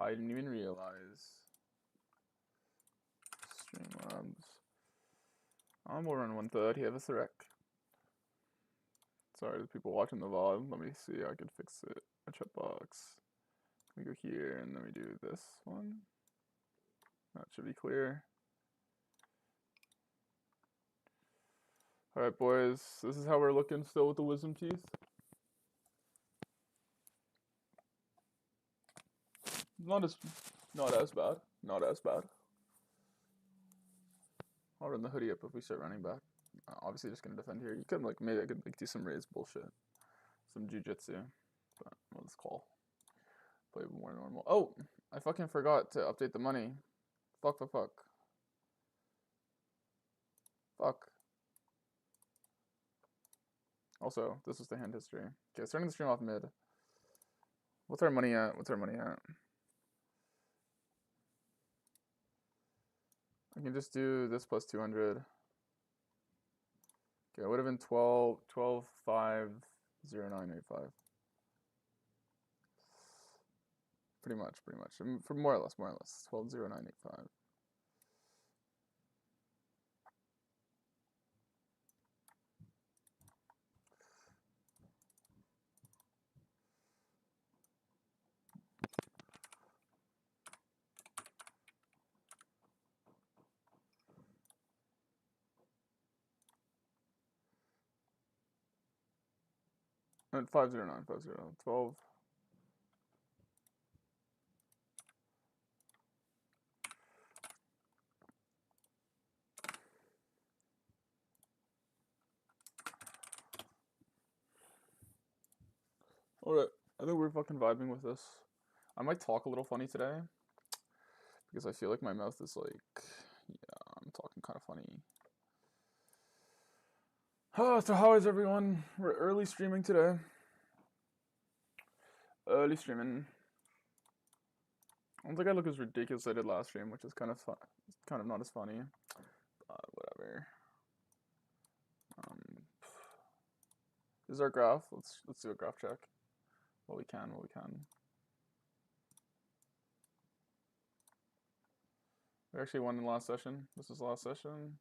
I didn't even realize. Streamlabs. We'll run 130. Have a Threck. Sorry, the people watching the VOD. Let me see. I could fix it. A chat box. We go here and then we do this one. That should be clear. All right, boys. This is how we're looking still with the wisdom teeth. Not as bad. Not as bad. I'll run the hoodie up if we start running back. Obviously, just gonna defend here. You could maybe I could do some raise bullshit, some jujitsu, but we'll just call. Play more normal. Oh, I fucking forgot to update the money. Fuck. Also, this is the hand history. Okay, starting the stream off mid. What's our money at? I can just do this plus 200. Okay, it would have been 12, 5, 0, 9, 8, 5. Pretty much. For more or less. 12, 0, 9, 8, 5. And 509, 509, 12. Alright, I think we're fucking vibing with this. I might talk a little funny today. Because I feel like my mouth is like, yeah, I'm talking kind of funny. Oh, so how is everyone? We're early streaming today. Early streaming. I don't think I look as ridiculous as I did last stream, which is kind of fun, kind of not as funny. Whatever. This is our graph. Let's do a graph check. What we can. We actually won in the last session. This was the last session.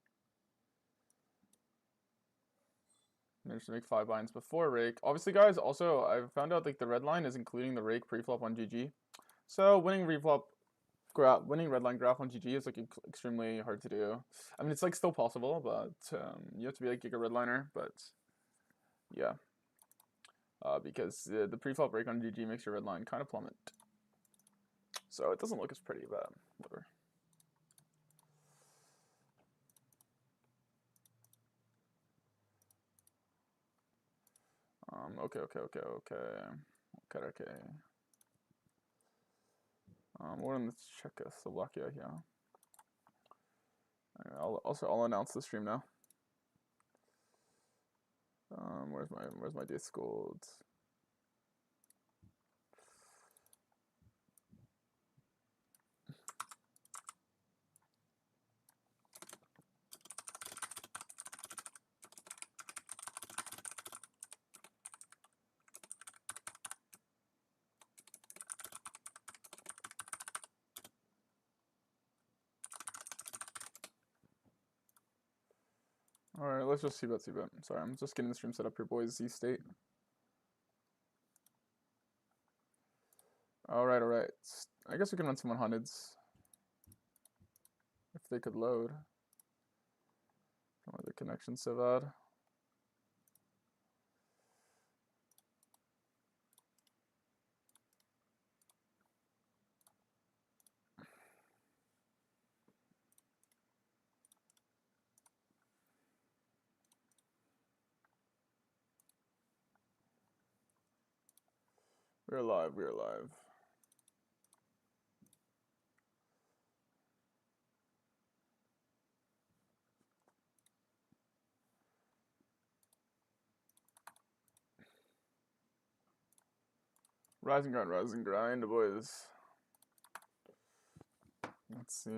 Managed to make 5 binds before rake. Obviously, guys, also, I found out like the red line is including the rake preflop on GG. So winning red line graph on GG is like extremely hard to do. I mean, it's like still possible, but you have to be like Giga Redliner. But yeah, because the preflop rake on GG makes your red line kind of plummet. So it doesn't look as pretty, but whatever. Okay. We're gonna check Slovakia here. I'll announce the stream now. Where's my Discord? Alright, let's just see bet. Sorry, I'm just getting the stream set up here, boys. Z State. Alright. I guess we can run some 100s. If they could load. Don't want the connection so bad. We're live. Rise and grind, boys. Let's see.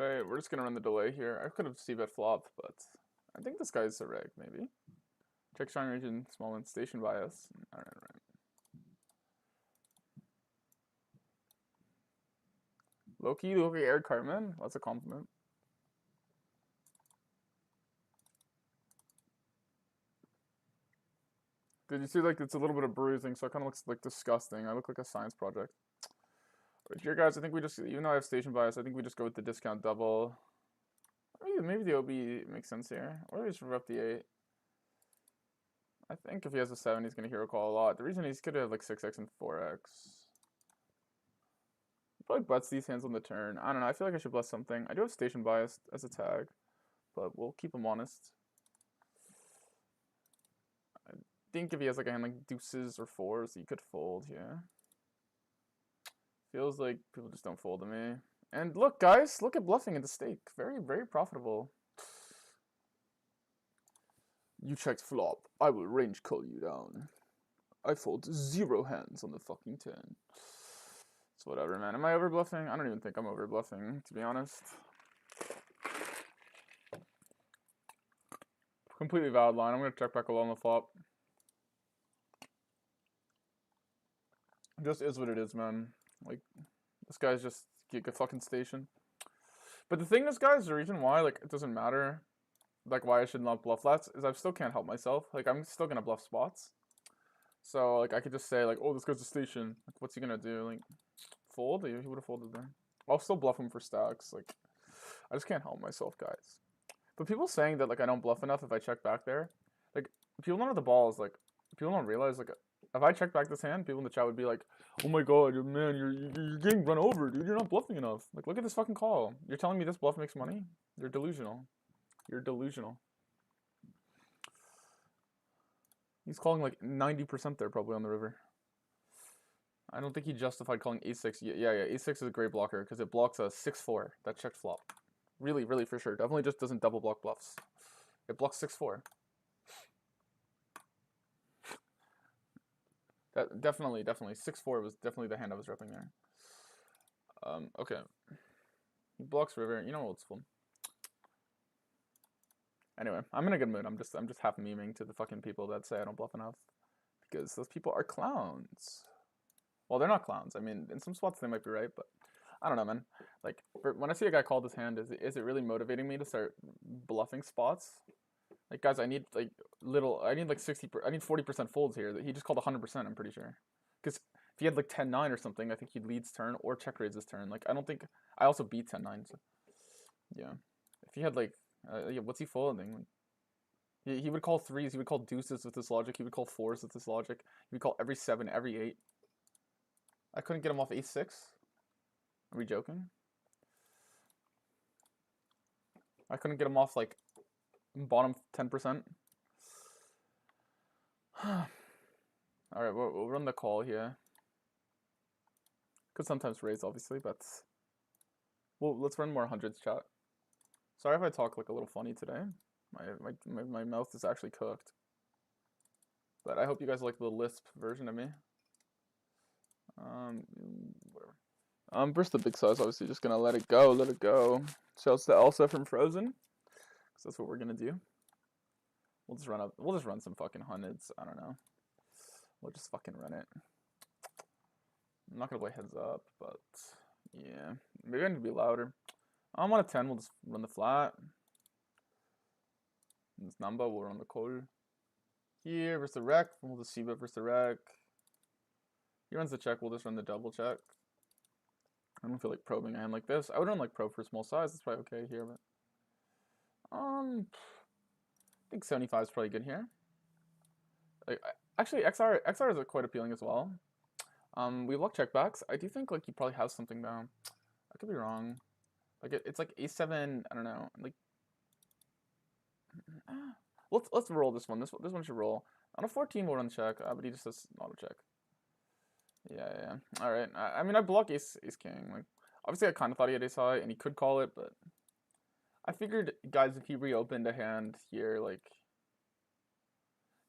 Right, we're just gonna run the delay here. I could have c-bet flopped, but I think this guy's a reg, maybe. Check strong region, small and station bias. Alright, right. Loki, you look like Eric Cartman? That's a compliment. Did you see, like, it's a little bit of bruising, so it kind of looks, like, disgusting. I look like a science project. Right here, guys, I think we just, even though I have station bias, I think we just go with the discount double. Maybe the OB makes sense here. Or we just rep the 8. I think if he has a 7, he's going to hero call a lot. The reason he's going to have, like, 6x and 4x. He probably butts these hands on the turn. I don't know, I feel like I should bless something. I do have station bias as a tag, but we'll keep him honest. I think if he has, like, a hand like deuces or 4s, he could fold here. Feels like people just don't fold to me. And look, guys, look at bluffing at the stake. Very, very profitable. You checked flop. I will range call you down. I fold 0 hands on the fucking 10. It's whatever, man. Am I over bluffing? I don't even think I'm over bluffing, to be honest. Completely valid line. I'm gonna check back a lot on the flop. It just is what it is, man. Like, this guy's just a fucking station. But the thing is, guys, the reason why, like, it doesn't matter, like, why I should not bluff flats is I still can't help myself. Like, I'm still gonna bluff spots. So, like, I could just say, like, oh, this guy's a station. Like, what's he gonna do? Like, fold? He would have folded there. I'll still bluff him for stacks. Like, I just can't help myself, guys. But people saying that, like, I don't bluff enough if I check back there, like, people don't have the balls, like, people don't realize, like, if I check back this hand, people in the chat would be like, oh my god, man, you're getting run over, dude. You're not bluffing enough. Like, look at this fucking call. You're telling me this bluff makes money? You're delusional. You're delusional. He's calling like 90% there probably on the river. I don't think he justified calling a6. Yeah, a6 is a great blocker because it blocks a 6-4 that checked flop. Really, really for sure. Definitely just doesn't double block bluffs. It blocks 6-4. That definitely 6-4 was definitely the hand I was repping there. Okay. He blocks river. You know what's fun. Anyway, I'm in a good mood. I'm just half memeing to the fucking people that say I don't bluff enough, because those people are clowns. Well, they're not clowns. I mean, in some spots they might be right, but I don't know, man. Like, when I see a guy call this hand, is it really motivating me to start bluffing spots? Like, guys, I need like 60. I need 40% folds here. He just called 100%. I'm pretty sure, because if he had like 10-9 or something, I think he leads turn or check raises turn. Like, I don't think I also beat 10-9. So yeah, if he had like, yeah, what's he folding? He would call 3s. He would call deuces with this logic. He would call 4s with this logic. He would call every 7, every 8. I couldn't get him off a6. Are we joking? I couldn't get him off like bottom 10%. Alright, we'll run the call here. Could sometimes raise, obviously, but well, let's run more hundreds, chat. Sorry if I talk like a little funny today. My mouth is actually cooked. But I hope you guys like the lisp version of me. Whatever. Versus the big size, obviously, just gonna let it go, let it go. Shouts to Elsa from Frozen, because that's what we're gonna do. We'll just run some fucking hundreds. I don't know. We'll just fucking run it. I'm not gonna play heads up, but yeah, maybe I need to be louder. I'm on a 10. We'll just run the flat. And this number, we'll run the call. Here versus the rec. We'll just c-bet versus the rec. He runs the check. We'll just run the double check. I don't feel like probing a hand like this. I would run like probe for small size. That's probably okay here, but I think 75 is probably good here. Like, actually, XR is quite appealing as well. We block checkbacks. I do think like he probably has something though. I could be wrong. Like it's like a7. I don't know. Like let's roll this one. This one should roll. On a 14, we'll run check. But he just does auto check. Yeah. All right. I mean, I block ace king. Like, obviously, I kind of thought he had ace high, and he could call it, but I figured, guys, if he reopened a hand here, like,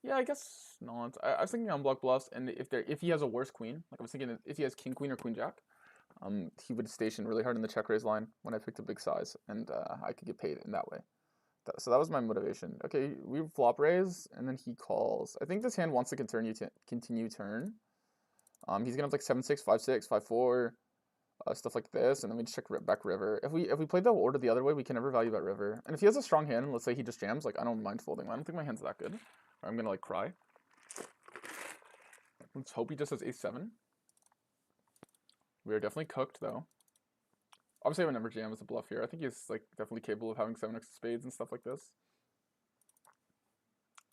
yeah, I guess not. I was thinking unblock bluffs, and if he has a worse queen, like I was thinking if he has king queen or queen jack, he would station really hard in the check raise line when I picked a big size, and I could get paid in that way. So that was my motivation. Okay, we flop raise, and then he calls. I think this hand wants to continue turn. He's gonna have like 7-6, 5-6, 5-4, stuff like this, and then we just check back river. If we played the order the other way, we can never value bet river. And if he has a strong hand, let's say he just jams, like I don't mind folding. I don't think my hand's that good. Or I'm gonna like cry. Let's hope he just has ace-7. We are definitely cooked though. Obviously I would never jam as a bluff here. I think he's like definitely capable of having 7x of spades and stuff like this.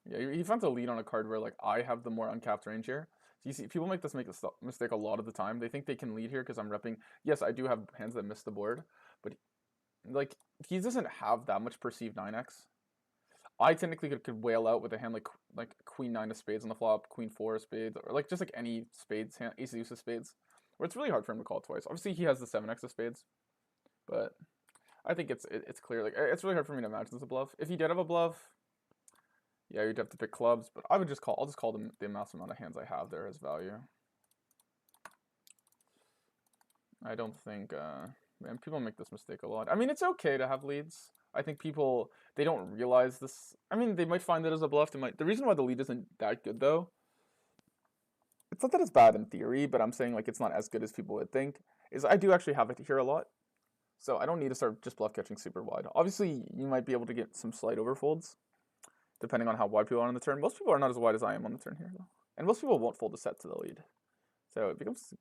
Yeah, he finds a lead on a card where like I have the more uncapped range here. So you see, people make this mistake a lot of the time. They think they can lead here because I'm repping. Yes, I do have hands that miss the board, but like he doesn't have that much perceived 9x. I technically could whale out with a hand like queen 9 of spades on the flop, queen 4 of spades, or like just like any spades hand, ace deuce of spades, where it's really hard for him to call twice. Obviously he has the 7x of spades, but I think it's clear. Like it's really hard for me to imagine this a bluff. If he did have a bluff, yeah, you'd have to pick clubs, but I would just call. I'll just call the massive amount of hands I have there as value. I don't think, man, people make this mistake a lot. I mean, it's okay to have leads. I think people, they don't realize this. I mean, they might find it as a bluff. The reason why the lead isn't that good though, it's not that it's bad in theory, but I'm saying like it's not as good as people would think, is I do actually have it here a lot. So I don't need to start just bluff catching super wide. Obviously, you might be able to get some slight overfolds, depending on how wide people are on the turn. Most people are not as wide as I am on the turn here, though. And most people won't fold a set to the lead. So it becomes,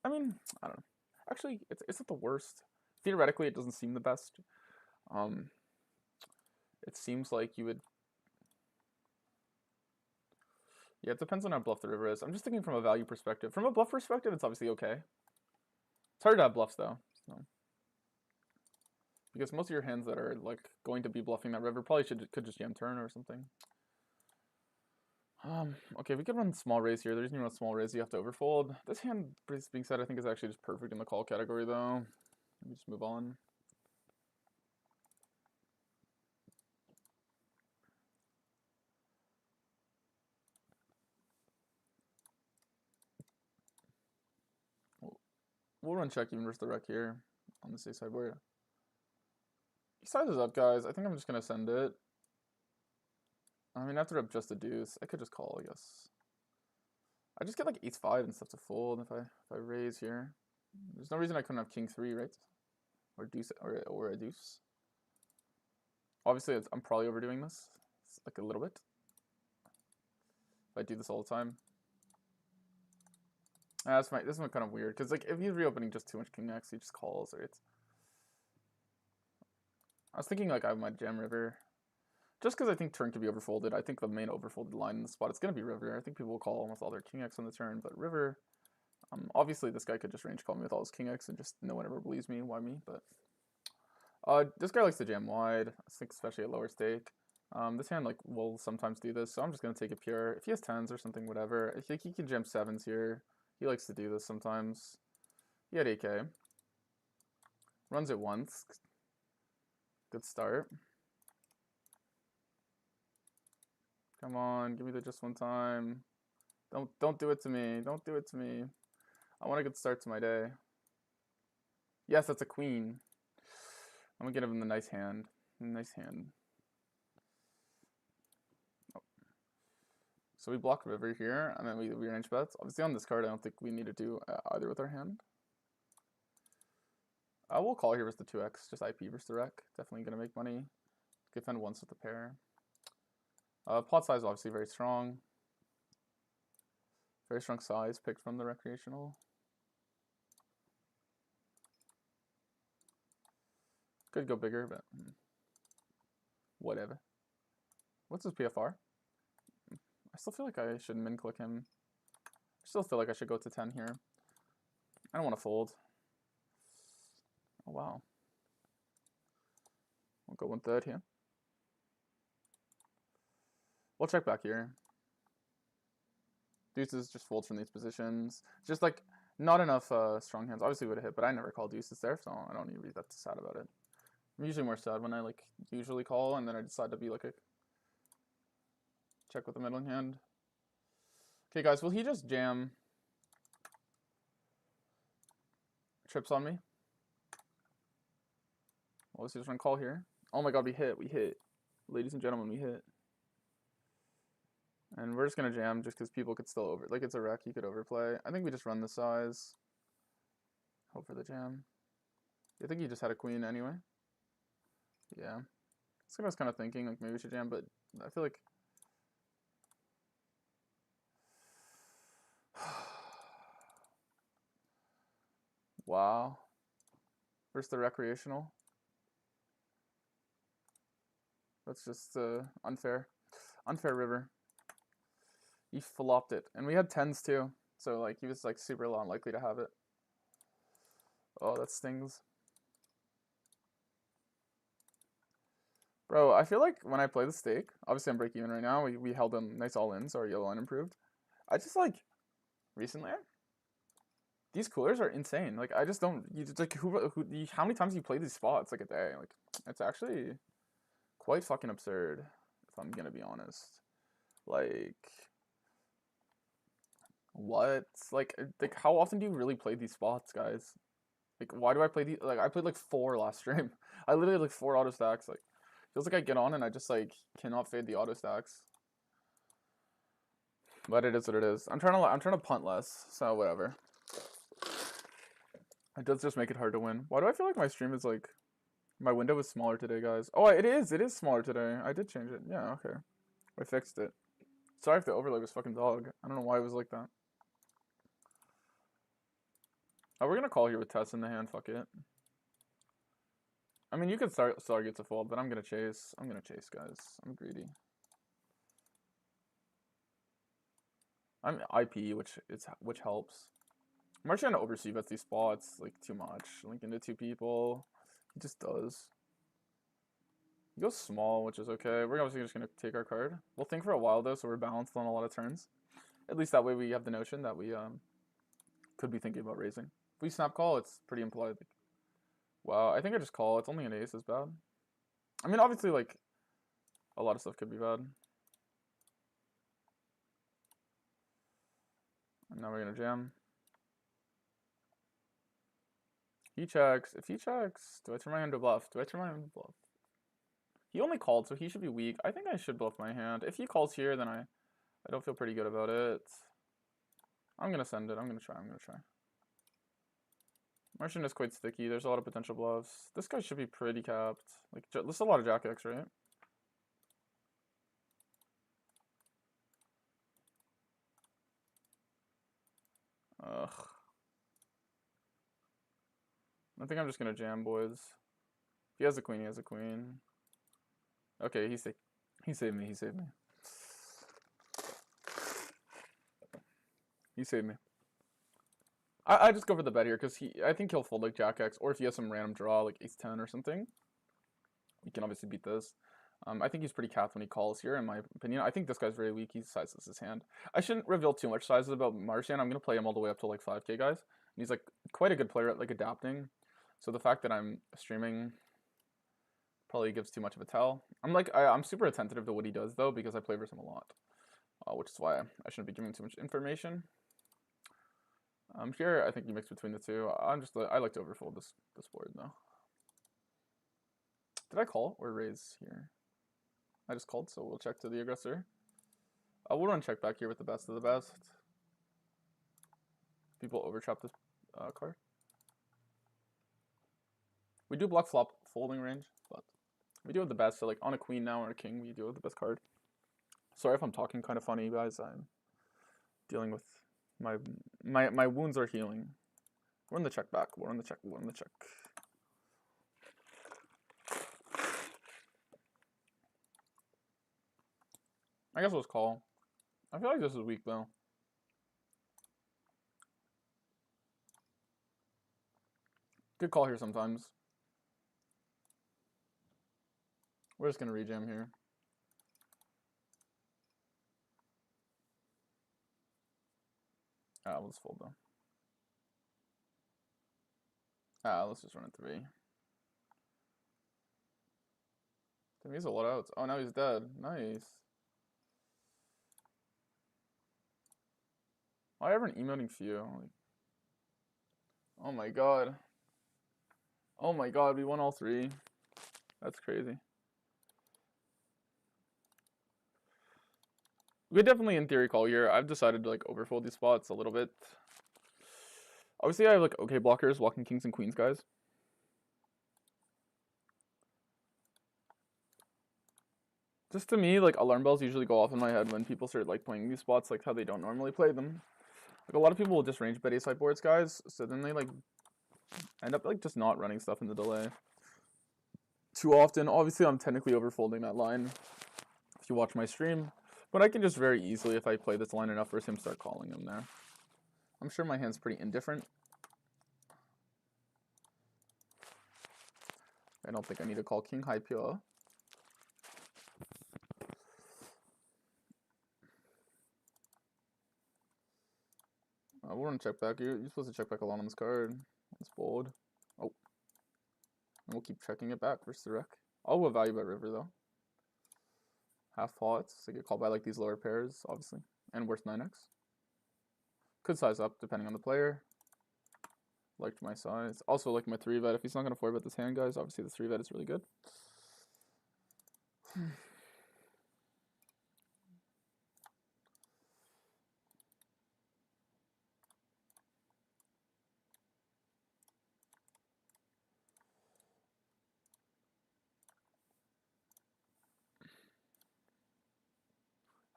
I mean, I don't know. Actually, it's not the worst. Theoretically, it doesn't seem the best. It seems like you would... Yeah, it depends on how bluff the river is. I'm just thinking from a value perspective. From a bluff perspective, it's obviously okay. It's hard to have bluffs, though. So. Because most of your hands that are like going to be bluffing that river probably could just jam turn or something. Okay, we could run small raise here. The reason you run small raise, you have to overfold. This hand, being said, I think is actually just perfect in the call category, though. Let me just move on. We'll run check even versus the wreck here on the safe side. Where he sizes up, guys. I think I'm just gonna send it. I mean, after up just a deuce, I could just call, I guess. I just get like ace-5 and stuff to fold if I raise here. There's no reason I couldn't have king-3, right? Or deuce or a deuce. Obviously, I'm probably overdoing this. It's like a little bit. If I do this all the time. This is kind of weird because like if he's reopening just too much king x, he just calls, right? I was thinking like I might jam river, just because I think turn could be overfolded. I think the main overfolded line in the spot is gonna be river. I think people will call almost all their king x on the turn, but river. Obviously this guy could just range call me with all his king x and just no one ever believes me. Why me? But this guy likes to jam wide. I think especially at lower stake. This hand like will sometimes do this, so I'm just gonna take it pure. If he has 10s or something, whatever. I think he can jam 7s here. He likes to do this sometimes. He had 8k. Runs it once. Good start. Come on, give me the just one time. Don't do it to me. Don't do it to me. I want a good start to my day. Yes, that's a queen. I'm gonna get him the nice hand. Nice hand. Oh. So we block river here, and then we range bets. Obviously on this card, I don't think we need to do either with our hand. We'll call here with the 2x, just IP versus the wreck. Definitely gonna make money. Defend once with the pair. Pot size obviously very strong. Very strong size picked from the recreational. Could go bigger, but whatever. What's his PFR? I still feel like I should min click him. I still feel like I should go to 10 here. I don't want to fold. Oh wow. We'll go 1/3 here. We'll check back here. Deuces just folds from these positions. Just like not enough strong hands. Obviously would have hit, but I never call deuces there, so I don't need to be that sad about it. I'm usually more sad when I like usually call and then I decide to be like a check with the middling hand. Okay guys, will he just jam trips on me. Well, let's just run call here. Oh my god, we hit. Ladies and gentlemen, we hit. And we're just gonna jam just because people could still over. Like, it's a wreck, you could overplay. I think we just run the size. Hope for the jam. I think he just had a queen anyway. Yeah. That's what I was kind of thinking, like maybe we should jam, but I feel like... Wow. Where's the recreational? That's just unfair. Unfair river. He flopped it. And we had 10s too. So like he was like super unlikely to have it. Oh, that stings. Bro, I feel like when I play the stake, obviously I'm break even right now. We held a nice all in, so our yellow line improved. I just like recently these coolers are insane. Like I just don't you just like how many times do you play these spots like a day? Like it's actually quite fucking absurd, if I'm gonna be honest. Like what? Like how often do you really play these spots, guys? Like why do I play these? Like I played like 4 last stream. I literally had like 4 auto stacks. Like feels like I get on and I just like cannot fade the auto stacks. But it is what it is. I'm trying to punt less, so whatever. It does just make it hard to win. Why do I feel like my stream is like my window is smaller today, guys? Oh, it is smaller today. I did change it. Yeah, okay. I fixed it. Sorry if the overlay was fucking dog. I don't know why it was like that. Oh, we're gonna call here with Tess in the hand. Fuck it. I mean, you could start Stargate to fold, but I'm gonna chase. I'm gonna chase, guys. I'm greedy. I'm IP, which helps. I'm actually trying to oversee at these spots like too much. Link into 2 people. He just does. He goes small, which is okay. We're obviously just gonna take our card. We'll think for a while though, so we're balanced on a lot of turns. At least that way we have the notion that we could be thinking about raising. If we snap call, it's pretty implied. Like, wow, I think I just call. It's only an ace is bad. I mean, obviously, like a lot of stuff could be bad. And now we're gonna jam. He checks. If he checks, do I turn my hand to bluff? He only called, so he should be weak. I think I should bluff my hand. If he calls here, then I don't feel pretty good about it. I'm gonna send it. I'm gonna try. Martian is quite sticky. There's a lot of potential bluffs. This guy should be pretty capped. Like, there's a lot of Jack X, right? Ugh. I think I'm just gonna jam, boys. He has a queen. He has a queen. Okay, he saved me. He saved me. He saved me. I just go for the bet here because I think he'll fold like Jack X, or if he has some random draw like Ace 10 or something, we can obviously beat this. I think he's pretty capped when he calls here, in my opinion. I think this guy's very weak. He sizes his hand. I shouldn't reveal too much sizes about Martian. I'm gonna play him all the way up to like 5K, guys. And he's like quite a good player at like adapting. So the fact that I'm streaming probably gives too much of a tell. I'm super attentive to what he does though because I play versus him a lot, which is why I shouldn't be giving too much information. Here I think you mix between the two. I like to overfold this board though. Did I call or raise here? I just called, so we'll check to the aggressor. We'll run check back here with the best of the best. People overtrap this card. We do block flop folding range, but we do have the best. So like on a queen now or a king, we do have the best card. Sorry if I'm talking kind of funny, guys. I'm dealing with my wounds are healing. We're in the check back. We're in the check. I guess let's call. I feel like this is weak though. Good call here sometimes. We're just gonna rejam here. Let's fold though. Let's just run it 3. Damn, he's a lot of outs. Oh, now he's dead. Nice. Why ever an emoting few? Like, Oh my god. Oh my god, we won all three. That's crazy. We could definitely, in theory, call here. I've decided to like overfold these spots a little bit. Obviously, I have like okay blockers, walking kings and queens, guys. Just to me, like alarm bells usually go off in my head when people start like playing these spots, like how they don't normally play them. Like a lot of people will just range bet ace sideboards, guys. So then they like end up like just not running stuff in the delay too often. Obviously, I'm technically overfolding that line if you watch my stream, but I can just very easily, if I play this line enough, force him start calling him there. I'm sure my hand's pretty indifferent. I don't think I need to call king high pure. We're gonna check back. You're supposed to check back a lot on this card. It's bold. Oh. And we'll keep checking it back versus the wreck. I'll value bet river though. Half pots, so get called by like these lower pairs, obviously. And worth 9x. Could size up depending on the player. Liked my size. Also like my 3-bet. If he's not gonna 4-bet this hand, guys, obviously the 3-bet is really good.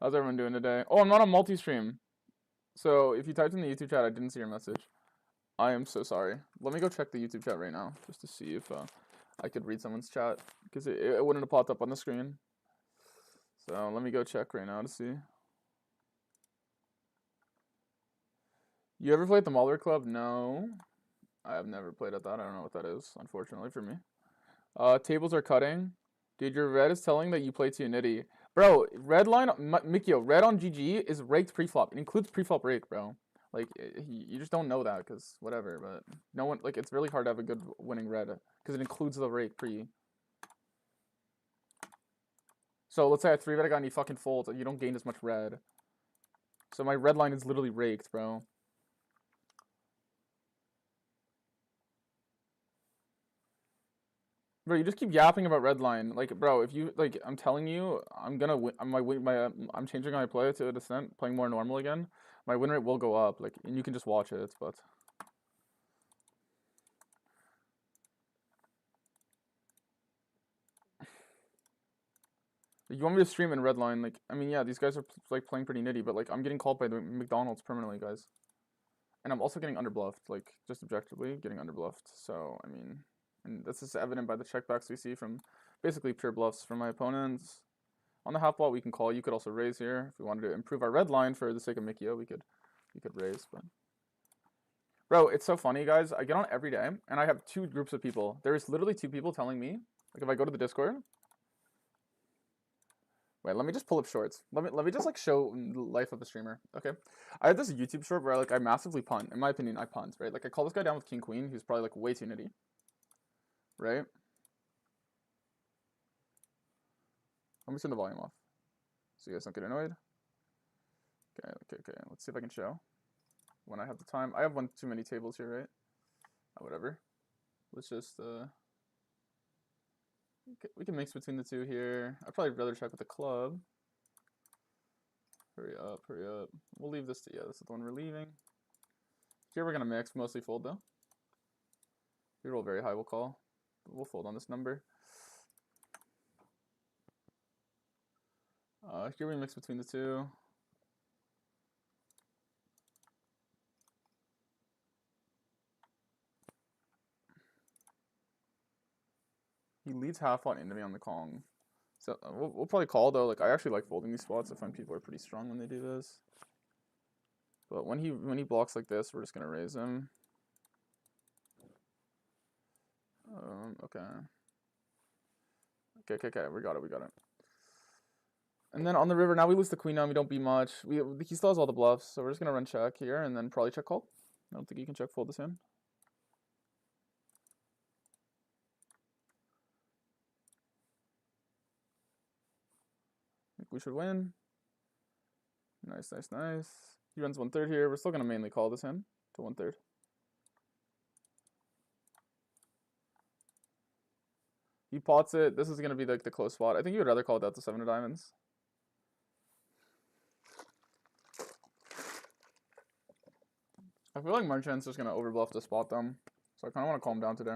How's everyone doing today? Oh, I'm not on multi-stream. So if you typed in the YouTube chat, I didn't see your message. I am so sorry. Let me go check the YouTube chat right now, just to see if I could read someone's chat, because it wouldn't have popped up on the screen. So let me go check right now to see. You ever played the Mahler Club? No. I have never played at that. I don't know what that is, unfortunately for me. Tables are cutting. Dude, your red is telling that you play too nitty. Bro, red line, Mikio, red on GG is raked preflop. It includes preflop rake, bro. Like, you just don't know that, because whatever, but no one, like, it's really hard to have a good winning red, because it includes the rake pre. So let's say I 3-bet a guy and he fucking folds, and you don't gain as much red. So my red line is literally raked, bro. Bro, you just keep yapping about red line. Like, bro, if you like, I'm telling you, I'm gonna win. I'm changing my play to a descent, playing more normal again. My win rate will go up. Like, and you can just watch it. But you want me to stream in red line? Like, I mean, yeah, these guys are like playing pretty nitty, but like, I'm getting called by the McDonald's permanently, guys. And I'm also getting underbluffed. Like, just objectively getting underbluffed. So I mean. And this is evident by the checkbacks we see from basically pure bluffs from my opponents. On the half ball, we can call. You could also raise here. If we wanted to improve our red line for the sake of Mikio, we could raise. But bro, it's so funny, guys. I get on every day, and I have two groups of people. There's literally two people telling me, like if I go to the Discord. Wait, let me just pull up shorts. Let me just like show life of a streamer. Okay, I have this YouTube short where like I massively punt. In my opinion, I punt. Right, like I call this guy down with King Queen, who's probably like way too nitty. Right? Let me turn the volume off so you guys don't get annoyed. Okay. Let's see if I can show when I have the time. I have one too many tables here, right? Whatever. Let's just we can mix between the two here. I'd probably rather check with the club. Hurry up. We'll leave this to, yeah, this is the one we're leaving. Here we're gonna mix, mostly fold though. We roll very high, we'll call. We'll fold on this number. Here we mix between the two. He leads half on into me on the Kong. So we'll probably call though. Like I actually like folding these spots. I find people are pretty strong when they do this. But when he blocks like this, we're just gonna raise him. Okay. Okay. We got it. And then on the river, now we lose the queen. Now we don't beat much. He still has all the bluffs, so we're just gonna run check here and then probably check call. I don't think he can check fold this in. I think we should win. Nice. He runs 1/3 here. We're still gonna mainly call this in to 1/3. He pots it. This is gonna be like the close spot. I think you would rather call it out to 7 of diamonds. I feel like Marchand's just gonna overbluff the spot though, so I kind of want to calm down today.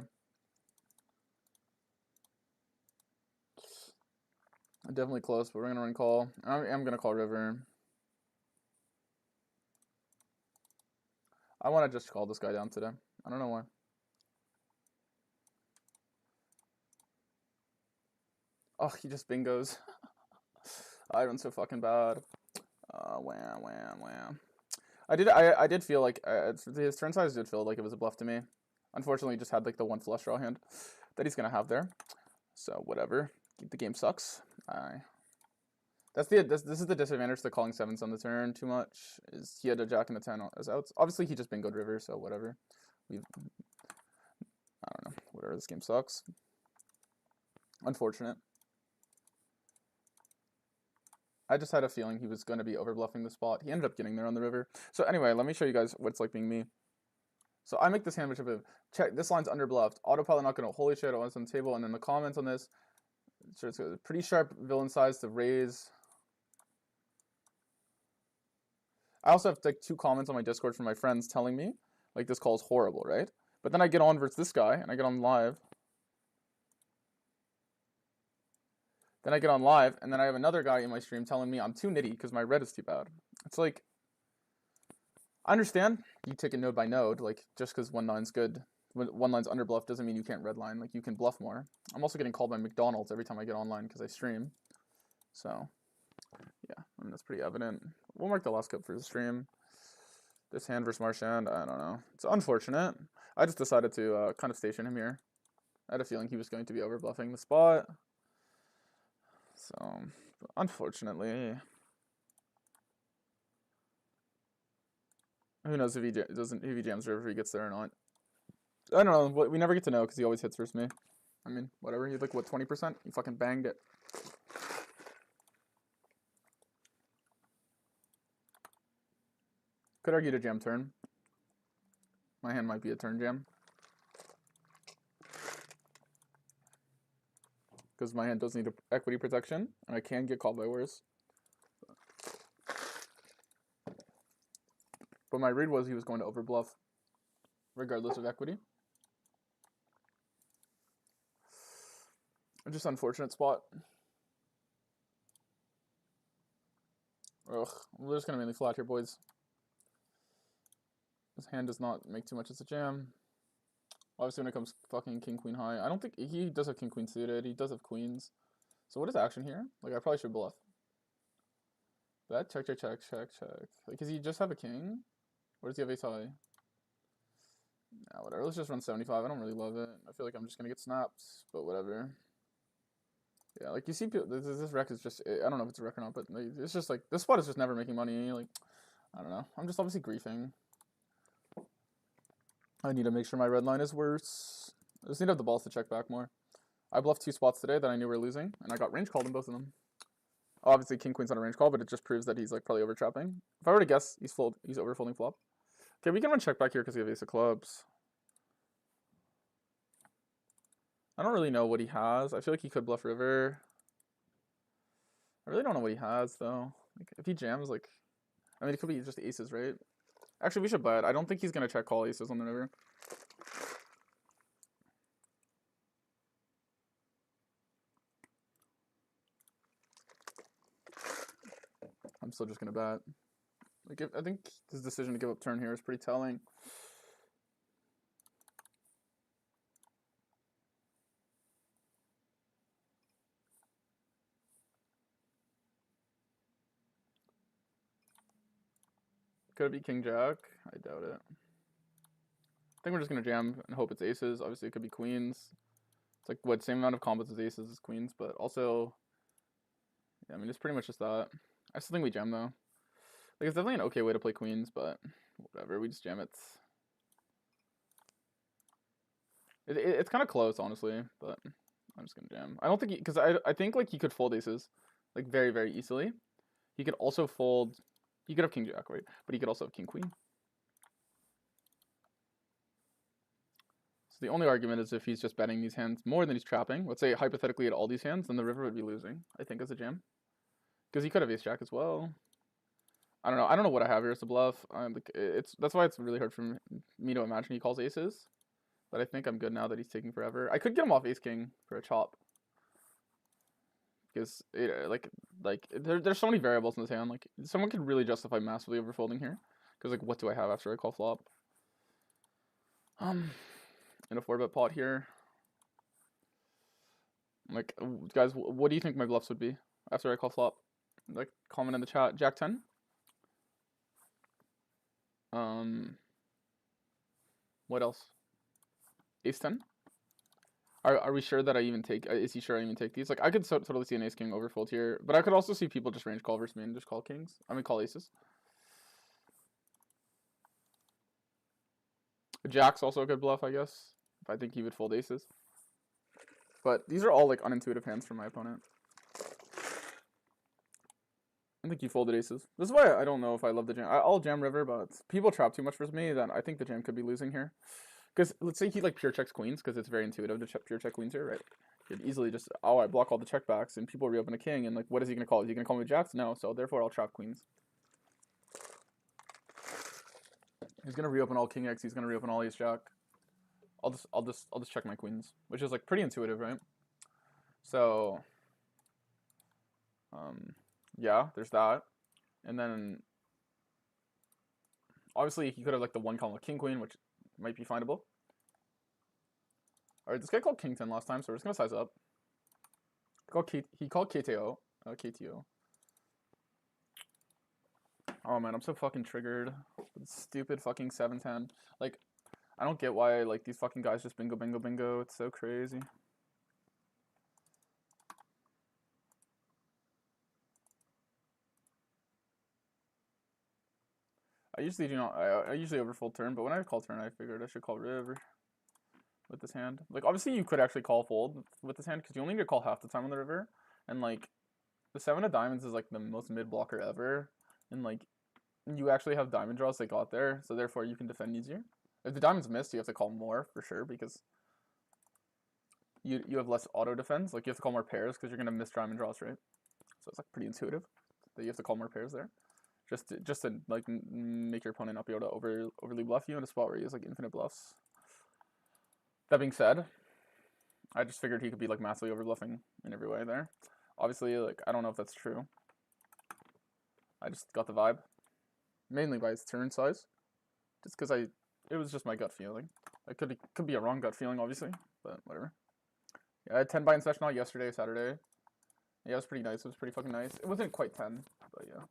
Definitely close, but we're gonna run call. I'm gonna call river. I want to just call this guy down today. I don't know why. Oh, he just bingos. I run so fucking bad. Wham, wham, wham. I did feel like his turn size did feel like it was a bluff to me. Unfortunately, he just had like the one flush draw hand that he's gonna have there. So whatever. The game sucks. This is the disadvantage to calling 7s on the turn too much. Is he had a jack and a 10 as outs. Obviously, he just bingoed river, so whatever. I don't know. Whatever. This game sucks. Unfortunate. I just had a feeling he was going to be overbluffing the spot. He ended up getting there on the river. So anyway, let me show you guys what it's like being me. So I make this hand which of check. This line's underbluffed. Autopilot not going to. Holy shit! I was on the table, and then the comments on this. So it's a pretty sharp villain size to raise. I also have like 2 comments on my Discord from my friends telling me like this call is horrible, right? But then I get on versus this guy, and I get on live. Then I get on live, and then I have another guy in my stream telling me I'm too nitty because my red is too bad. It's like, I understand you take it node by node, like just because one line's good, one line's under bluff doesn't mean you can't red line. Like you can bluff more. I'm also getting called by McDonald's every time I get online because I stream. So, yeah, I mean that's pretty evident. We'll mark the last cup for the stream. This hand versus Marchand, I don't know. It's unfortunate. I just decided to kind of station him here. I had a feeling he was going to be overbluffing the spot. So, unfortunately, who knows if he jams river if he gets there or not. I don't know. We never get to know because he always hits versus me. I mean, whatever. He's like, what, 20%? He fucking banged it. Could argue to jam turn. My hand might be a turn jam. Because my hand does need equity protection, and I can get called by worse. But my read was he was going to overbluff, regardless of equity. Just unfortunate spot. Ugh, we're just gonna mainly flat here, boys. His hand does not make too much as a jam. Obviously, when it comes fucking king queen high, I don't think he does have king queen suited. He does have queens. So what is action here? Like I probably should bluff. Bet check. Like does he just have a king, or does he have ace high? Nah, whatever. Let's just run 75. I don't really love it. I feel like I'm just gonna get snapped, but whatever. Yeah, like you see, this wreck is just, I don't know if it's a wreck or not, but it's just like, this spot is just never making money. Like, I don't know. I'm just obviously griefing. I need to make sure my red line is worse. I just need to have the balls to check back more. I bluffed 2 spots today that I knew we were losing, and I got range called in both of them. Obviously, king queen's not a range call, but it just proves that he's like probably over trapping. If I were to guess, he's over folding flop. Okay, we can run check back here because we have ace of clubs. I don't really know what he has. I feel like he could bluff river. I really don't know what he has though. Like if he jams, like, I mean, it could be just aces, right? Actually, we should bet. I don't think he's gonna check call aces on the river. I'm still just gonna bet. Like, I think his decision to give up turn here is pretty telling. Could it be king jack? I doubt it. I think we're just gonna jam and hope it's aces. Obviously, it could be queens. It's like what, same amount of combos as aces as queens, but also, yeah, I mean, it's pretty much just that. I still think we jam though. Like, it's definitely an okay way to play queens, but whatever, we just jam it. It's kind of close, honestly, but I'm just gonna jam. I don't think because I think like he could fold aces, like very very easily. He could also fold. He could have king jack, right? But he could also have king queen. So the only argument is if he's just betting these hands more than he's trapping. Let's say hypothetically at all these hands, then the river would be losing, I think, as a jam. Because he could have ace jack as well. I don't know. I don't know what I have here as a bluff. That's why it's really hard for me to imagine he calls aces. But I think I'm good now that he's taking forever. I could get him off ace king for a chop. Because there's so many variables in this hand. Like someone could really justify massively overfolding here. Because like what do I have after I call flop? In a 4-bet pot here. Like guys, what do you think my bluffs would be after I call flop? Like comment in the chat. Jack 10. What else? Ace 10. Are we sure that I even take? Is he sure I even take these? Like I could totally see an ace king overfold here, but I could also see people just range call versus me and just call kings. I mean call aces. Jack's also a good bluff, I guess. If I think he would fold aces. But these are all like unintuitive hands from my opponent. I think he folded aces. This is why I don't know if I love the jam. I'll jam river, but people trap too much versus me. Then I think the jam could be losing here. Because let's say he like pure checks queens, because it's very intuitive to pure check queens here, right? You'd easily just, oh, I block all the checkbacks, and people reopen a king, and like, what is he gonna call? Is he gonna call me jacks? No, so therefore I'll trap queens. He's gonna reopen all king X. He's gonna reopen all ace jack. I'll just check my queens, which is like pretty intuitive, right? So, yeah, there's that, and then obviously he could have like the one column of king queen, which might be findable. All right, this guy called king 10 last time, so we're just gonna size up. He called KTO. KTO. Oh man, I'm so fucking triggered. Stupid fucking 7-10. Like, I don't get why like these fucking guys just bingo, bingo, bingo. It's so crazy. I usually do not. I usually overfold turn, but when I call turn, I figured I should call river with this hand. Like, obviously, you could actually call fold with this hand because you only need to call half the time on the river, and like, the 7 of diamonds is like the most mid blocker ever, and like, you actually have diamond draws that got there, so therefore you can defend easier. If the diamond's missed, you have to call more for sure because you have less auto defense. Like, you have to call more pairs because you're gonna miss diamond draws, right? So it's like pretty intuitive that you have to call more pairs there. Just to like make your opponent not be able to overly bluff you in a spot where he has like infinite bluffs. That being said, I just figured he could be like massively overbluffing in every way there. Obviously, like I don't know if that's true. I just got the vibe, mainly by his turn size, just because it was just my gut feeling. It could be a wrong gut feeling, obviously, but whatever. Yeah, I had 10 buy-in session yesterday, Saturday. Yeah, it was pretty nice. It was pretty fucking nice. It wasn't quite 10, but yeah.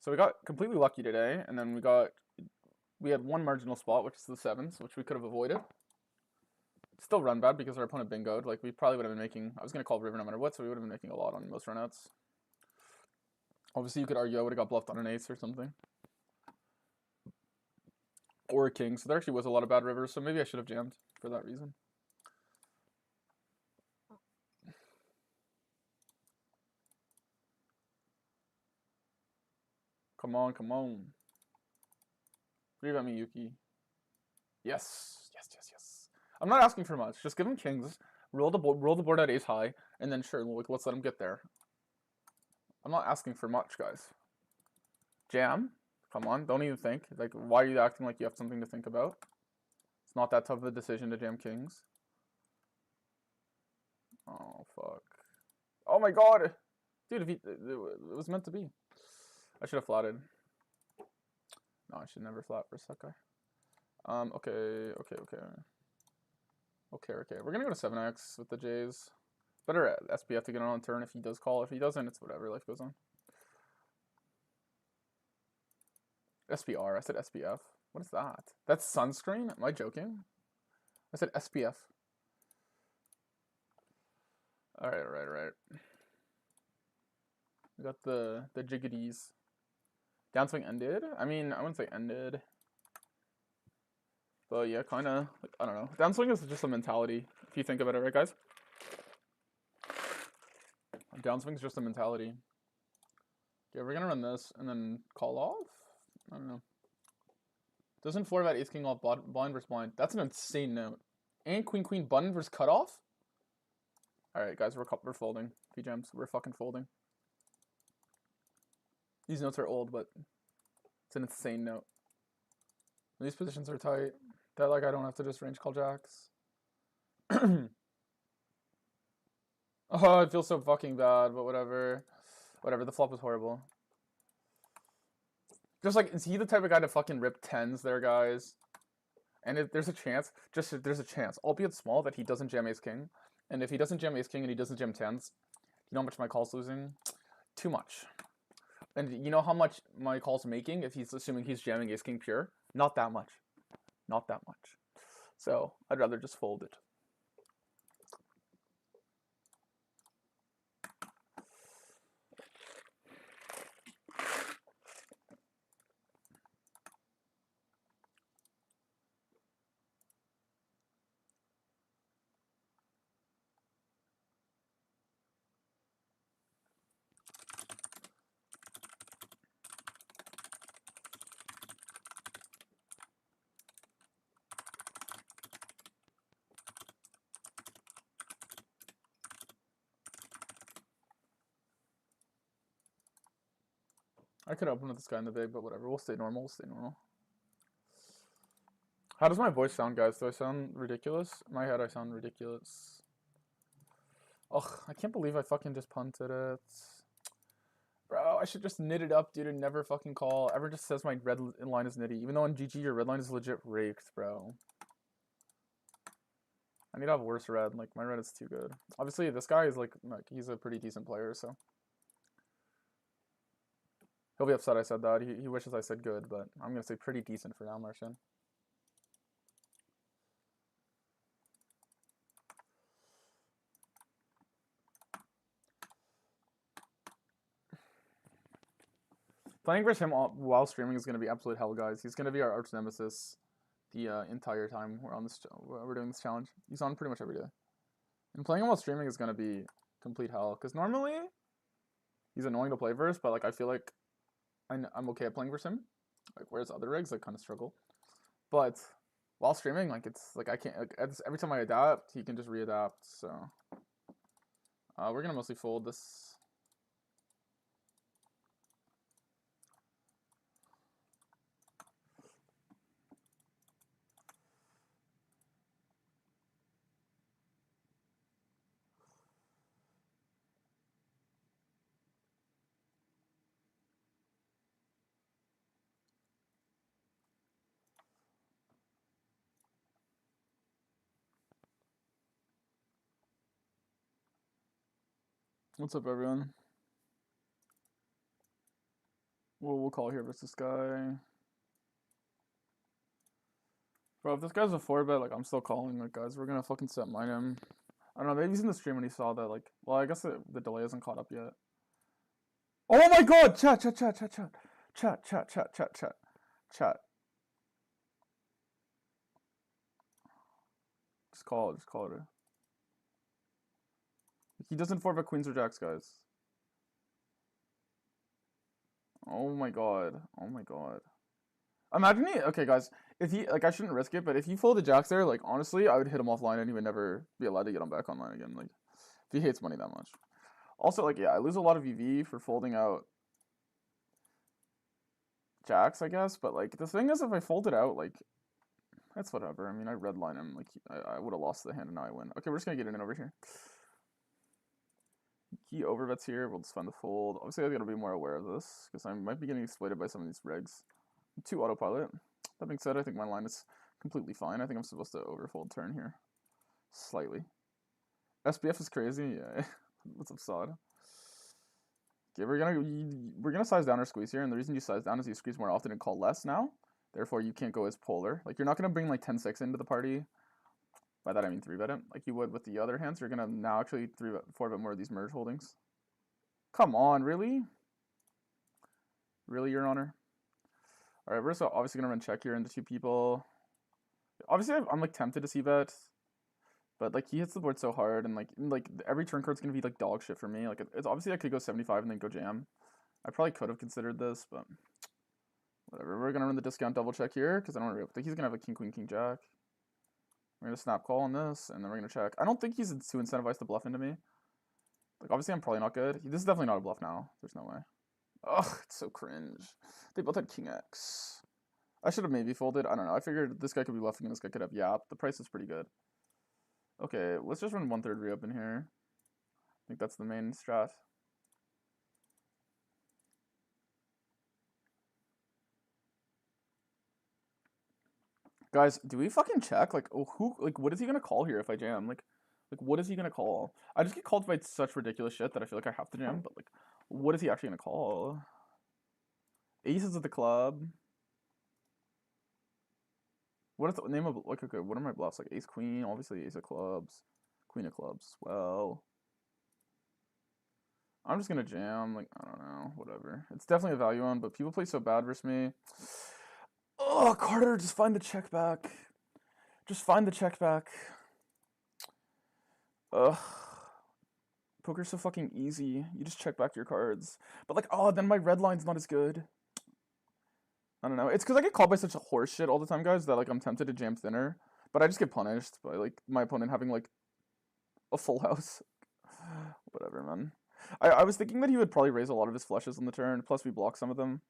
So we got completely lucky today, and then we had one marginal spot, which is the 7s, which we could have avoided. Still run bad because our opponent bingoed. Like, we probably would have been making, I was going to call river no matter what, so we would have been making a lot on most runouts. Obviously, you could argue I would have got bluffed on an ace or something. Or a king, so there actually was a lot of bad rivers, so maybe I should have jammed for that reason. Come on, come on. 3-bet me, Yuki. Yes. I'm not asking for much. Just give him kings, roll the board at ace high, and then sure, let's let him get there. I'm not asking for much, guys. Jam? Come on, don't even think. Like, why are you acting like you have something to think about? It's not that tough of a decision to jam kings. Oh, fuck. Oh my god! Dude, it was meant to be. I should have flatted. No, I should never flat versus that guy. Okay. We're gonna go to 7x with the Jays. Better SPF to get on turn if he does call. If he doesn't, it's whatever. Life goes on. SPR. I said SPF. What is that? That's sunscreen? Am I joking? I said SPF. Alright. We got the jiggities. Downswing ended? I mean, I wouldn't say ended. But yeah, kinda. Like, I don't know. Downswing is just a mentality, if you think about it, right, guys? Downswing's just a mentality. Okay, we're gonna run this and then call off? I don't know. Doesn't 4-bet ace king off blind versus blind. That's an insane note. And queen queen button versus cutoff? Alright guys, we're folding. P-gems, we're fucking folding. These notes are old, but it's an insane note. These positions are tight. That like I don't have to just range call jacks. Oh, I feel so fucking bad, but whatever. Whatever, the flop was horrible. Just like, is he the type of guy to fucking rip tens there, guys? And if there's a chance, there's a chance, albeit small, that he doesn't jam ace king. And if he doesn't jam ace king and he doesn't jam tens, you know how much my call's losing? Too much. And you know how much my call's making if he's assuming he's jamming ace king pure? Not that much. Not that much. So I'd rather just fold it. I could open with this guy in the big, but whatever. We'll stay normal. We'll stay normal. How does my voice sound, guys? Do I sound ridiculous? In my head, I sound ridiculous. Ugh, I can't believe I fucking just punted it. Bro, I should just knit it up, dude, and never fucking call. Everyone just says my red line is nitty. Even though in GG, your red line is legit raked, bro. I need to have worse red. Like, my red is too good. Obviously, this guy is, like he's a pretty decent player, so. He'll be upset I said that. He wishes I said good, but I'm going to say pretty decent for now, Martian. Playing versus him while streaming is going to be absolute hell, guys. He's going to be our arch nemesis the entire time we're doing this challenge. He's on pretty much every day. And playing him while streaming is going to be complete hell. Because normally, he's annoying to play versus, but like I feel like I'm okay at playing versus him. Like, whereas other rigs, I kind of struggle. But while streaming, like, it's like I can't, like, every time I adapt, he can just readapt. So we're going to mostly fold this. What's up, everyone? We'll call here versus this guy. Bro, if this guy's a 4-bet, like, I'm still calling. Like, guys, we're gonna fucking set mine him. I don't know, maybe he's in the stream when he saw that, like, well, I guess the delay hasn't caught up yet. Oh my god! Chat. Just call it. He doesn't 4-bet queens or jacks, guys. Oh my god. Imagine okay, guys, if he, like, I shouldn't risk it, but if he folded jacks there, like, honestly, I would hit him offline and he would never be allowed to get him back online again, like, if he hates money that much. Also, like, yeah, I lose a lot of EV for folding out jacks, I guess, but, like, the thing is, if I fold it out, like, that's whatever. I mean, I redline him, like, I would have lost the hand and now I win. Okay, we're just gonna get in over here. He overbets here, we'll just find the fold. Obviously, I gotta be more aware of this, because I might be getting exploited by some of these regs. 2 autopilot. That being said, I think my line is completely fine. I think I'm supposed to overfold turn here. Slightly. SBF is crazy, yeah. What's up, Sod? Okay, we're gonna size down or squeeze here, and the reason you size down is you squeeze more often and call less now. Therefore, you can't go as polar. Like, you're not gonna bring like 10-6 into the party. By that I mean 3-bet it, like you would with the other hands. You're gonna now actually 4-bet more of these merge holdings. Come on, really? Really, Your Honor? Alright, we're so obviously gonna run check here into 2 people. Obviously, I'm like tempted to c-bet, but like he hits the board so hard, and like every turn card's gonna be like dog shit for me. Like it's obviously I could go 75 and then go jam. I probably could have considered this, but Whatever, we're gonna run the discount double check here, because I don't really think he's gonna have a king, queen, king, jack. We're gonna snap call on this, and then we're gonna check. I don't think he's too incentivized to bluff into me. Like, obviously I'm probably not good. This is definitely not a bluff now. There's no way. Ugh, it's so cringe. They both had king X. I should have maybe folded. I don't know. I figured this guy could be bluffing and this guy could have yap. The price is pretty good. Okay, let's just run 1/3 reopen here. I think that's the main strat. Guys, do we fucking check? Like, oh, what is he gonna call here if I jam? Like, what is he gonna call? I just get called by such ridiculous shit that I feel like I have to jam, but, like, what is he actually gonna call? Aces of the club. What is the name of, like, okay, what are my bluffs? Like, ace, queen, obviously ace of clubs, queen of clubs. Well, I'm just gonna jam, like, I don't know, whatever. It's definitely a value on, but people play so bad versus me. Oh, Carter, just find the check back. Just find the check back. Ugh. Poker's so fucking easy. You just check back your cards. But, like, oh, then my red line's not as good. I don't know. It's because I get called by such a horse shit all the time, guys, that, like, I'm tempted to jam thinner. But I just get punished by, like, my opponent having, like, a full house. Whatever, man. I was thinking that he would probably raise a lot of his flushes on the turn, plus we block some of them.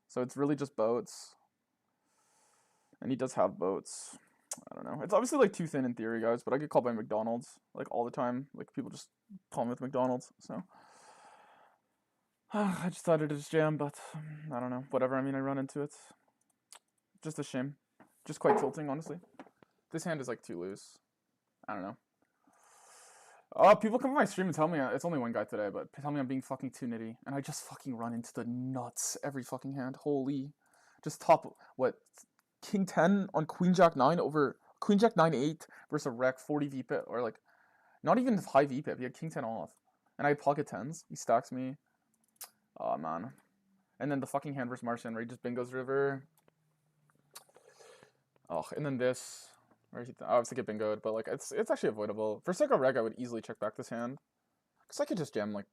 So it's really just boats. And he does have boats. I don't know. It's obviously, like, too thin in theory, guys, but I get called by McDonald's, like, all the time. Like, people just call me with McDonald's, so. I just thought it'd just jam, but I don't know. Whatever, I mean, I run into it. Just a shame. Just quite tilting, honestly. This hand is, like, too loose. I don't know. Oh, people come to my stream and tell me, it's only one guy today, but tell me I'm being fucking too nitty. And I just fucking run into the nuts every fucking hand. Holy. Just top, what, King 10 on Queen Jack 9 over Queen Jack 9-8 versus a rec 40 VPIP, or like, not even high VPIP. He had King 10 off. And I had pocket 10s. He stacks me. Oh, man. And then the fucking hand versus Martian, where he just bingos river. Oh, and then this, where he obviously get bingoed, but like, it's actually avoidable. For Circle Reg, I would easily check back this hand. Because I could just jam, like,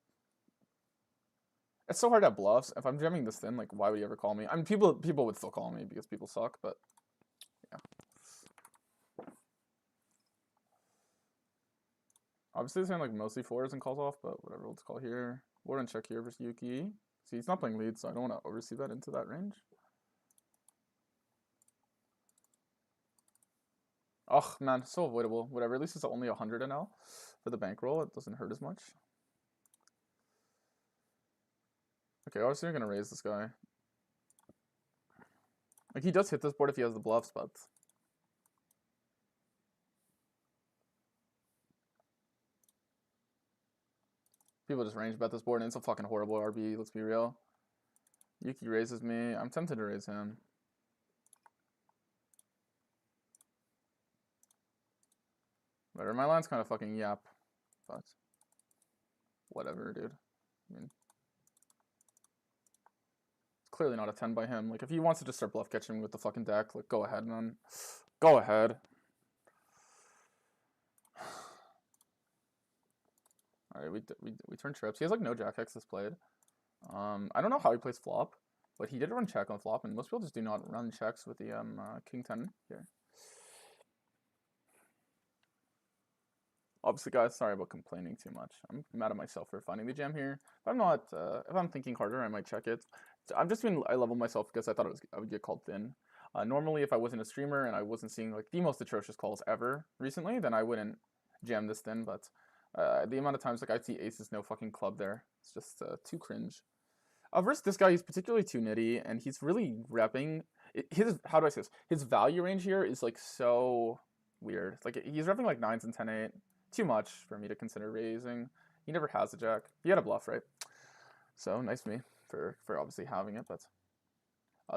it's so hard to have bluffs. If I'm jamming this thin, like, why would he ever call me? I mean, people would still call me because people suck, but yeah. Obviously, this hand, like, mostly fours and calls off, but whatever, let's call here. We're gonna check here versus Yuki. See, he's not playing lead, so I don't want to oversee that into that range. Oh, man, so avoidable. Whatever, at least it's only 100 NL for the bankroll. It doesn't hurt as much. Okay, obviously you're gonna raise this guy. Like, he does hit this board if he has the bluffs, but people just range bet this board, and it's a fucking horrible RB, let's be real. Yuki raises me. I'm tempted to raise him. Whatever, my line's kind of fucking yap, but whatever, dude. I mean, clearly not a 10 by him. Like, if he wants to just start bluff catching with the fucking deck, like, go ahead, man. Go ahead. Alright, we turn trips. He has, like, no Jack X's played. I don't know how he plays flop, but he did run check on flop, and most people just do not run checks with the King 10 here. Obviously, guys, sorry about complaining too much. I'm mad at myself for finding the jam here. If I'm thinking harder, I might check it. I leveled myself because I thought I would get called thin. Normally, if I wasn't a streamer and I wasn't seeing, like, the most atrocious calls ever recently, then I wouldn't jam this thin, but the amount of times, like, I see aces, no fucking club there. It's just too cringe. Versus this guy, he's particularly too nitty, and he's really repping. How do I say this? His value range here is, like, so weird. Like, he's repping, like, 9s and 10-8. Too much for me to consider raising. He never has a jack. He had a bluff, right? So, nice to me for obviously having it, but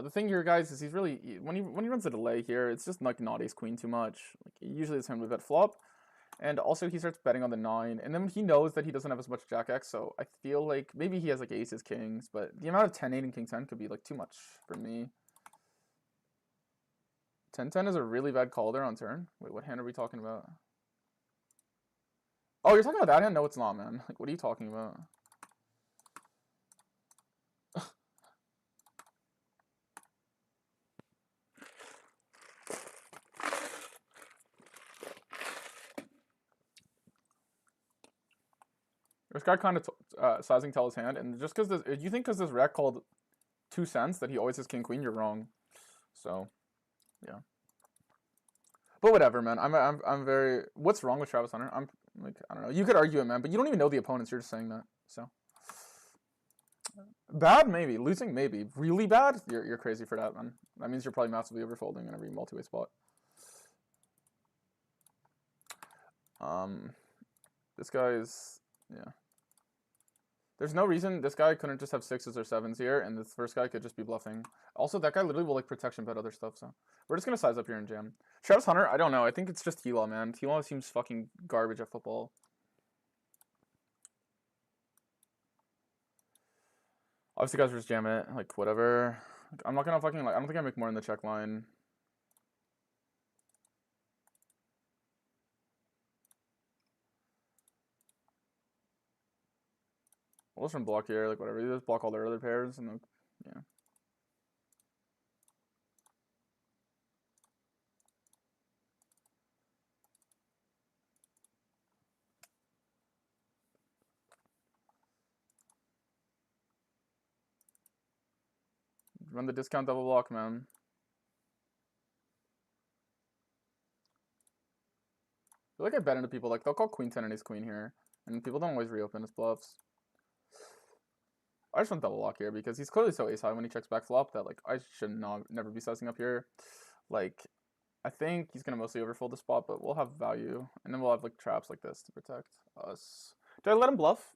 the thing here, guys, is he's really, when he runs a delay here, it's just, like, not ace-queen too much. Like, usually it's him to bet flop. And also, he starts betting on the 9, and then he knows that he doesn't have as much Jack X, so I feel like maybe he has, like, aces, kings, but the amount of 10-8 and king 10 could be, like, too much for me. 10-10 is a really bad call there on turn. Wait, what hand are we talking about? Oh, you're talking about that hand? No, it's not, man. Like, what are you talking about? This guy kind of sizing tell his hand, and just because this, you think because this rec called 2 cents that he always has king queen, you're wrong. So, yeah. But whatever, man. I'm very. What's wrong with Travis Hunter? I'm like, I don't know. You could argue it, man, but you don't even know the opponents. You're just saying that. So bad, maybe. Losing, maybe. Really bad? You're crazy for that, man. That means you're probably massively overfolding in every multi-way spot. This guy is, yeah. There's no reason this guy couldn't just have 6s or 7s here, and this first guy could just be bluffing. Also, that guy literally will like protection bet other stuff, so we're just gonna size up here and jam. Travis Hunter, I don't know. I think it's just T-Law, man. T-Law seems fucking garbage at football. Obviously, guys, just jam it. Like, whatever. I'm not gonna fucking, like, I don't think I make more in the check line. We'll just run block here, like, whatever. You just block all their other pairs, and then, yeah. Run the discount double block, man. I feel like I bet into people, like, they'll call queen 10 and ace queen here, and people don't always reopen his bluffs. I just want double block here because he's clearly so ace high when he checks back flop that, like, I should never be sizing up here. Like, I think he's gonna mostly overfold the spot, but we'll have value, and then we'll have like traps like this to protect us. Do I let him bluff?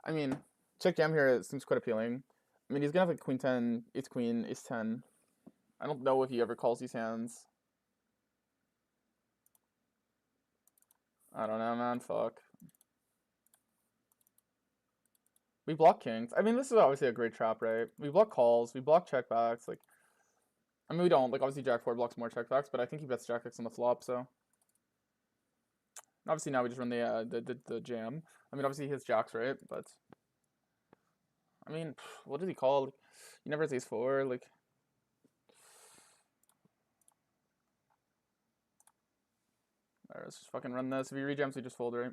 I mean, check jam here. It seems quite appealing. I mean, he's gonna have like queen 10, ace queen, ace 10. I don't know if he ever calls these hands. I don't know, man. Fuck. We block kings. I mean, this is obviously a great trap, right? We block calls. We block checkbacks. Like, I mean, we don't. Like, obviously, Jack 4 blocks more checkbacks, but I think he bets Jack X on the flop, so. Obviously, now we just run the jam. I mean, obviously, he hits Jacks, right? But, I mean, what did he call? He never has ace 4, like. Alright, let's just fucking run this. If he rejams, we just fold, right?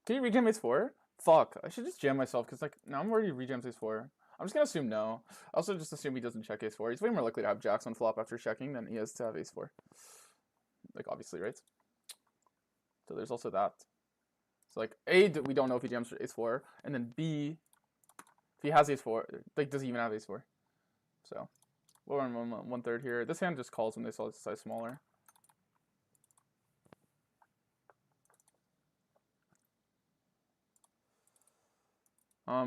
Did he rejam ace 4? Fuck, I should just jam myself, because, like, now I'm already rejams ace 4. I'm just gonna assume no. I also just assume he doesn't check ace 4. He's way more likely to have Jacks on flop after checking than he is to have ace 4. Like, obviously, right? So there's also that. So, like, A, we don't know if he jams ace 4, and then B, if he has ace 4, like, does he even have ace 4? So, we'll run 1/3 here. This hand just calls when they size smaller.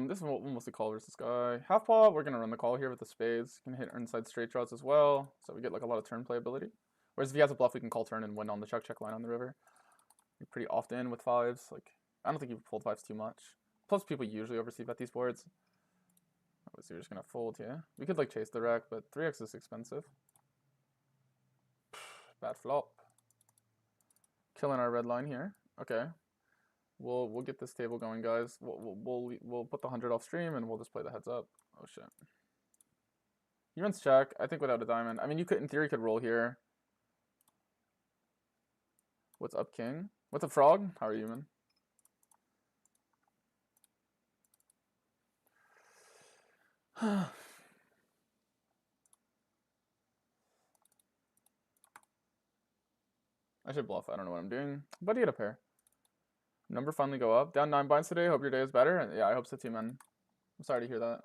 This is mostly call versus guy. Half pot, we're gonna run the call here with the spades. Can hit inside straight draws as well, so we get like a lot of turn playability. Whereas if he has a bluff, we can call turn and win on the check line on the river. Pretty often with 5s. Like, I don't think you fold 5s too much. Plus, people usually oversee bet these boards. Obviously, we're just gonna fold here. We could like chase the wreck, but 3x is expensive. Bad flop. Killing our red line here. Okay. We'll get this table going, guys. We'll put the 100 off stream and we'll just play the heads up. Oh shit. He runs check. I think without a diamond. I mean, you could, in theory, could roll here. What's up, king? What's up, frog? How are you, man? I should bluff. I don't know what I'm doing. But he had a pair. Number finally go up. Down 9 binds today. Hope your day is better. And yeah, I hope so too, man. I'm sorry to hear that.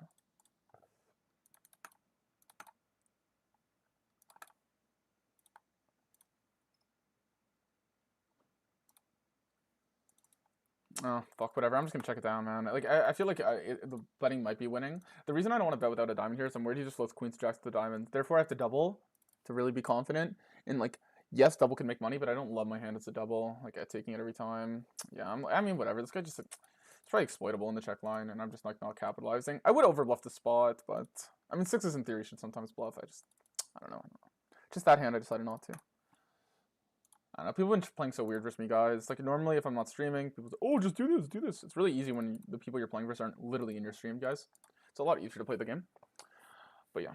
Oh, fuck, whatever. I'm just gonna check it down, man. Like, I feel like the betting might be winning. The reason I don't want to bet without a diamond here is I'm worried he just floats queens, jacks to the diamonds. Therefore, I have to double to really be confident. And, like, yes, double can make money, but I don't love my hand as a double. Like, taking it every time. Yeah, I mean, whatever. This guy just, like, it's probably exploitable in the check line, and I'm just, like, not capitalizing. I would overbluff the spot, but, I mean, 6s in theory should sometimes bluff. I don't know. Just that hand, I decided not to. I don't know, people have been playing so weird versus me, guys. Like, normally if I'm not streaming, people say, oh, just do this, do this. It's really easy when the people you're playing versus aren't literally in your stream, guys. It's a lot easier to play the game. But yeah.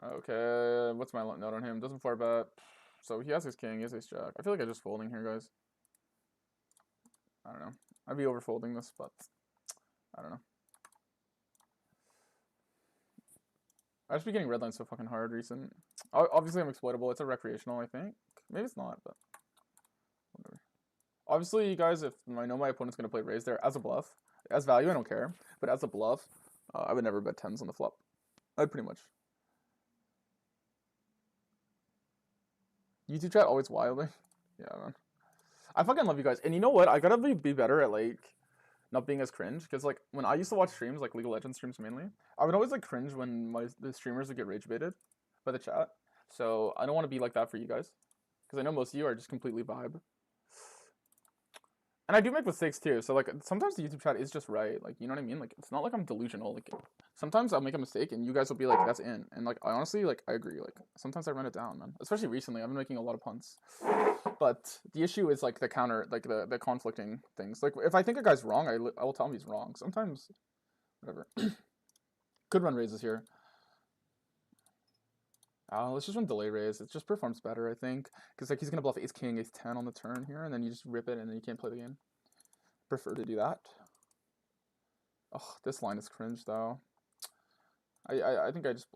Okay, what's my note on him? Doesn't 4-bet. So he has his king, he has his jack. I feel like I'm just folding here, guys. I don't know. I'd be overfolding this, but I don't know. I just be getting red lines so fucking hard recent. Obviously, I'm exploitable. It's a recreational, I think. Maybe it's not, but whatever. Obviously, you guys, if I know my opponent's gonna play raise there as a bluff, as value, I don't care. But as a bluff, I would never bet 10s on the flop. I'd pretty much. YouTube chat always wildly. Yeah, man. I fucking love you guys. And you know what? I gotta be better at, like, not being as cringe. Because, like, when I used to watch streams, like League of Legends streams mainly, I would always, like, cringe when the streamers would get rage baited by the chat. So I don't want to be like that for you guys. Because I know most of you are just completely vibe. And I do make mistakes too, so like sometimes the YouTube chat is just right, like you know what I mean? Like it's not like I'm delusional. Like sometimes I'll make a mistake and you guys will be like, that's in. And like I honestly like I agree. Like sometimes I run it down, man. Especially recently, I've been making a lot of punts. But the issue is like the counter, like the conflicting things. Like if I think a guy's wrong, I will tell him he's wrong. Sometimes, whatever. Could run raises here. Let's just run delay raise. It just performs better, I think. Because like he's gonna bluff ace king, ace 10 on the turn here, and then you just rip it and then you can't play the game. Prefer to do that. Oh, this line is cringe though. I think I just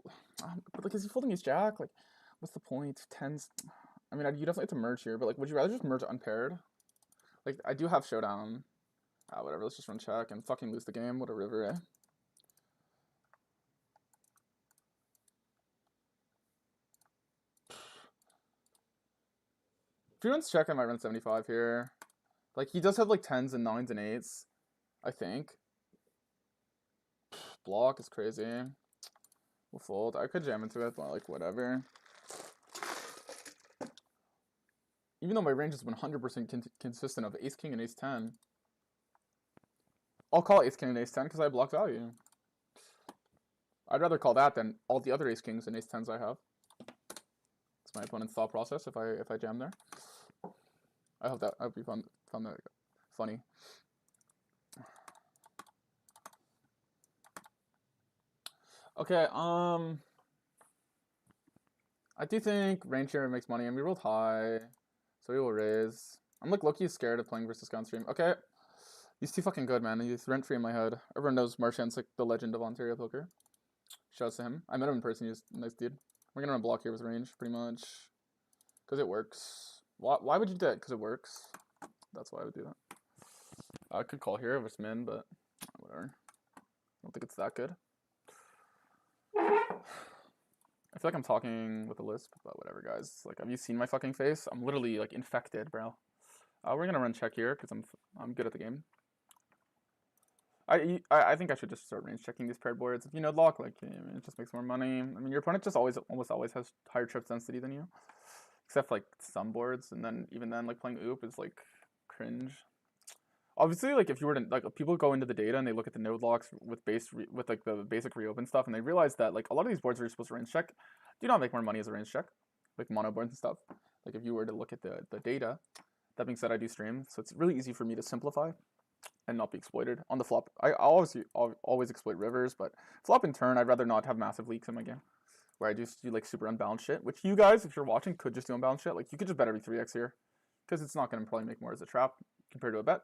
but like is he folding his jack? Like what's the point? Tens. I mean you definitely have to merge here, but like would you rather just merge unpaired? Like I do have showdown. Whatever, let's just run check and fucking lose the game. What a river, eh? If he runs check, I might run 75 here. Like, he does have, like, 10s and 9s and 8s, I think. Block is crazy. We'll fold. I could jam into it, but, like, whatever. Even though my range is 100% consistent of ace king and ace 10. I'll call ace king and ace 10 because I block value. I'd rather call that than all the other ace kings and ace 10s I have. It's my opponent's thought process if I jam there. I hope you found that funny. Okay, I do think range here makes money, and we rolled high, so we will raise. I'm like low-key scared of playing versus Gun stream. Okay, he's too fucking good, man. He's rent-free in my head. Everyone knows Marchand's like the legend of Ontario poker. Shouts to him. I met him in person. He's a nice dude. We're gonna run block here with range, pretty much, because it works. Why would you do that? Because it works. That's why I would do that. I could call here if it's min, but whatever. I don't think it's that good. I feel like I'm talking with a lisp, but whatever, guys. Like, have you seen my fucking face? I'm literally like infected, bro. We're gonna run check here because I'm good at the game. I think I should just start range checking these paired boards. If you know lock, like it just makes more money. I mean, your opponent just almost always has higher trip density than you, except like some boards, and then even then, like playing oop is like cringe. Obviously, like if you were to like people go into the data and they look at the node locks with like the basic reopen stuff, and they realize that like a lot of these boards where you're supposed to range check do not make more money as a range check, like mono boards and stuff. Like if you were to look at the data. That being said, I do stream, so it's really easy for me to simplify and not be exploited on the flop. I always exploit rivers, but flop and turn, I'd rather not have massive leaks in my game where I just do like super unbalanced shit. Which you guys, if you're watching, could just do unbalanced shit. Like you could just bet every 3x here because it's not going to probably make more as a trap compared to a bet.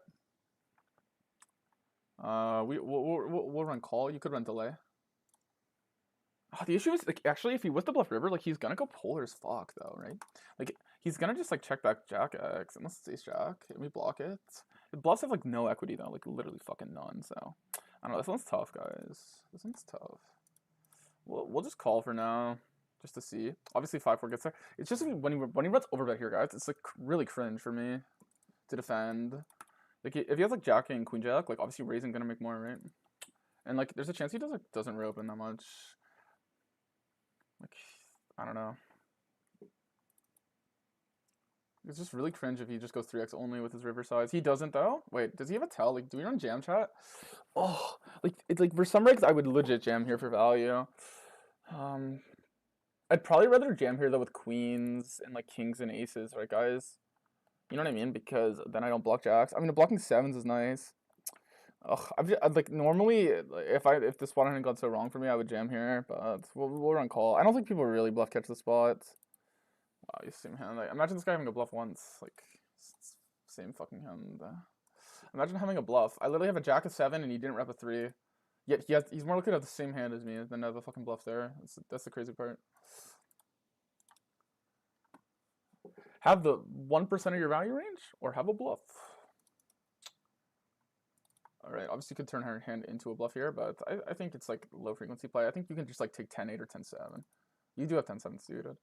We'll run call. You could run delay. The issue is like actually if he was to bluff river, like he's gonna go polar as fuck though, right? Like he's gonna just like check back jack x unless it's ace jack and we block it. The bluffs have like no equity though, like literally fucking none. So I don't know. This one's tough, guys. This one's tough. We'll just call for now, just to see. Obviously 5-4 gets there. It's just when he runs overbet here, guys. It's like really cringe for me to defend. Like if he has like jack and queen jack, like obviously raising gonna make more, right? And like there's a chance he doesn't reopen that much. Like I don't know. It's just really cringe if he just goes 3x only with his river size. He doesn't though. Wait, does he have a tell? Like, do we run jam chat? Oh, like it's like for some rigs I would legit jam here for value. I'd probably rather jam here though with queens and like kings and aces, right, guys? You know what I mean? Because then I don't block jacks. I mean, blocking 7s is nice. Ugh, I'd like normally if the spot hadn't gone so wrong for me, I would jam here, but we'll run call. I don't think people really bluff catch the spot. Wow, you same hand. Like, imagine this guy having a bluff once. Like, same fucking hand. Imagine having a bluff. I literally have a jack of 7 and he didn't rep a 3. Yet he's more likely to have the same hand as me than to have a fucking bluff there. That's the crazy part. Have the 1% of your value range or have a bluff. Alright, obviously you could turn her hand into a bluff here, but I think it's like low frequency play. I think you can just like take 10-8 or 10-7. You do have 10-7 suited.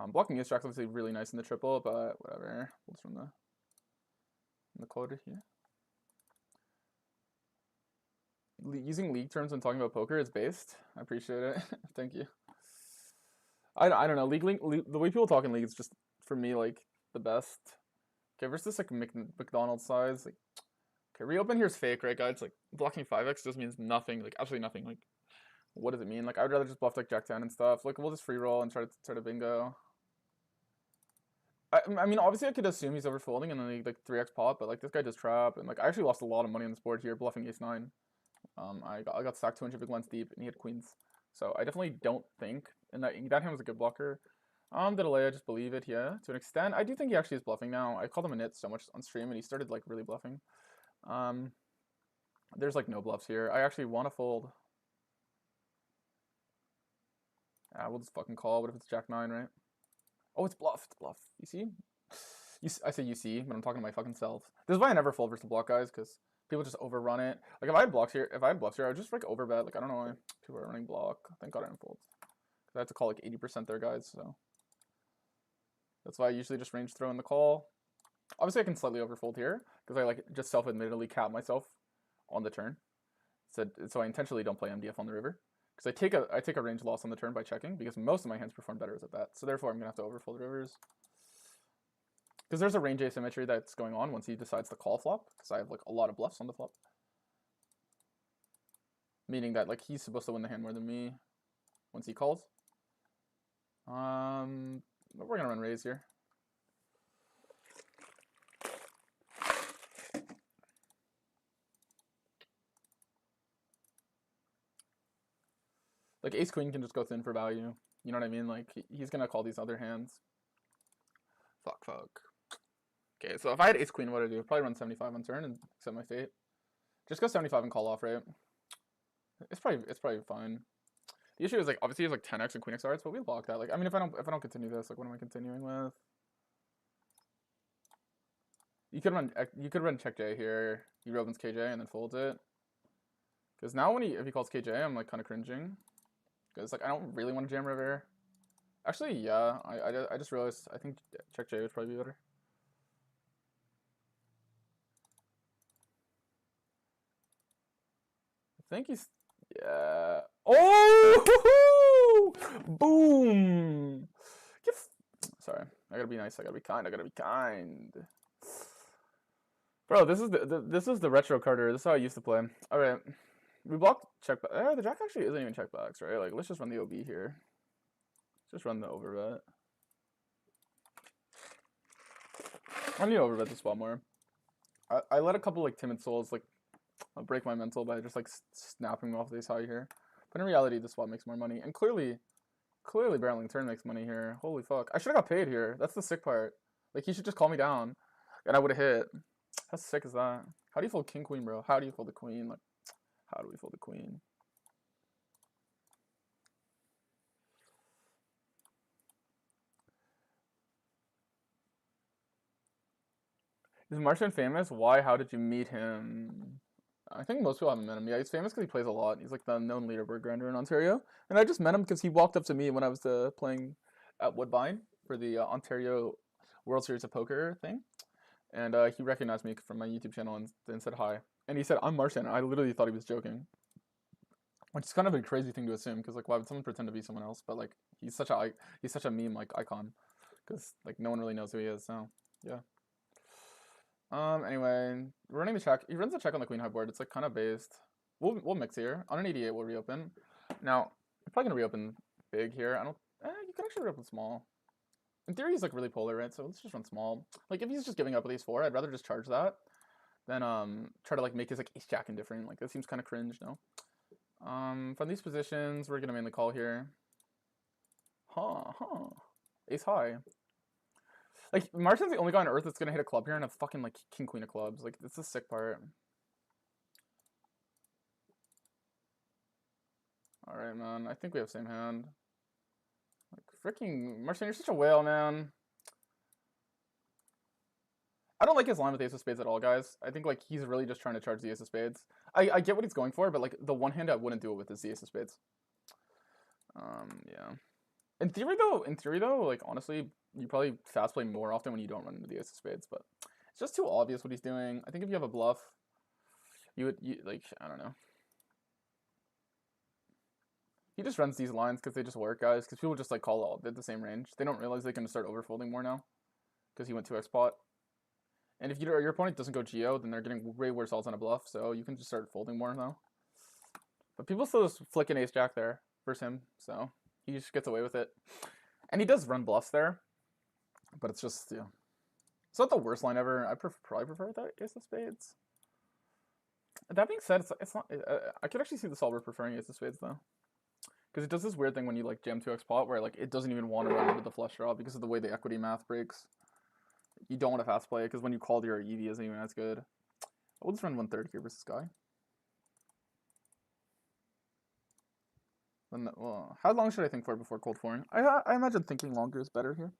Blocking ace jack's obviously really nice in the triple, but whatever. We'll just run the quarter here. Using league terms when talking about poker is based. I appreciate it. Thank you. I don't know. League, the way people talk in league is just, for me, like, the best. Okay, versus, like, McDonald's size. Like, okay, reopen here is fake, right, guys? Like, blocking 5x just means nothing. Like, absolutely nothing. Like, what does it mean? Like, I would rather just bluff, like, Jack 10 and stuff. Like, we'll just free roll and try to bingo. I mean, obviously I could assume he's overfolding and then like 3x pot, but like this guy just trap, and like I actually lost a lot of money on this board here bluffing ace 9. I got stacked 200 big blinds deep and he had queens, so I definitely don't think, and that hand was a good blocker. The delay, I just believe it, yeah, to an extent. I do think he actually is bluffing now. I called him a nit so much on stream and he started like really bluffing. There's like no bluffs here. I actually want to fold. We'll just fucking call. What if it's Jack 9, right? Oh, it's bluff. It's bluff. You see? I say you see, but I'm talking to my fucking self. This is why I never fold versus block, guys, because people just overrun it. Like, if I had bluffs here, I would just, like, overbet. Like, I don't know why people are running block. Thank God I didn't fold. Because I have to call, like, 80% there, guys, so. That's why I usually just range throw in the call. Obviously, I can slightly overfold here, because I, like, just self-admittedly cap myself on the turn. So I intentionally don't play MDF on the river. Because I take a range loss on the turn by checking, because most of my hands perform better as a bet. So therefore, I'm going to have to overfold rivers. Because there's a range asymmetry that's going on once he decides to call flop. Because I have like a lot of bluffs on the flop. Meaning that like he's supposed to win the hand more than me once he calls. But we're going to run raise here. Like ace queen can just go thin for value. You know what I mean? Like he's going to call these other hands. Fuck. Okay, so if I had ace queen, what would I do? I'd probably run 75 on turn and accept my fate. Just go 75 and call off, right? It's probably fine. The issue is like obviously it's like 10x and queen x hearts, but we block that. Like I mean, if I don't continue this, like what am I continuing with? You could run check J here. He opens KJ and then folds it. Because now if he calls KJ, I'm like kind of cringing. Because like I don't really want to jam river. Actually, yeah, I just realized I think check J would probably be better. I think he's, yeah. Oh, boom. Sorry, I gotta be nice. I gotta be kind. Bro, this is the retro Carter. This is how I used to play. All right, we blocked check. The jack actually isn't even checkbacks, right? Like let's just run the OB here. Let's just run the overbet. I need to overbet the spot more. I let a couple like timid souls like break my mental by just like snapping off this high here. But in reality, this spot makes more money. And clearly barreling turn makes money here. Holy fuck. I should have got paid here. That's the sick part. Like, he should just call me down. And I would have hit. How sick is that? How do you fold king, queen, bro? How do you fold the queen? Like, how do we fold the queen? Is Martian famous? Why? How did you meet him? I think most people haven't met him. Yeah, he's famous because he plays a lot. He's like the known leaderboard grinder in Ontario. And I just met him because he walked up to me when I was playing at Woodbine for the Ontario World Series of Poker thing. And he recognized me from my YouTube channel and said hi. And he said, I'm Martian. I literally thought he was joking. Which is kind of a crazy thing to assume, because like why would someone pretend to be someone else? But like he's such a meme like icon. Because like no one really knows who he is, so yeah. Anyway, running the check. He runs the check on the queen high board. It's like kind of based. We'll mix here. On an 88, we'll reopen. Now, I'm probably gonna reopen big here. You can actually reopen small. In theory, he's like really polar, right? So let's just run small. Like if he's just giving up with ace 4, I'd rather just charge that than try to like make his like ace jack indifferent. Like that seems kind of cringe, no? From these positions, we're gonna mainly call here. Ace high. Like, Martin's the only guy on earth that's gonna hit a club here and a fucking, like, king, queen of clubs. Like, that's the sick part. Alright, man. I think we have same hand. Like, freaking Martin, you're such a whale, man. I don't like his line with ace of spades at all, guys. I think, like, he's really just trying to charge the ace of spades. I get what he's going for, but, like, the one hand I wouldn't do it with is the ace of spades. Yeah. In theory, though, like, honestly, you probably fast play more often when you don't run into the ace of spades, but it's just too obvious what he's doing. I think if you have a bluff, like, I don't know. He just runs these lines because they just work, guys, because people just, like, call all at the same range. They don't realize they can start overfolding more now because he went 2x pot. And if your opponent doesn't go Geo, then they're getting way worse odds on a bluff, so you can just start folding more now. But people still just flick an ace-jack there versus him, so he just gets away with it. And he does run bluffs there, but it's just, yeah. It's not the worst line ever. I probably prefer that ace of spades. That being said, it's not. I could actually see the solver preferring ace of spades though, because it does this weird thing when you like jam 2x pot where like it doesn't even want to run into the flush draw because of the way the equity math breaks. You don't want to fast play because when you call your EV isn't even as good. We'll just run 1/3 here versus this guy. Then, well, how long should I think for before cold foring? I imagine thinking longer is better here.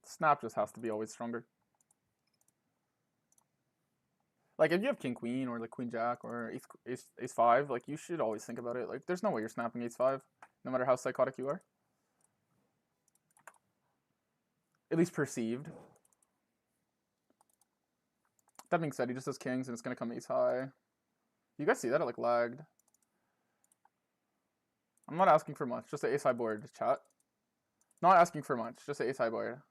Snap just has to be always stronger. Like, if you have king queen or like queen jack or ace five, like you should always think about it. Like, there's no way you're snapping ace five, no matter how psychotic you are. At least perceived. That being said, he just has kings and it's gonna come ace high. You guys see that? It like lagged. I'm not asking for much. Just an ace high board, chat. Not asking for much. Just an ace high board.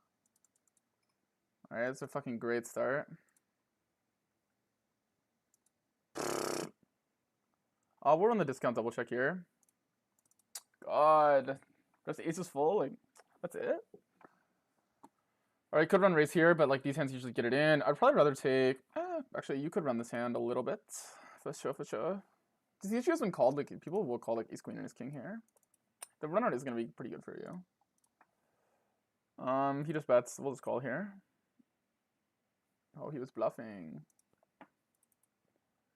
Alright, it's a fucking great start. We're on the discount double check here. God. That's the ace is full, like, that's it? Alright, could run raise here, but like these hands usually get it in. I'd probably rather take, actually you could run this hand a little bit. For sure. The issue has been called, like, people will call like ace queen and ace king here. The run out is gonna be pretty good for you. He just bets, we'll just call here. Oh, he was bluffing.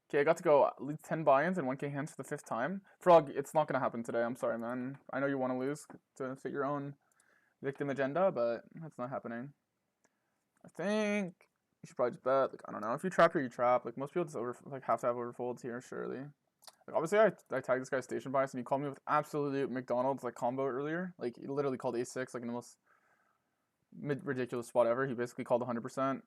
Okay, I got to go at least 10 buy-ins and 1k hands for the 5th time. Frog, it's not gonna happen today, I'm sorry, man. I know you want to lose to fit your own victim agenda, but that's not happening. I think you should probably just bet. Like, I don't know. If you trap here, you trap. Like, most people just have to have overfolds here, surely. Like, obviously, I tagged this guy's station bias, and he called me with absolute McDonald's, like, combo earlier. Like, he literally called ace-6, like, in the most ridiculous spot ever. He basically called 100%.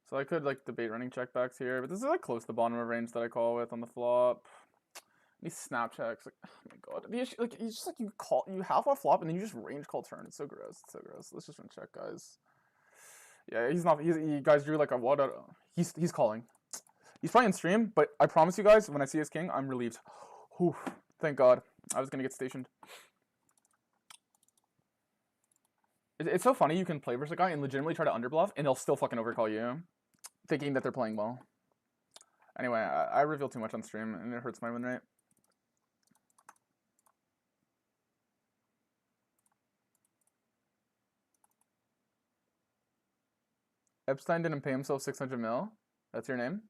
So I could, like, debate running checkbacks here, but this is, like, close to the bottom of range that I call with on the flop. These snap checks, like, oh my god. The issue, like, it's just like you half off flop and then you just range call turn. It's so gross. It's so gross. Let's just run check, guys. Yeah, he guys drew like a what? He's calling. He's probably in stream, but I promise you guys, when I see his king, I'm relieved. Whew, thank God. I was gonna get stationed. It's so funny. You can play versus a guy and legitimately try to underbluff, and they'll still fucking overcall you, thinking that they're playing well. Anyway, I reveal too much on stream, and it hurts my win rate. Epstein didn't pay himself 600 mil. That's your name?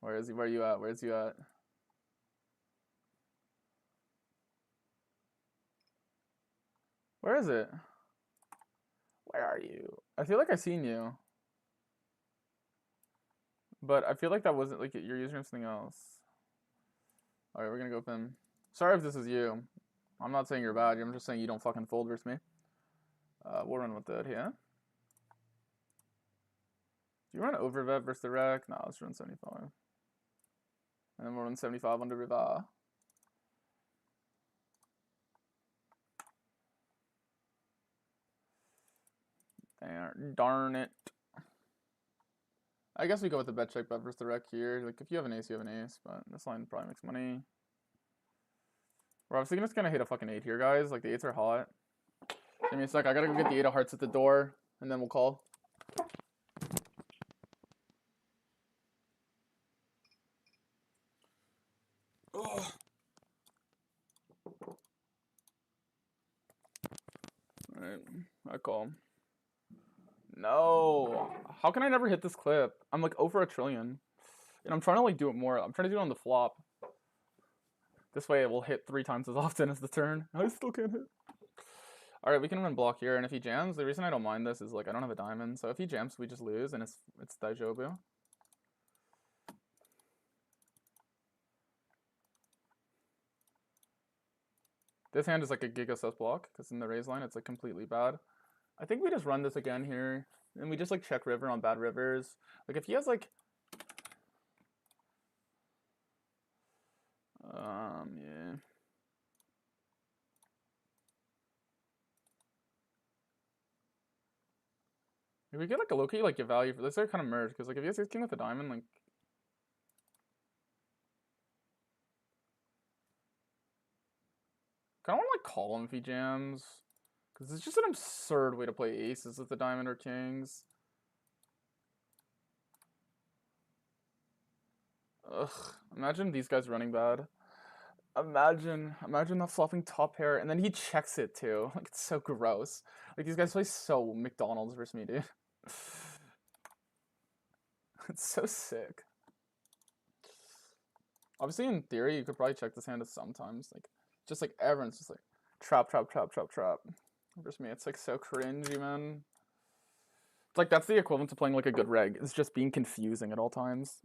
Where is he? Where are you at? Where's you at? Where is it? Where are you? I feel like I've seen you. But I feel like that wasn't, like, you're using something else. Alright, we're gonna go with him. Sorry if this is you. I'm not saying you're bad. I'm just saying you don't fucking fold versus me. We'll run with that here. Do you run overvet versus the rec? No, let's run 75. And then we'll run 75 under river. Darn it. I guess we go with the bet check bet versus the rec here. Like, if you have an ace, you have an ace, but this line probably makes money. We're obviously just gonna hit a fucking 8 here, guys. Like, the 8s are hot. Give me a sec. I gotta go get the 8 of hearts at the door, and then we'll call. Oh. I call. No. How can I never hit this clip? I'm like over a trillion. And I'm trying to like do it more. I'm trying to do it on the flop. This way it will hit 3 times as often as the turn. I still can't hit. Alright, we can run block here, and if he jams, the reason I don't mind this is like I don't have a diamond, so if he jams we just lose and it's Daijobu. This hand is like a giga sus block, because in the raise line it's like completely bad. I think we just run this again here, and we just like check river on bad rivers. Like if he has like yeah. If we get like a low-key like get value for this, they're kind of merged, because like if he has king with a diamond, like kind of want to like call him if he jams, because it's just an absurd way to play aces with the diamond or kings. Ugh, imagine these guys running bad. Imagine that flopping top pair, and then he checks it too. Like, it's so gross. Like, these guys play so McDonald's versus me, dude. It's so sick. Obviously, in theory, you could probably check this hand sometimes. Like, just like everyone's just like, trap. Versus me, it's like so cringy, man. Like, that's the equivalent to playing like a good reg. It's just being confusing at all times.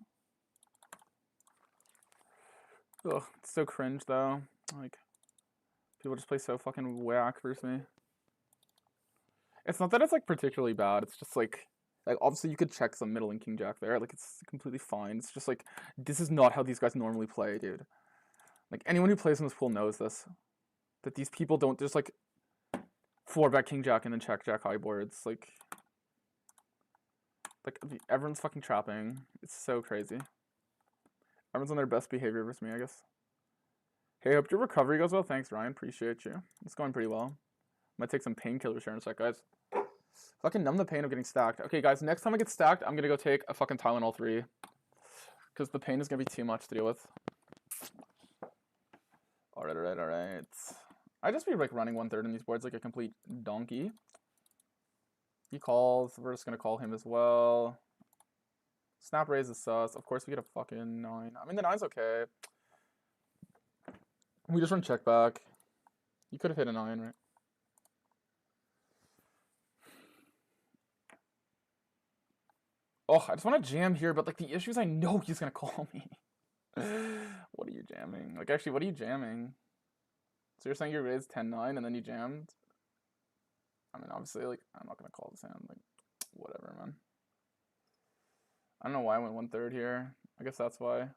Ugh, it's so cringe though. Like, people just play so fucking whack versus me. It's not that it's like particularly bad. It's just like obviously you could check some middle and king jack there. Like it's completely fine. It's just like this is not how these guys normally play, dude. Like anyone who plays in this pool knows this. That these people don't just like 4-bet king jack and then check jack high boards. Like everyone's fucking trapping. It's so crazy. Everyone's on their best behavior versus me, I guess. Hey, hope your recovery goes well. Thanks, Ryan. Appreciate you. It's going pretty well. Might take some painkillers here in a sec, guys. Fucking numb the pain of getting stacked. Okay, guys, next time I get stacked, I'm gonna go take a fucking Tylenol 3. Because the pain is gonna be too much to deal with. Alright. I just be like running 1/3 in these boards like a complete donkey. He calls. We're just gonna call him as well. Snap raise is sus. Of course we get a fucking 9. I mean, the 9's okay. We just run check back. You could have hit a 9, right? Oh, I just want to jam here, but like the issue is I know he's gonna call me. What are you jamming? Like actually, what are you jamming? So you're saying you raised 10-9 and then you jammed? I mean, obviously, like I'm not gonna call this hand. Like, whatever, man. I don't know why I went 1/3 here. I guess that's why.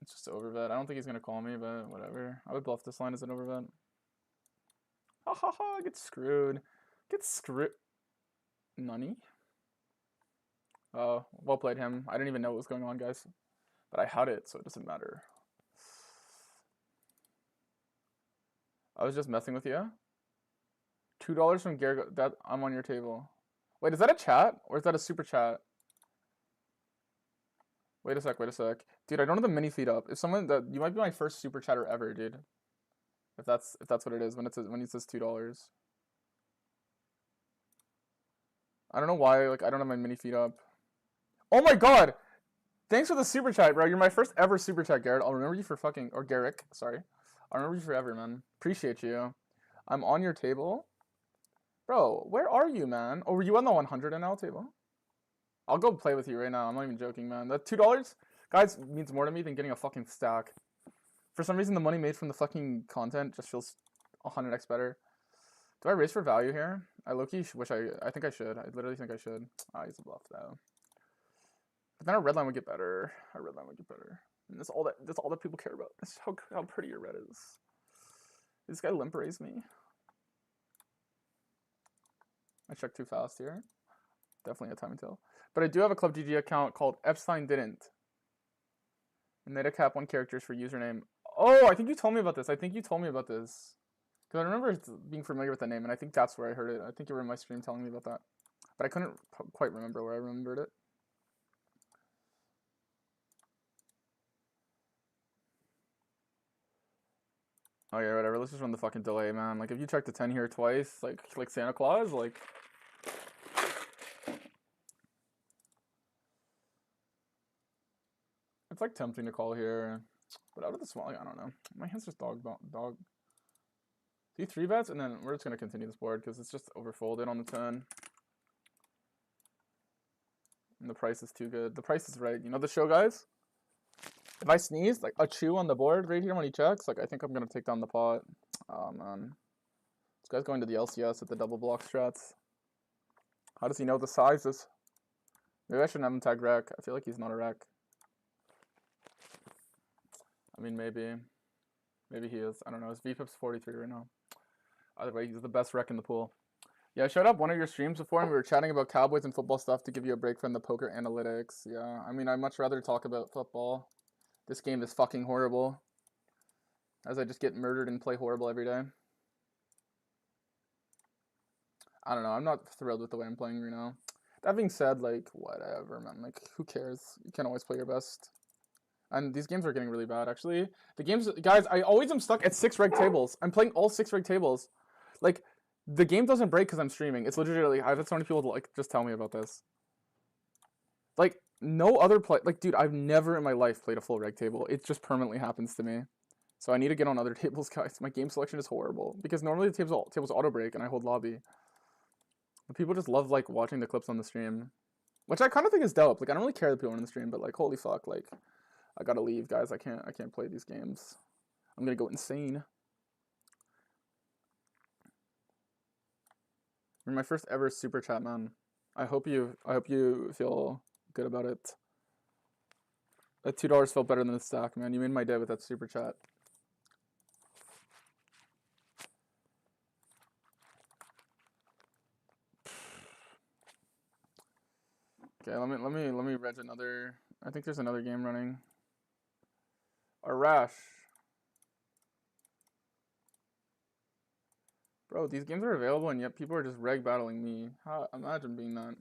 It's just overbet. I don't think he's gonna call me, but whatever. I would bluff this line as an overbet. Ha ha ha! Get screwed. Get screwed. Nani? Well played him. I didn't even know what was going on, guys. But I had it, so it doesn't matter. I was just messing with you. $2 from Garrett. That I'm on your table. Wait, is that a chat? Or is that a super chat? Wait a sec. Dude, I don't have the mini feed up. If someone that you might be my first super chatter ever, dude. If that's what it is when it says $2. I don't know why, like I don't have my mini feed up. Oh my god! Thanks for the super chat, bro. You're my first ever super chat, Garrett. I'll remember you for fucking or Garrick, sorry. I'll remember you forever, man. Appreciate you. I'm on your table. Bro, where are you, man? Oh, were you on the 100 NL table? I'll go play with you right now. I'm not even joking, man. That $2, guys, means more to me than getting a fucking stack. For some reason, the money made from the fucking content just feels 100x better. Do I raise for value here? I low-key wish I think I should. I literally think I should. Ah, he's a bluff, though. But then our red line would get better. And that's all that people care about. That's how pretty your red is. Did this guy limp raise me? I checked too fast here. Definitely a timing tell. But I do have a Club GG account called Epstein Didn't. And they had a cap 1 characters for username. Oh, I think you told me about this. Because I remember being familiar with the name, and I think that's where I heard it. I think you were in my stream telling me about that. But I couldn't quite remember where I remembered it. Oh yeah, whatever. Let's just run the fucking delay, man. Like if you check the 10 here twice, like Santa Claus, like. It's like tempting to call here, but out of the small, like, I don't know. My hand's just dog. See 3 bets, and then we're just gonna continue this board because it's just overfolded on the 10. And the price is too good. The price is right. You know the show, guys? If I sneeze, like a chew on the board right here when he checks, like I think I'm gonna take down the pot. Oh man. This guy's going to the LCS at the double block strats. How does he know the sizes? Maybe I shouldn't have him tag rec. I feel like he's not a rec. I mean, maybe he is. I don't know. His VPIP's 43 right now. Either way, he's the best rec in the pool. Yeah, I showed up one of your streams before and we were chatting about Cowboys and football stuff to give you a break from the poker analytics. Yeah, I mean, I'd much rather talk about football. This game is fucking horrible. As I just get murdered and play horrible every day. I don't know. I'm not thrilled with the way I'm playing right now. That being said, like, whatever, man. Like, who cares? You can always play your best. And these games are getting really bad, actually. The games, guys, I always am stuck at 6 reg tables. I'm playing all 6 reg tables. Like, the game doesn't break because I'm streaming. It's literally, I've had so many people, like, just tell me about this. Like, no other play, like, dude, I've never in my life played a full reg table. It just permanently happens to me. So I need to get on other tables, guys. My game selection is horrible. Because normally the tables auto break and I hold lobby. But people just love, like, watching the clips on the stream. Which I kind of think is dope. Like, I don't really care that people are on the stream, but, like, holy fuck, like... I gotta leave, guys. I can't play these games. I'm gonna go insane. You're my first ever super chat, man. I hope you feel good about it. That $2 felt better than the stack, man. You made my day with that super chat. Okay, let me reg another. I think there's another game running. Arash. Bro, these games are available and yet people are just reg battling me. How, imagine being that.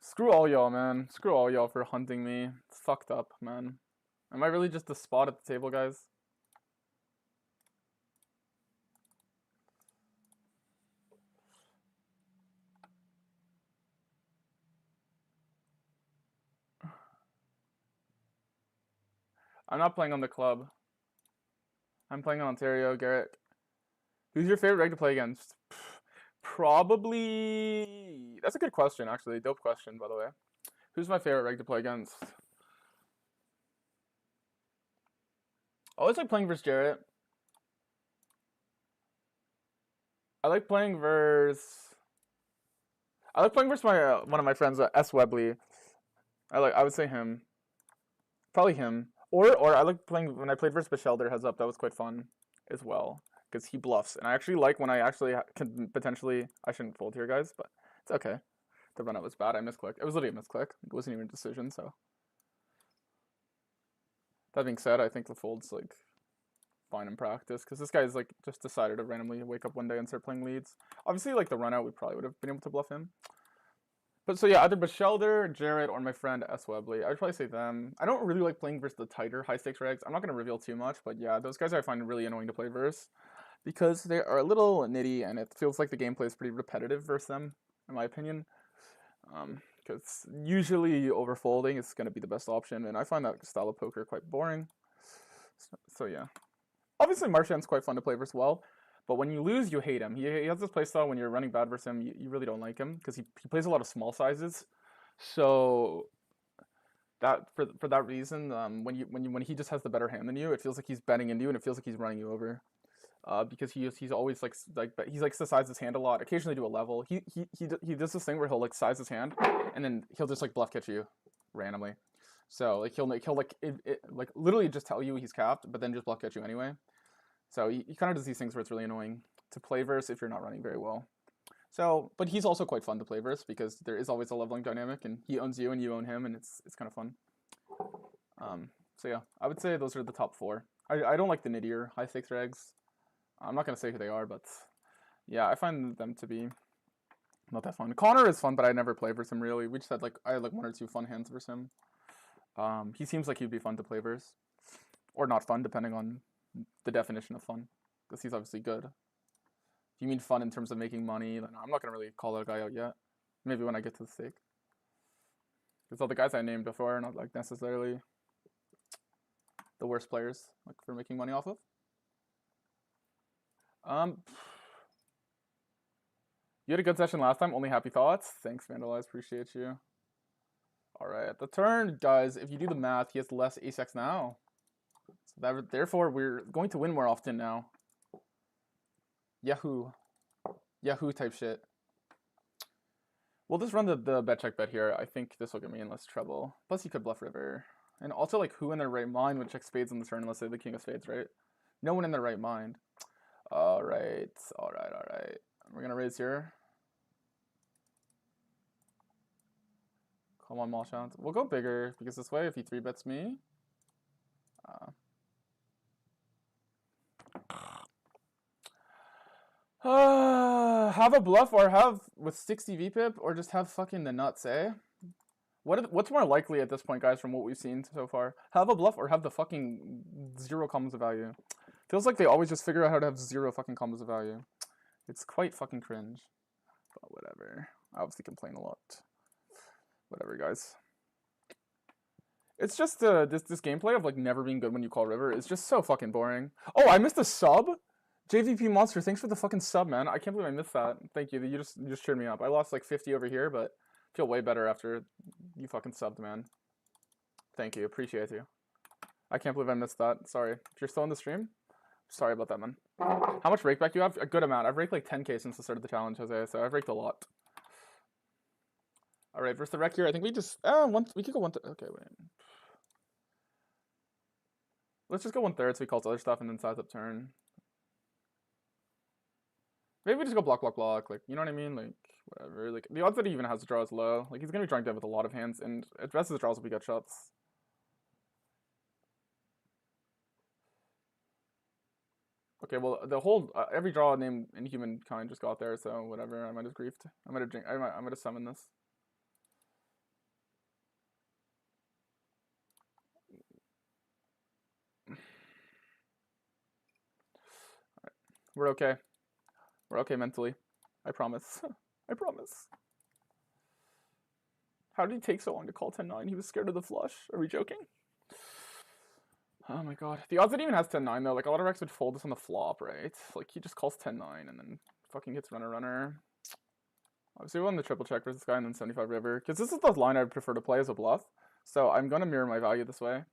Screw all y'all, man. Screw all y'all for hunting me. It's fucked up, man. Am I really just a spot at the table, guys? I'm not playing on the club. I'm playing on Ontario, Garrett. Who's your favorite reg to play against? Probably... That's a good question, actually. Dope question, by the way. Who's my favorite reg to play against? I always like playing versus Jarrett. I like playing versus my one of my friends, S. Webley. I would say him. Probably him. Or I like playing when I played versus Bechelder heads up. That was quite fun as well because he bluffs, and I actually like when I actually can potentially. I shouldn't fold here, guys, but it's okay. The run up was bad. I misclicked. It was literally a misclick. It wasn't even a decision. So that being said, I think the fold's like fine in practice because this guy's like just decided to randomly wake up one day and start playing leads. Obviously, like the run out, we probably would have been able to bluff him. But so yeah, either Bechelder, Jarrett, or my friend S. Webley. I'd probably say them. I don't really like playing versus the tighter high stakes regs. I'm not gonna reveal too much, but yeah, those guys I find really annoying to play versus because they are a little nitty and it feels like the gameplay is pretty repetitive versus them, in my opinion. Because usually overfolding is gonna be the best option, and I find that style of poker quite boring. So yeah, obviously Marchand's quite fun to play versus well. But when you lose, you hate him. He has this playstyle when you're running bad versus him, you really don't like him because he plays a lot of small sizes. So that for that reason, when he just has the better hand than you, it feels like he's betting into you and it feels like he's running you over. Because he's always like he likes to size his hand a lot. Occasionally do a level. He does this thing where he'll like size his hand and then he'll just like bluff catch you randomly. So like he'll like like literally just tell you he's capped, but then just bluff catch you anyway. So he kind of does these things where it's really annoying to play verse if you're not running very well. So, but he's also quite fun to play verse because there is always a leveling dynamic, and he owns you and you own him, and it's kind of fun. So yeah, I would say those are the top 4. I don't like the nittier high stakes regs. I'm not gonna say who they are, but yeah, I find them to be not that fun. Connor is fun, but I never play versus him really. We just had I had like 1 or 2 fun hands versus him. He seems like he'd be fun to play versus, or not fun, depending on the definition of fun, because he's obviously good. If you mean fun in terms of making money, then I'm not gonna really call that guy out yet. Maybe when I get to the stake. Because all the guys I named before are not like necessarily the worst players like for making money off of. You had a good session last time. Only happy thoughts. Thanks, Vandalize. Appreciate you. All right, at the turn, guys. If you do the math, he has less ace-x now. So therefore, we're going to win more often now. Yahoo type shit. We'll just run the bet check bet here. I think this will get me in less trouble. Plus, you could bluff river. And also, like, who in their right mind would check spades on the turn unless they have the king of spades, right? No one in their right mind. All right. We're gonna raise here. Come on, Malchant. We'll go bigger because this way, if he 3-bets me, have a bluff or have with 60 VPIP or just have fucking the nuts, eh? What's more likely at this point, guys, from what we've seen so far? Have a bluff or have the fucking 0 combos of value? Feels like they always just figure out how to have 0 fucking combos of value. It's quite fucking cringe. But whatever. I obviously complain a lot. Whatever, guys. It's just this gameplay of like never being good when you call river is just so fucking boring. Oh, I missed a sub? JVP Monster, thanks for the fucking sub, man. I can't believe I missed that. Thank you. You just cheered me up. I lost like 50 over here, but feel way better after you fucking subbed, man. Thank you. Appreciate you. I can't believe I missed that. Sorry. If you're still in the stream, sorry about that, man. How much rake back do you have? A good amount. I've raked like 10k since the start of the challenge, Jose, so I've raked a lot. All right, versus the wreck here. I think we just we could go one. Okay, wait. Let's just go 1/3 so he calls other stuff and then size up turn. Maybe we just go block. Like, you know what I mean? Like, whatever. Like, the odds that he even has to draw is low. Like, he's gonna be drawing dead with a lot of hands, and at best his draws will be gut shots. Okay, well, the whole every draw named Inhumankind just got there, so whatever. I might have griefed. I might have summoned this. Alright. We're okay. We're okay mentally. I promise. I promise. How did he take so long to call 10-9? He was scared of the flush. Are we joking? Oh my god. The odds that he even has 10-9 though, like a lot of Rex would fold this on the flop, right? Like he just calls 10-9 and then fucking hits runner. Obviously we won the triple check versus this guy and then 75 river. Because this is the line I would prefer to play as a bluff. So I'm gonna mirror my value this way.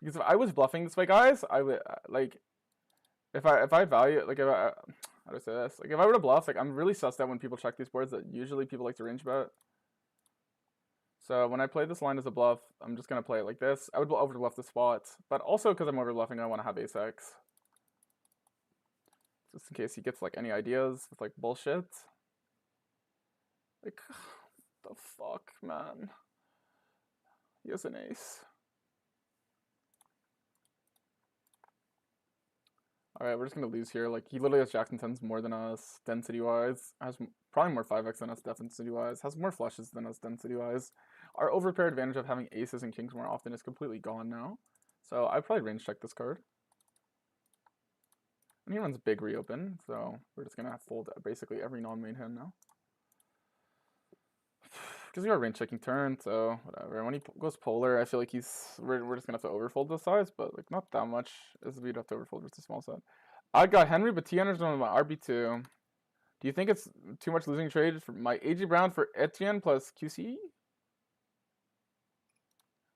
Because if I was bluffing this way, guys, I would like if I value like if I how do I say this? Like if I were to bluff, like I'm really sussed out when people check these boards that usually people like to range bet. So when I play this line as a bluff, I'm just going to play it like this. I would over bluff the spot, but also because I'm over bluffing, I want to have ace-x. Just in case he gets like any ideas with like bullshit. Like, the fuck, man. He has an ace. Alright, we're just going to lose here. Like, he literally has jacks and tens more than us, density-wise. Has probably more 5x than us, density-wise. Has more flushes than us, density-wise. Our overpair advantage of having aces and kings more often is completely gone now. So I'd probably range check this card. And he runs big reopen, so we're just going to fold basically every non-main hand now. Because we are range checking turn, so whatever. When he goes polar, I feel like we're just gonna have to overfold this size, but like not that much as we'd have to overfold with the small side. I got Henry, but T-Hunter's on my RB2. Do you think it's too much losing trade for my AJ Brown for Etienne plus QC?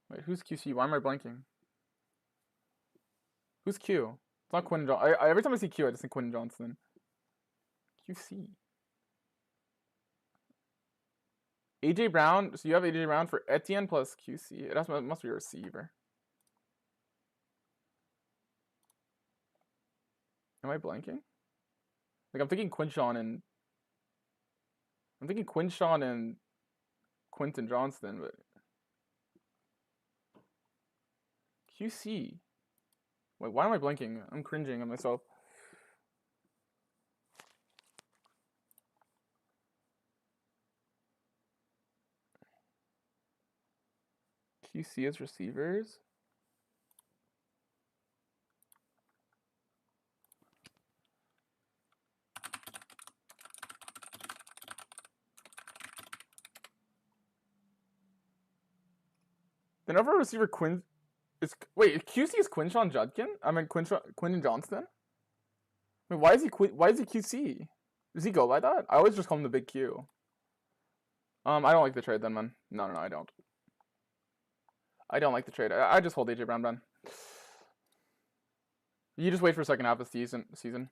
Wait, who's QC? Why am I blanking? Who's Q? It's not Quinn Johnson. Every time I see Q, I just think Quinn Johnson. QC. AJ Brown, so you have AJ Brown for Etienne plus QC. It must be a receiver. Am I blanking? Like I'm thinking Quinshon and Quentin Johnston, but QC. Wait, why am I blanking? I'm cringing at myself. QC as receivers. The number of receiver Quinn is wait, QC is Quinshon Judkin? I mean Quinton Johnston? Wait, why is he QC? Does he go by that? I always just call him the big Q. I don't like the trade then, man. No, I don't. I don't like the trade. I just hold AJ Brown, man. You just wait for second half of the season.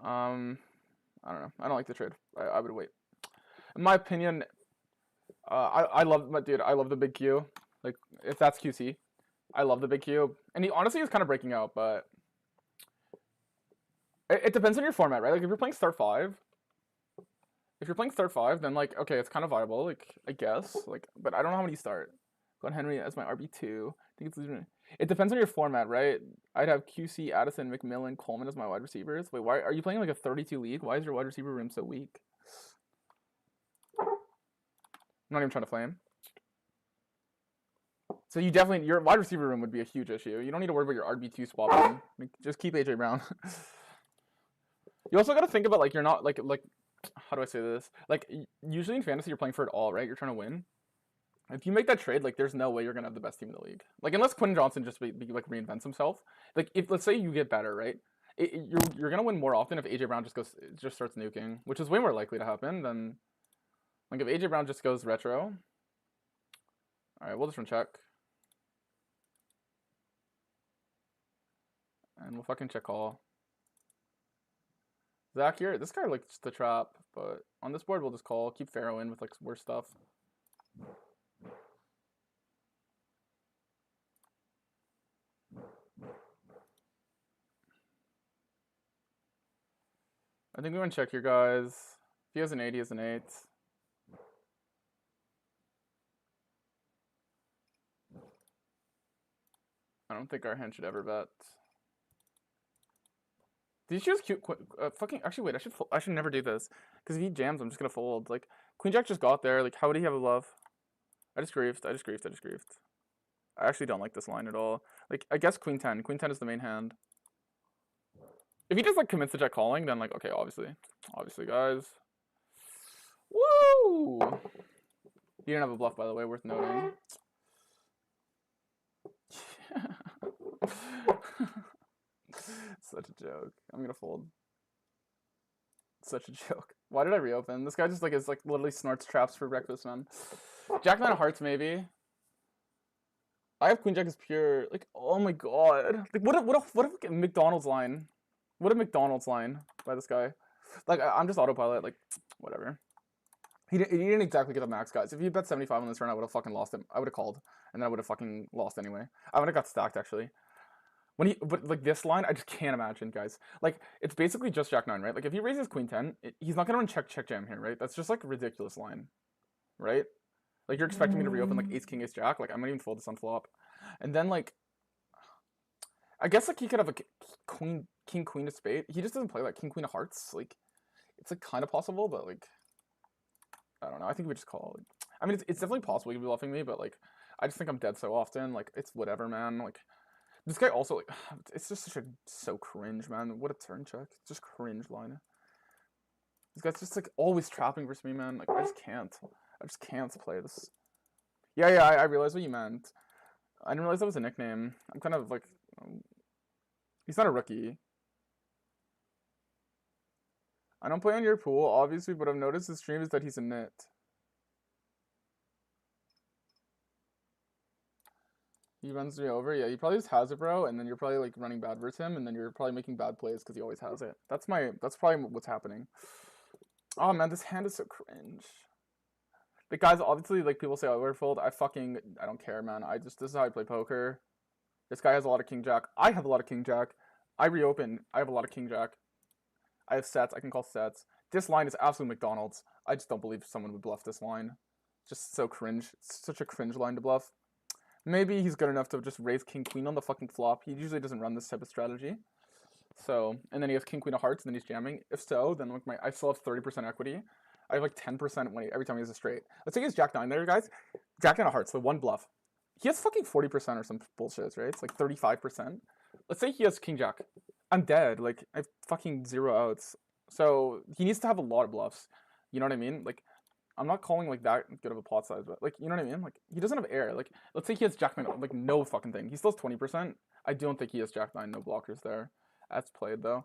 I don't know. I don't like the trade. I would wait. In my opinion, I love the big Q. Like, if that's QC, I love the big Q. And he honestly is kind of breaking out, but it depends on your format, right? Like, if you're playing start 5, then, like, okay, it's kind of viable, like, I guess. Like, but I don't know how many start. Glenn Henry as my RB2. I think it depends on your format, right? I'd have QC, Addison, McMillan, Coleman as my wide receivers. Wait, why are you playing like a 32 league? Why is your wide receiver room so weak? I'm not even trying to flame. So your wide receiver room would be a huge issue. You don't need to worry about your RB2 swapping. Just keep AJ Brown. You also got to think about, like, you're not like how do I say this? Like, usually in fantasy you're playing for it all, right? You're trying to win. If you make that trade, like, there's no way you're gonna have the best team in the league. Like, unless Quentin Johnson just like reinvents himself. Like, if let's say you get better, right? You're gonna win more often if AJ Brown just starts nuking, which is way more likely to happen than like if AJ Brown just goes retro. All right, we'll just run check, and we'll fucking check call. Zach here, this guy likes the trap, but on this board we'll just call. Keep Pharaoh in with like worse stuff. I think we want to check here, guys. If he has an 8, he has an 8. I don't think our hand should ever bet. Did you choose cute? Fucking. Actually, wait. I should never do this because if he jams, I'm just gonna fold. Like, Queen Jack just got there. Like, how would he have a bluff? I just griefed. I actually don't like this line at all. Like, I guess Queen 10. Queen 10 is the main hand. If he just like commits to check calling, then like, okay, obviously, guys. Woo! He didn't have a bluff, by the way, worth noting. Such a joke. I'm gonna fold. Such a joke. Why did I reopen? This guy just like is like literally snorts traps for breakfast, man. Jack 9 of hearts, maybe. I have Queen Jack as pure. Like, oh my god. Like, what a McDonald's line. What a McDonald's line by this guy. Like, I'm just autopilot. Like, whatever. He didn't exactly get the max, guys. If he bet 75 on this turn, I would have fucking lost him. I would have called, and then I would have fucking lost anyway. I would have got stacked, actually. But like this line, I just can't imagine, guys. Like, it's basically just Jack 9, right? Like, if he raises Queen 10, he's not gonna run check jam here, right? That's just like a ridiculous line, right? Like, you're expecting me to reopen like Ace King Ace Jack. Like, I might even fold this on flop, and then like, I guess like he could have a King Queen of spade. He just doesn't play like King Queen of hearts. Like, it's like kind of possible, but like, I don't know. I think we just call. Like, I mean, it's definitely possible he could be bluffing me, but like, I just think I'm dead so often. Like, it's whatever, man. Like. This guy also, like, it's just so cringe, man. What a turn check. It's just cringe line. This guy's just, like, always trapping versus me, man. Like, I just can't play this. Yeah, I realized what you meant. I didn't realize that was a nickname. I'm kind of, like, he's not a rookie. I don't play on your pool, obviously, but I've noticed his stream is that he's a nit. He runs me over. Yeah, he probably just has it, bro, and then you're probably like running bad versus him, and then you're probably making bad plays because he always has it. That's probably what's happening. Oh man, this hand is so cringe. But guys, obviously, like people say, I overfold. I don't care, man. This is how I play poker. This guy has a lot of King Jack. I have a lot of King Jack. I reopen. I have a lot of King Jack. I have sets. I can call sets. This line is absolute McDonald's. I just don't believe someone would bluff this line. Just so cringe. It's such a cringe line to bluff. Maybe he's good enough to just raise King Queen on the fucking flop. He usually doesn't run this type of strategy. So, and then he has King Queen of hearts, and then he's jamming. If so, then like I still have 30% equity. I have like 10% every time he has a straight. Let's say he has Jack 9 there, guys. Jack 9 of hearts, so one bluff. he has fucking 40% or some bullshit, right? It's like 35%. Let's say he has king jack. I'm dead. Like, I have fucking 0 outs. So he needs to have a lot of bluffs. You know what I mean? Like, I'm not calling like that good of a pot size, but like, you know what I mean? Like, he doesn't have air. Like, let's say he has jack 9, like no fucking thing. He still has 20%. I don't think he has jack 9, no blockers there. That's played though.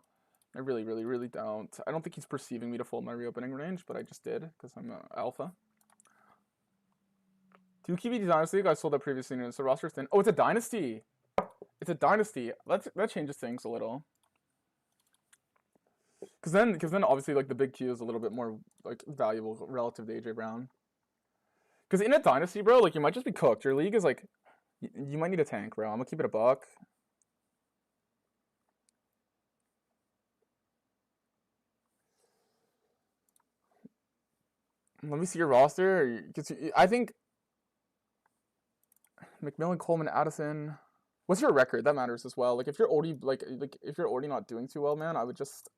I really, really, really don't. I don't think he's perceiving me to fold my reopening range, but I just did because I'm alpha. 2KB Dynasty, I sold that previously, so roster's thin. Oh, it's a Dynasty! It's a Dynasty. That changes things a little. Because then obviously, like, the big Q is a little bit more, like, valuable relative to AJ Brown. Because in a Dynasty, bro, like, you might just be cooked. Your league is, like, you might need a tank, bro. I'm gonna keep it a buck. Let me see your roster. I think McMillan, Coleman, Addison. What's your record? That matters as well. Like if you're already if you're already not doing too well, man, I would just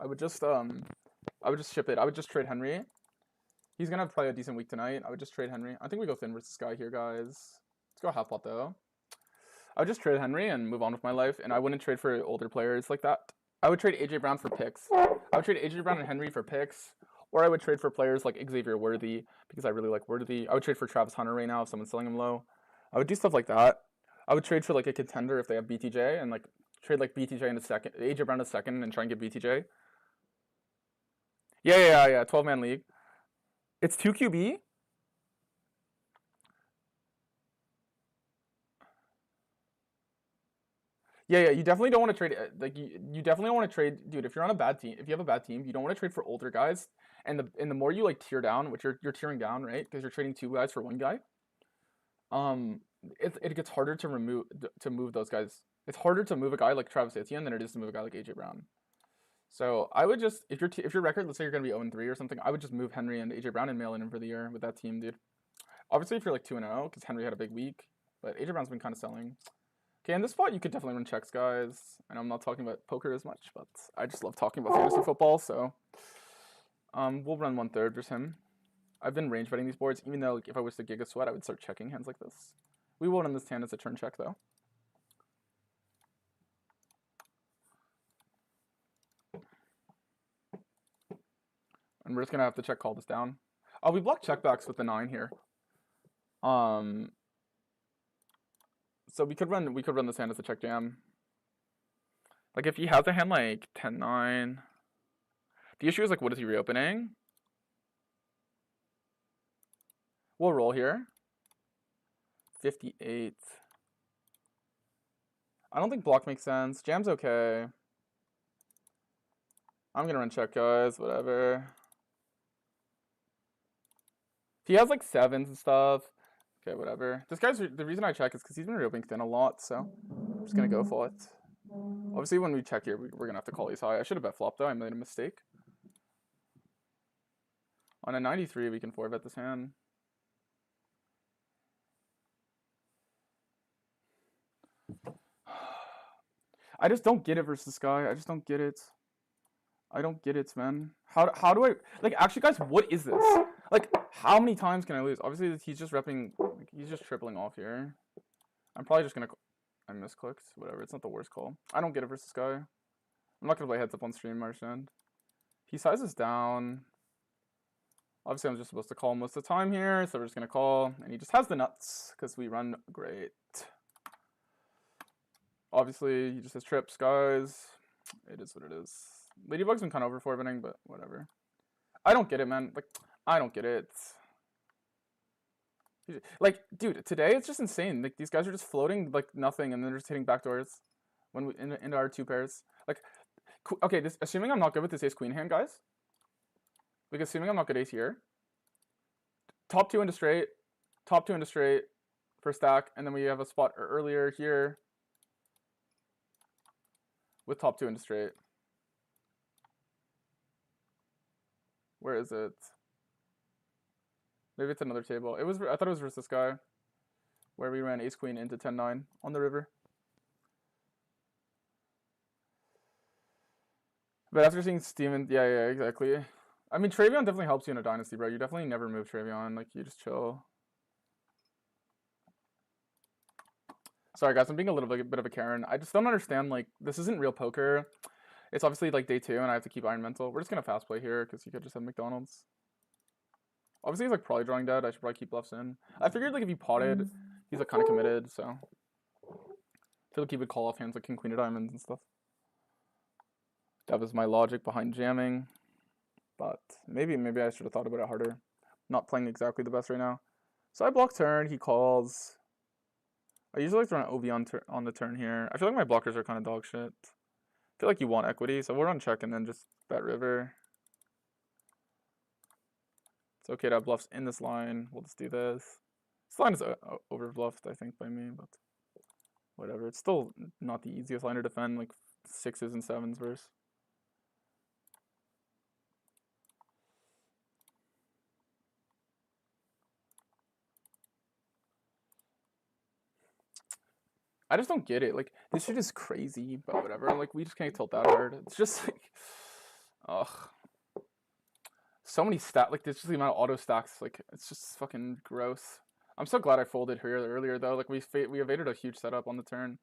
ship it. I would just trade Henry. He's gonna have probably a decent week tonight. I would just trade Henry. I think we go thin versus Sky here, guys. Let's go half pot though. I would just trade Henry and move on with my life, and I wouldn't trade for older players like that. I would trade AJ Brown for picks. I would trade AJ Brown and Henry for picks. Or I would trade for players like Xavier Worthy, because I really like Worthy. I would trade for Travis Hunter right now if someone's selling him low. I would do stuff like that. I would trade for like a contender if they have BTJ, and like trade like BTJ in a second, AJ Brown in a second, and try and get BTJ. Yeah. 12-man league. It's 2 QB. Yeah. You definitely don't want to trade. Like you definitely don't want to trade, dude. If you're on a bad team, if you have a bad team, you don't want to trade for older guys. And the more you like tier down, which you're tiering down, right? Because you're trading 2 guys for 1 guy. It gets harder to move those guys. It's harder to move a guy like Travis Etienne than it is to move a guy like AJ Brown. So I would just, if your record, let's say you're gonna be 0-3 or something, I would just move Henry and AJ Brown and mail in for the year with that team, dude. Obviously, if you're like 2-0, because Henry had a big week, but AJ Brown's been kind of selling. Okay, in this spot, you could definitely run checks, guys. And I'm not talking about poker as much, but I just love talking about fantasy football, so we'll run 1/3 just him. I've been range betting these boards, even though like, if I was to Giga Sweat, I would start checking hands like this. We will run this hand as a turn check, though. And we're just gonna have to check call this down. Oh, we block checkbacks with the 9 here. So we could run this hand as a check jam. Like if he has a hand like 10-9. The issue is like, what is he reopening? We'll roll here. 58. I don't think block makes sense. Jam's okay. I'm gonna run check, guys. Whatever. If he has like 7s and stuff, okay, whatever. This guy's the reason I check is because he's been reopening thin a lot, so I'm just gonna go for it. Obviously, when we check here, we're gonna have to call these high. I should have bet flop though. I made a mistake. On a 93, we can 4-bet this hand. I just don't get it versus this guy. I just don't get it. I don't get it, man. How do I like actually, guys? What is this? Like, how many times can I lose? Obviously, he's just repping. Like, he's just tripling off here. I'm probably just gonna. I misclicked. Whatever. It's not the worst call. I don't get it versus this guy. I'm not gonna play heads up on stream, Marchand. He sizes down. Obviously, I'm just supposed to call most of the time here, so we're just gonna call, and he just has the nuts because we run great. Obviously, he just has trips, guys. It is what it is. Ladybug's been kind of over 4-betting, but whatever. I don't get it, man. Like, I don't get it. Like, dude, today it's just insane. Like, these guys are just floating like nothing, and then they're just hitting backdoors when we into our 2 pairs. Like, okay, this assuming I'm not good with this ace queen hand, guys. Like, assuming I'm not good ace here. Top 2 into straight, top 2 into straight for stack, and then we have a spot earlier here with top 2 into straight. Where is it? Maybe it's another table. It was. I thought it was versus this guy, where we ran ace queen into 10-9 on the river. But after seeing Steven, yeah, exactly. I mean, Travion definitely helps you in a dynasty, bro. You definitely never move Travion. Like, you just chill. Sorry guys, I'm being a little bit of a Karen. I just don't understand, like, this isn't real poker. It's obviously like day 2 and I have to keep Iron Mental. We're just gonna fast play here because you could just have McDonald's. Obviously he's like probably drawing dead. I should probably keep bluffs in. I figured like if he potted, he's like kind of committed, so I feel like he would call off hands like King Queen of Diamonds and stuff. That was my logic behind jamming, but maybe I should have thought about it harder. Not playing exactly the best right now. So I block turn, he calls. I usually like to run OV on the turn here. I feel like my blockers are kind of dog shit. I feel like you want equity, so we'll run check and then just bet river. It's okay to have bluffs in this line. We'll just do this. This line is over bluffed, I think, by me, but whatever. It's still not the easiest line to defend, like 6s and 7s versus. I just don't get it. Like, this shit is crazy, but whatever. Like, we just can't tilt that hard. It's just like, ugh. So many like, there's just the amount of auto stacks. Like, it's just fucking gross. I'm so glad I folded here earlier, though. Like, we evaded a huge setup on the turn.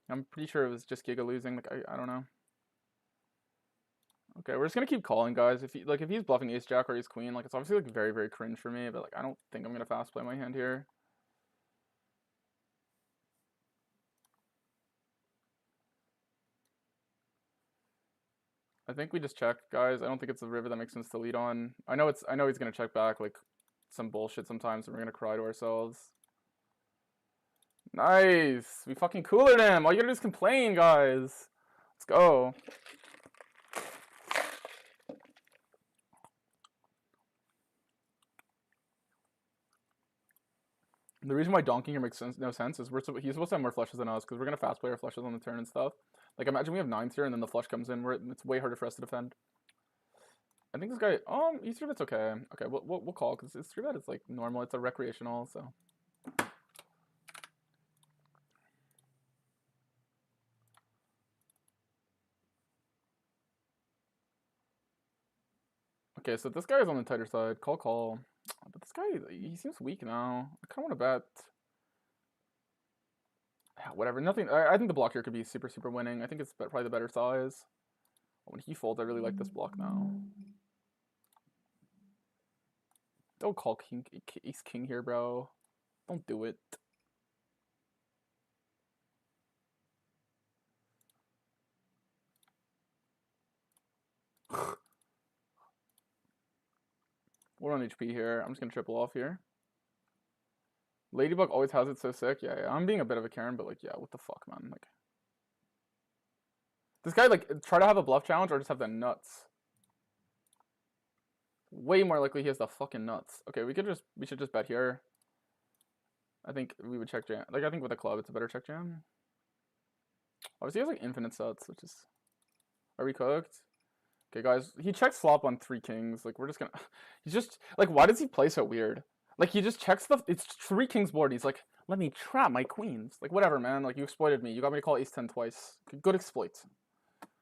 I'm pretty sure it was just Giga losing. Like, I don't know. Okay, we're just gonna keep calling, guys. If he's bluffing ace jack or ace queen, like, it's obviously like very, very cringe for me. But like, I don't think I'm gonna fast play my hand here. I think we just check, guys. I don't think it's a river that makes sense to lead on. I know he's gonna check back like some bullshit sometimes, and we're gonna cry to ourselves. Nice. We fucking coolered him. All you gotta do is complain, guys. Let's go. The reason why donking here makes no sense is he's supposed to have more flushes than us because we're gonna fast play our flushes on the turn and stuff. Like, imagine we have 9s here and then the flush comes in. It's way harder for us to defend. I think this guy, he's 3-bet's okay. Okay, we'll call because his 3-bet is like normal. It's a recreational, so. Okay, so this guy is on the tighter side. Call. But this guy, he seems weak now. I kind of want to bet. Yeah, whatever. Nothing. I think the block here could be super, super winning. I think it's probably the better size. When he folds, I really like this block now. Don't call ace king here, bro. Don't do it. We're on HP here. I'm just gonna triple off here. Ladybug always has it so sick. Yeah, I'm being a bit of a Karen, but like, yeah, what the fuck, man? Like, this guy, like, try to have a bluff challenge or just have the nuts. Way more likely he has the fucking nuts. Okay, we should just bet here. I think we would check jam. Like, I think with a club, it's a better check jam. Obviously, he has like infinite sets, which is. Are we cooked? Okay, guys, he checks flop on 3 kings. Like, we're just gonna. He's just like, why does he play so weird? Like, he just checks it's 3 kings board. He's like, let me trap my queens. Like, whatever, man. Like, you exploited me. You got me to call ace 10 twice. Good exploit.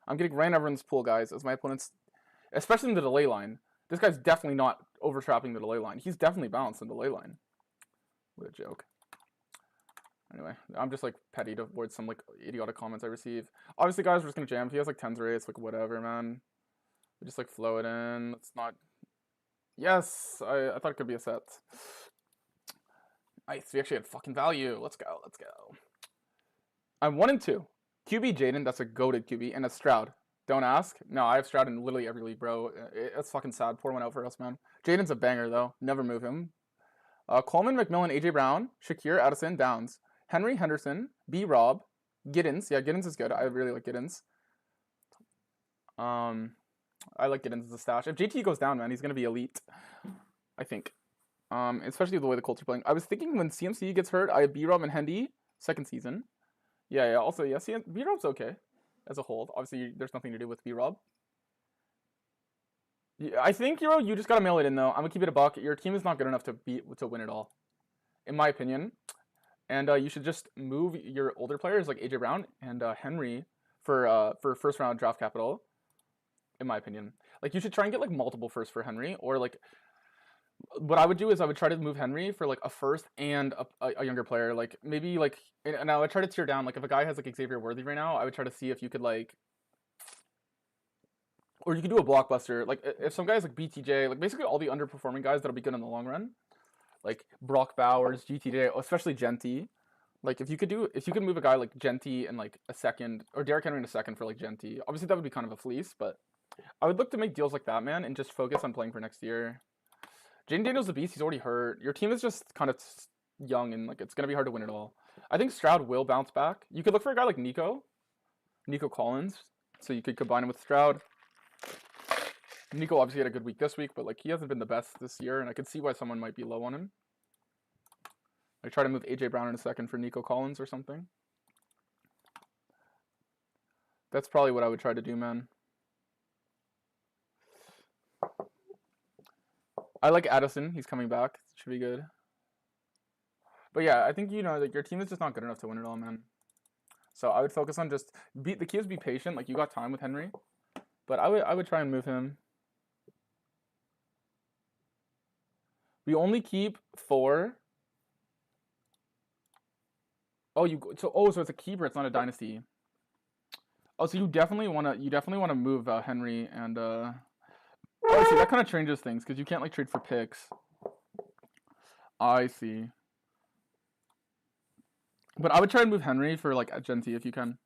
I'm getting ran over in this pool, guys, as my opponents, especially in the delay line. This guy's definitely not over trapping the delay line. He's definitely balanced in the delay line. What a joke. Anyway, I'm just like petty to avoid some like idiotic comments I receive. Obviously, guys, we're just gonna jam. If he has like 10s or 8s, like whatever, man. We just like flow it in. Let's not. Yes, I thought it could be a set. Nice, we actually had fucking value. Let's go. I'm 1-2. QB Jaden, that's a goated QB, and a Stroud. Don't ask. No, I have Stroud in literally every league, bro. It's fucking sad. Pour one out for us, man. Jaden's a banger, though. Never move him. Coleman, McMillan, AJ Brown, Shakir, Addison, Downs, Henry, Henderson, B. Rob, Giddens. Yeah, Giddens is good. I really like Giddens. I like Giddens as a stash. If JT goes down, man, he's gonna be elite. I think. Especially the way the Colts are playing. I was thinking when CMC gets hurt, I have B. Rob and Hendy, second season. Yeah. Also, yeah, B. Rob's okay as a hold. Obviously, there's nothing to do with B. Rob. Yeah, I think, Euro, you just gotta mail it in, though. I'm gonna keep it a buck. Your team is not good enough to win it all, in my opinion. And you should just move your older players like AJ Brown and Henry for first round draft capital. In my opinion, like you should try and get like multiple firsts for Henry, or like What I would do is I would try to move Henry for like a first and a younger player. Like maybe like, and I would try to tier down. Like if a guy has like Xavier Worthy right now, I would try to see if you could like, or you could do a blockbuster. Like if some guys like BTJ, like basically all the underperforming guys that'll be good in the long run, like Brock Bowers, GTJ, especially Genty. Like if you could move a guy like Genty in like a second, or Derrick Henry in a second for like Genty. Obviously that would be kind of a fleece, but I would look to make deals like that, man, and just focus on playing for next year. Jaden Daniels the beast. He's already hurt. Your team is just kind of young, and like it's gonna be hard to win it all. I think Stroud will bounce back. You could look for a guy like Nico Collins, so you could combine him with Stroud. Nico obviously had a good week this week, but like he hasn't been the best this year, and I could see why someone might be low on him. I try to move AJ Brown in a second for Nico Collins or something. That's probably what I would try to do, man. I like Addison. He's coming back. Should be good. But yeah, I think like your team is just not good enough to win it all, man. So I would focus on just the key is be patient. Like you got time with Henry, but I would try and move him. We only keep 4. Oh, so it's a keeper. It's not a dynasty. Oh, so you definitely wanna move Henry and oh, see that kind of changes things because you can't like trade for picks. I see. But I would try and move Henry for like a Genty if you can.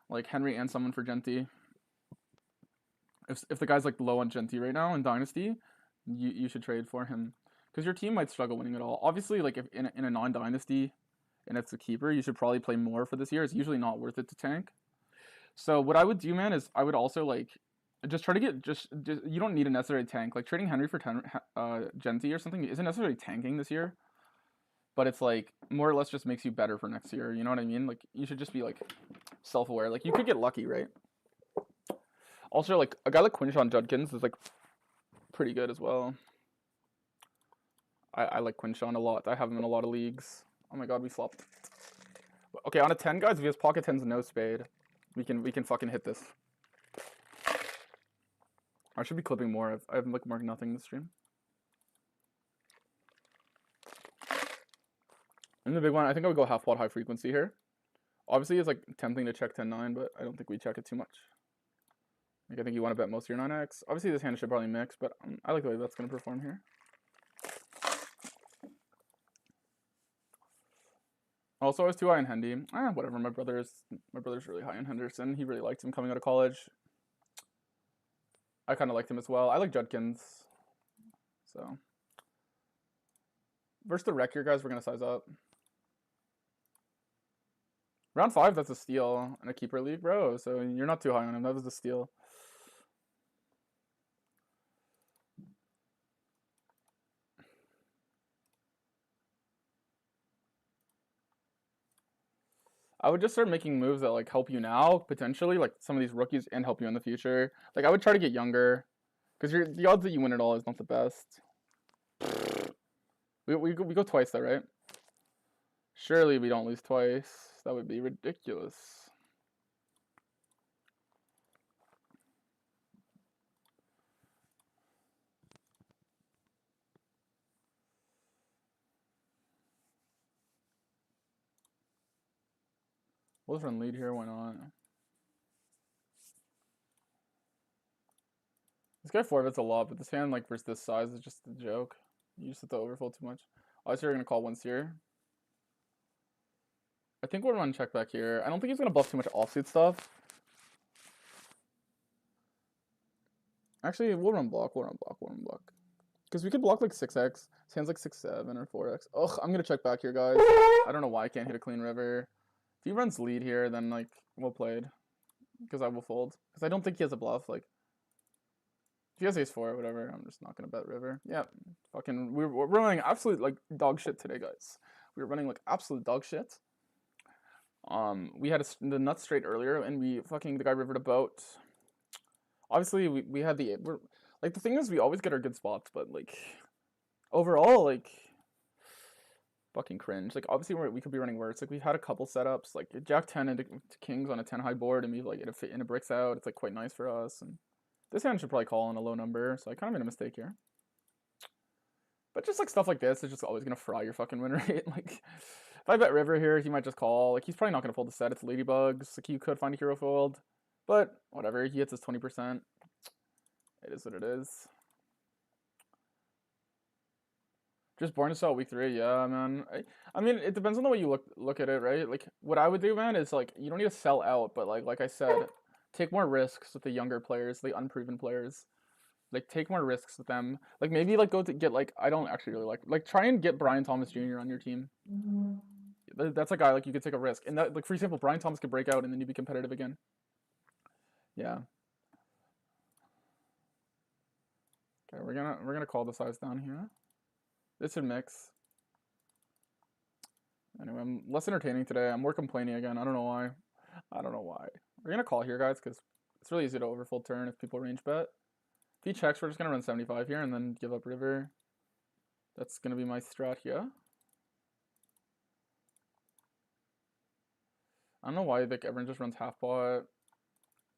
Like Henry and someone for Genty. If the guy's like low on Genty right now in Dynasty, you should trade for him because your team might struggle winning it all. Obviously, like if in a non-dynasty and it's a keeper, you should probably play more for this year. It's usually not worth it to tank. So what I would do, man, is I would also like just try to get just you don't need a necessary tank. Like trading Henry for Genty or something isn't necessarily tanking this year, but it's like more or less just makes you better for next year. You know what I mean? Like you should just be like self-aware. Like you could get lucky, right? Also, like a guy like Quinshon Judkins is like pretty good as well. I like Quinshon a lot. I have him in a lot of leagues. Oh my god, we flopped. Okay, on a 10, guys, if he has pocket 10s and no spade, we can fucking hit this. I should be clipping more. I've like marked nothing in the stream. In the big one, I think I would go half pot high frequency here. Obviously, it's like tempting to check 10-9, but I don't think we check it too much. Like, I think you want to bet most of your 9x. Obviously, this hand should probably mix, but I like the way that's going to perform here. Also, I was too high in Hendy. Whatever. My brother's really high in Henderson. He really liked him coming out of college. I kind of liked him as well. I like Judkins. So. Versus the wreck here, guys, we're going to size up. Round 5, that's a steal in a keeper league, bro. So you're not too high on him. That was a steal. I would just start making moves that like help you now, potentially, like some of these rookies, and help you in the future. Like I would try to get younger, because the odds that you win it all is not the best. We go twice though, right? Surely we don't lose twice. That would be ridiculous. We'll just run lead here, why not? This guy 4-bets a lot, but this hand like versus this size is just a joke. You just have to overfold too much. Obviously you're gonna call once here. I think we'll run check back here. I don't think he's gonna bluff too much offsuit stuff. Actually, we'll run block. Because we could block like 6x. His hand's like 6-7 or 4x. Ugh, I'm gonna check back here, guys. I don't know why I can't hit a clean river. If he runs lead here, then like well played. Because I will fold. Because I don't think he has a bluff. Like, if he has ace-4 or whatever, I'm just not gonna bet river. Yeah, fucking, we're running absolute like dog shit today, guys. We were running like absolute dog shit. We had the nuts straight earlier, and the guy rivered a boat. Obviously, we had the thing is we always get our good spots, but like overall, like fucking cringe. Like obviously we could be running worse. Like we've had a couple setups, like Jack 10 into kings on a 10 high board, and we like in a bricks out. It's like quite nice for us. And this hand should probably call on a low number, so I kind of made a mistake here. But just like stuff like this is just always gonna fry your fucking win rate. Like if I bet River here, he might just call. Like he's probably not gonna fold the set. It's Ladybugs. Like you could find a hero fold, but whatever. He hits his 20%. It is what it is. Just born to sell week 3, yeah, man. I mean, it depends on the way you look at it, right? Like what I would do, man, is like you don't need to sell out, but like I said, take more risks with the younger players, the unproven players. Like take more risks with them. Like maybe like go to get like I don't actually really like try and get Brian Thomas Jr. on your team. That's a guy like you could take a risk. And that like for example, Brian Thomas could break out and then you'd be competitive again. Yeah. Okay, we're gonna call the size down here. This should mix. Anyway, I'm less entertaining today. I'm more complaining again. I don't know why. I don't know why. We're gonna call here, guys, because it's really easy to overfold turn if people range bet. If he checks, we're just gonna run 75 here and then give up river. That's gonna be my strat here. I don't know why like everyone just runs half pot.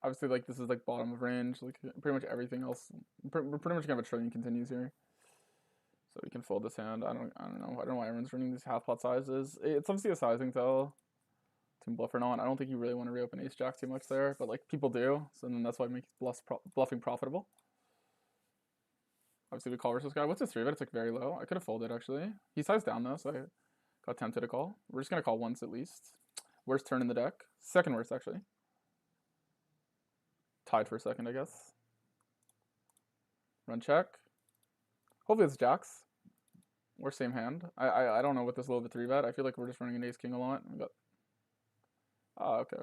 Obviously, like this is like bottom of range. Like pretty much everything else. We're pretty much gonna have a trillion continues here. So we can fold this hand. I don't know. I don't know why everyone's running these half pot sizes. It's obviously a sizing tell. Team bluff or not. I don't think you really want to reopen ace jack too much there, but like people do. So then that's why it makes bluffing profitable. Obviously we call versus guy. What's his 3-bet? It's like very low. I could have folded actually. He sized down though, so I got tempted to call. We're just gonna call once at least. Worst turn in the deck. Second worst actually. Tied for a second, I guess. Run check. Hopefully it's jacks. Or same hand. I don't know what this little bit 3-bet. I feel like we're just running an ace king a lot. We got. Oh, okay.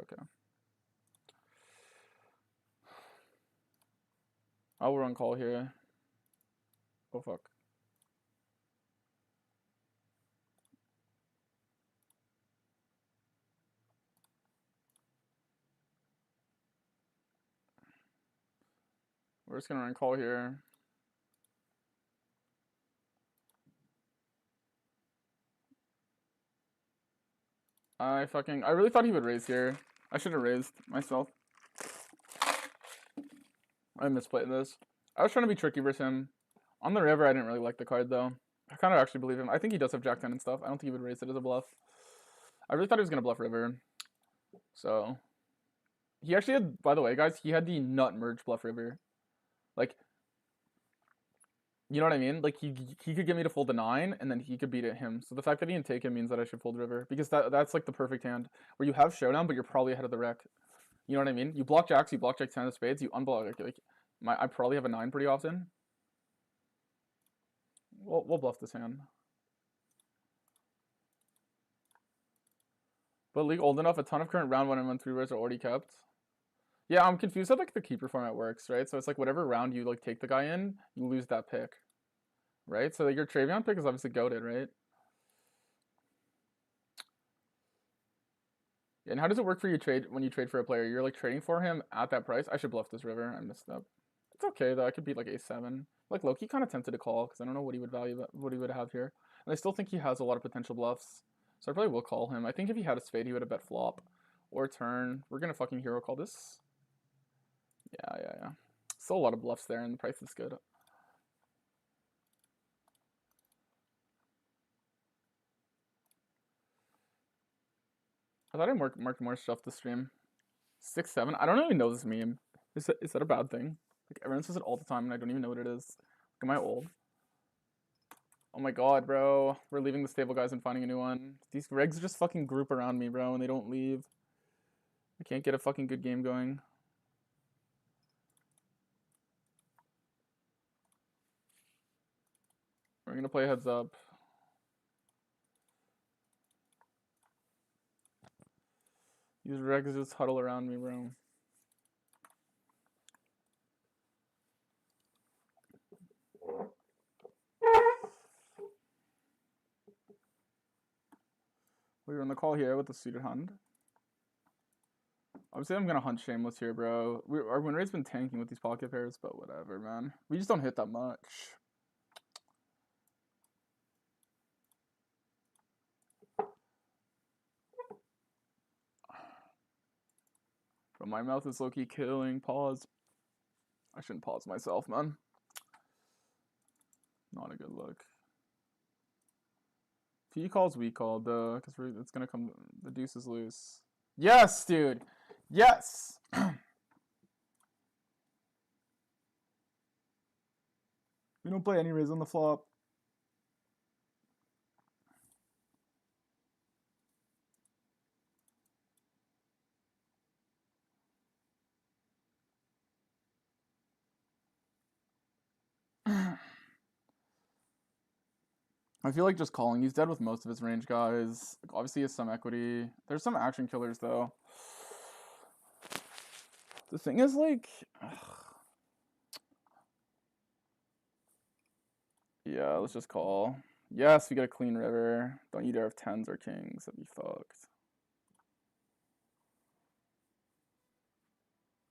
I'll run call here. Oh fuck. We're just gonna run call here. I really thought he would raise here. I should have raised myself. I misplayed this. I was trying to be tricky versus him. On the river, I didn't really like the card though. I kind of actually believe him. I think he does have Jack 10 and stuff. I don't think he would raise it as a bluff. I really thought he was gonna bluff river. So he actually had, by the way, guys, he had the nut merge bluff river. Like, you know what I mean? Like he could get me to fold a 9 and then he could beat it him. So the fact that he didn't take him means that I should fold river because that's like the perfect hand where you have showdown but you're probably ahead of the rec. You know what I mean? You block jacks, you block jack 10 of spades, you unblock I probably have a 9 pretty often. We'll bluff this hand. But league old enough, a ton of current round 1 and round 3 rares are already kept. Yeah, I'm confused how like the keeper format works, right? So it's like whatever round you like take the guy in, you lose that pick. Right? So like, your Travion pick is obviously goated, right? And how does it work for you when you trade for a player? You're like trading for him at that price? I should bluff this river. I messed up. It's okay though. I could beat like a7. Like Loki kind of tempted to call because I don't know what he would value, what he would have here. And I still think he has a lot of potential bluffs. So I probably will call him. I think if he had a spade, he would have bet flop or turn. We're gonna fucking hero call this. Yeah. Still a lot of bluffs there and the price is good. I thought I marked more stuff this stream. 6-7. I don't even know this meme. Is that a bad thing? Like everyone says it all the time and I don't even know what it is. Like, am I old? Oh my god, bro. We're leaving the stable, guys, and finding a new one. These regs just fucking group around me, bro, and they don't leave. I can't get a fucking good game going. We're gonna play heads up. These regs just huddle around me, bro. We're on the call here with the suited hand. Obviously, I'm gonna hunt Shameless here, bro. Our win rate's been tanking with these pocket pairs, but whatever, man. We just don't hit that much. But my mouth is low-key killing. Pause. I shouldn't pause myself, man. Not a good look. If he calls, we call, duh, because it's gonna come. The deuce is loose. Yes, dude. Yes. We don't play any raise on the flop. I feel like just calling. He's dead with most of his range guys. Like, obviously, he has some equity. There's some action killers though. The thing is, like, yeah, let's just call. Yes, we get a clean river. Don't you dare have tens or kings. That'd be fucked.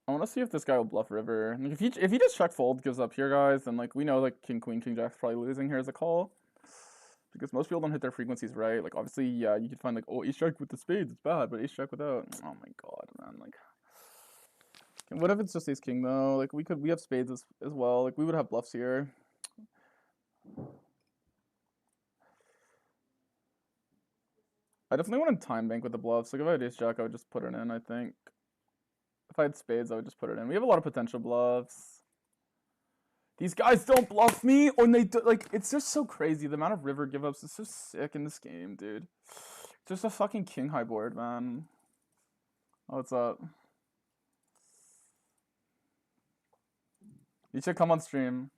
I want to see if this guy will bluff river. Like, if he just check fold, gives up here, guys, then like we know like king queen king jack's probably losing here as a call. Because most people don't hit their frequencies right. Like obviously, yeah, you could find like, oh, ace jack with the spades, it's bad, but ace jack without, oh my god, man, like. What if it's just ace king though? Like we have spades as well. Like we would have bluffs here. I definitely want to time bank with the bluffs. Like if I had ace jack, I would just put it in. I think. If I had spades, I would just put it in. We have a lot of potential bluffs. These guys don't bluff me, or they do, like, it's just so crazy. The amount of river give ups is so sick in this game, dude. Just a fucking king high board, man. Oh, what's up? You should come on stream.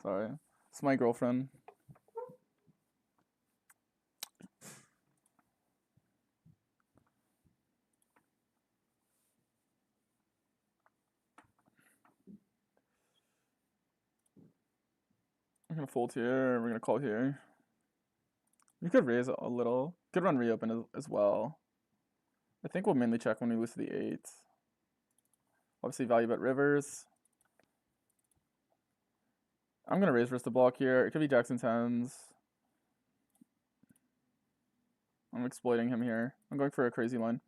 Sorry. It's my girlfriend. We're gonna fold here. We're gonna call here. We could raise a little. Could run reopen as well. I think we'll mainly check when we lose to the 8. Obviously value bet rivers. I'm gonna raise versus the block here. It could be Jackson 10s. I'm exploiting him here. I'm going for a crazy line.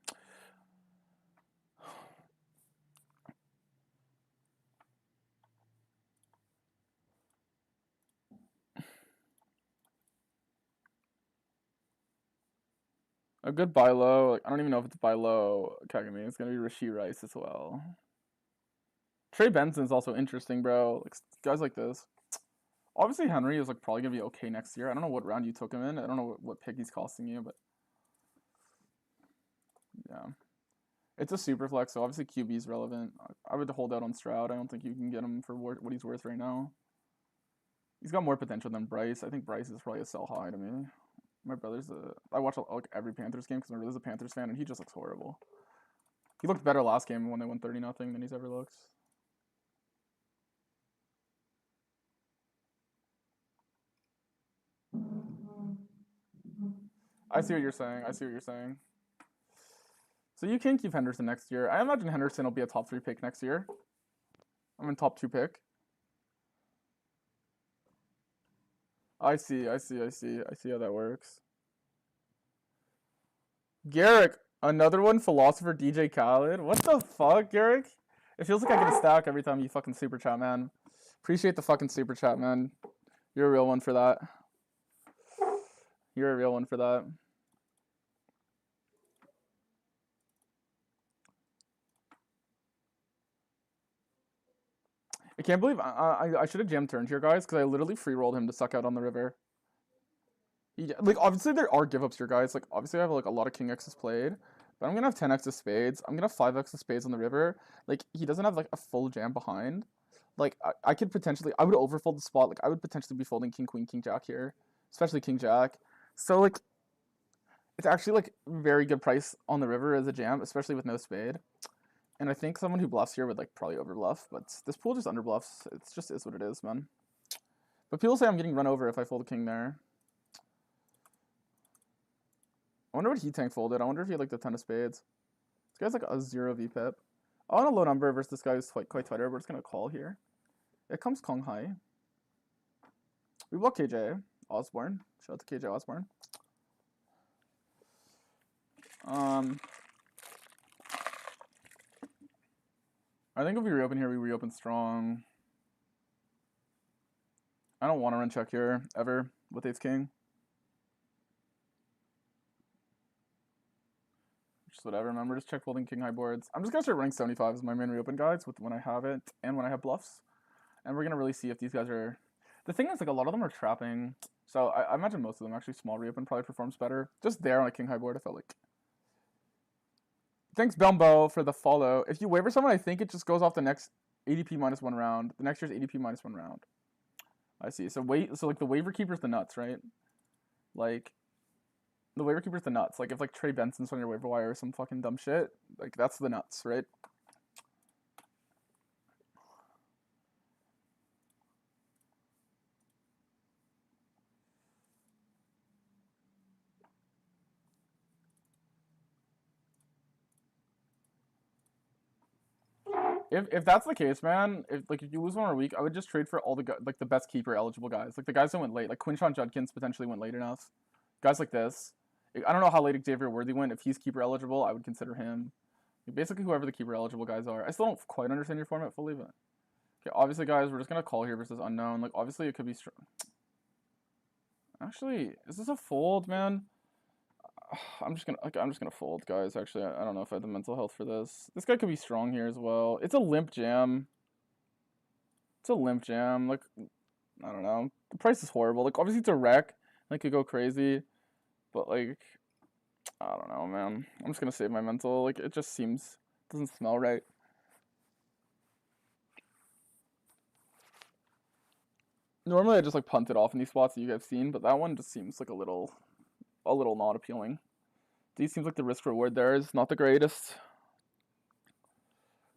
A good buy low. Like, I don't even know if it's buy low. Kagami. It's gonna be Rishi Rice as well. Trey Benson's also interesting, bro. Like guys like this. Obviously Henry is like probably gonna be okay next year. I don't know what round you took him in. I don't know what pick he's costing you, but yeah. It's a super flex, so obviously QB is relevant. I would hold out on Stroud. I don't think you can get him for what he's worth right now. He's got more potential than Bryce. I think Bryce is probably a sell high to me. My brother's I watch like every Panthers game because my brother's a Panthers fan, and he just looks horrible. He looked better last game when they won 30-0 than he's ever looked. I see what you're saying. I see what you're saying. So you can keep Henderson next year. I imagine Henderson will be a top 3 pick next year. I'm in top 2 pick. I see how that works. Garrick, another one, Philosopher DJ Khaled. What the fuck, Garrick? It feels like I get a stack every time you fucking super chat, man. Appreciate the fucking super chat, man. You're a real one for that. You're a real one for that. I can't believe I should have jammed turned here, guys, because I literally free rolled him to suck out on the river. Like obviously there are give ups here, guys. Like obviously I have like a lot of king x's played, but I'm gonna have 10x of spades. I'm gonna have 5x of spades on the river. Like he doesn't have like a full jam behind. Like I could potentially, I would overfold the spot. Like I would potentially be folding king queen king jack here, especially king jack. So like it's actually like very good price on the river as a jam, especially with no spade. And I think someone who bluffs here would like probably overbluff, but this pool just underbluffs. It's just is what it is, man. But people say I'm getting run over if I fold a king there. I wonder what he tank folded. I wonder if he had like the 10 of spades. This guy's like a 0 VPIP. I want a low number versus this guy who's quite tighter. We're just gonna call here. It comes Kong Hai. We block KJ Osborne. Shout out to KJ Osborne. I think if we reopen here, we reopen strong. I don't want to run check here ever with ace king. Just whatever, remember, just check folding king high boards. I'm just gonna start running 75 as my main reopen guides with when I have it and when I have bluffs. And we're gonna really see if these guys are. The thing is, like, a lot of them are trapping. So I imagine most of them actually small reopen probably performs better. Just there on a king high board, I felt like. Thanks, Belmbo, for the follow. If you waiver someone, I think it just goes off the next ADP minus 1 round. The next year's ADP minus 1 round. I see. So like the waiver keeper's the nuts, right? Like the waiver keeper's the nuts. Like if like Trey Benson's on your waiver wire or some fucking dumb shit, like that's the nuts, right? If that's the case, man, if you lose 1 more week, I would just trade for all the like the best keeper eligible guys, like the guys that went late, like Quinshon Judkins potentially went late enough, guys like this. I don't know how late Xavier Worthy went. If he's keeper eligible, I would consider him. Basically, whoever the keeper eligible guys are. I still don't quite understand your format fully, but okay. Obviously, guys, we're just gonna call here versus unknown. Like obviously, it could be strong. Actually, is this a fold, man? I'm just gonna fold, guys. Actually, I don't know if I have the mental health for this. This guy could be strong here as well. It's a limp jam. It's a limp jam. Like, I don't know. The price is horrible. Like, obviously it's a wreck. Like, could go crazy, but like, I don't know, man. I'm just gonna save my mental. Like, it just doesn't smell right. Normally I just like punt it off in these spots that you guys have seen, but that one just seems like a little not appealing. These seems like the risk reward there is not the greatest.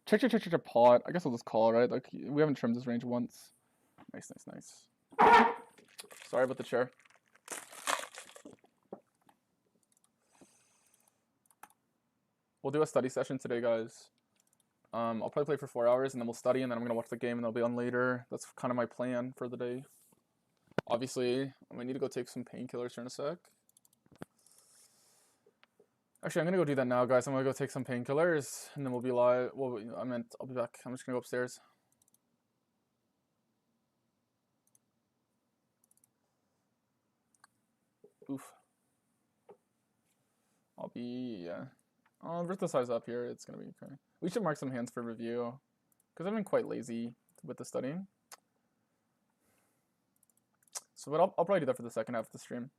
Check pot. I guess I'll just call, right? Like we haven't trimmed this range once. Nice. Sorry about the chair. We'll do a study session today, guys. I'll probably play for 4 hours and then we'll study and then I'm gonna watch the game and I'll be on later. That's kind of my plan for the day. Obviously, I might need to go take some painkillers here in a sec. Actually, I'm gonna go do that now, guys. I'm gonna go take some painkillers and then we'll be live. Well, I'll be back. I'm just gonna go upstairs. Oof. I'll lift the size up here. It's gonna be okay. We should mark some hands for review because I've been quite lazy with the studying. So, but I'll probably do that for the second half of the stream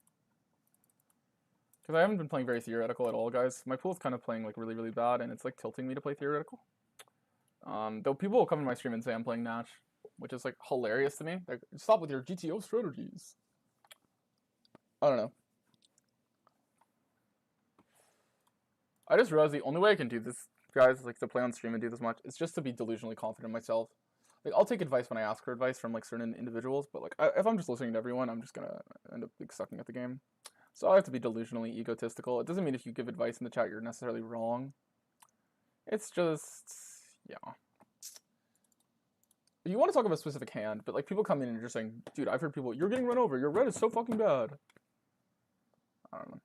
because I haven't been playing very theoretical at all, guys. My pool's kind of playing like really bad, and it's like tilting me to play theoretical. Though people will come in my stream and say I'm playing Natch, which is like hilarious to me. Like, stop with your GTO strategies. I don't know. I just realized the only way I can do this, guys, like to play on stream and do this much, is just to be delusionally confident in myself. Like, I'll take advice when I ask for advice from like certain individuals, but like if I'm just listening to everyone, I'm just gonna end up like sucking at the game. So I have to be delusionally egotistical. It doesn't mean if you give advice in the chat you're necessarily wrong. It's just, yeah. You want to talk about a specific hand, but like people come in and you're just saying, dude, I've heard people, you're getting run over. Your red is so fucking bad. I don't know.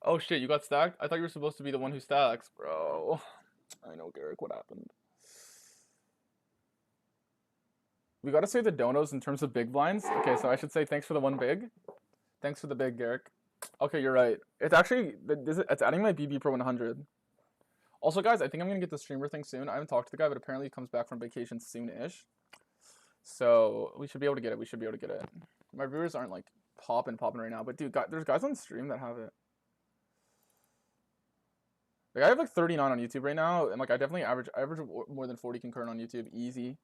Oh shit, you got stacked? I thought you were supposed to be the one who stacks, bro. I know, Garrick, what happened? We gotta say the donos in terms of big blinds. Okay, so I should say thanks for the one big. Thanks for the big, Garrick. Okay, you're right. It's actually, it's adding my BB Pro 100. Also, guys, I think I'm gonna get the streamer thing soon. I haven't talked to the guy, but apparently he comes back from vacation soon-ish. So we should be able to get it. My viewers aren't like popping right now, but dude, there's guys on stream that have it. Like I have like 39 on YouTube right now, and like I average more than 40 concurrent on YouTube, easy.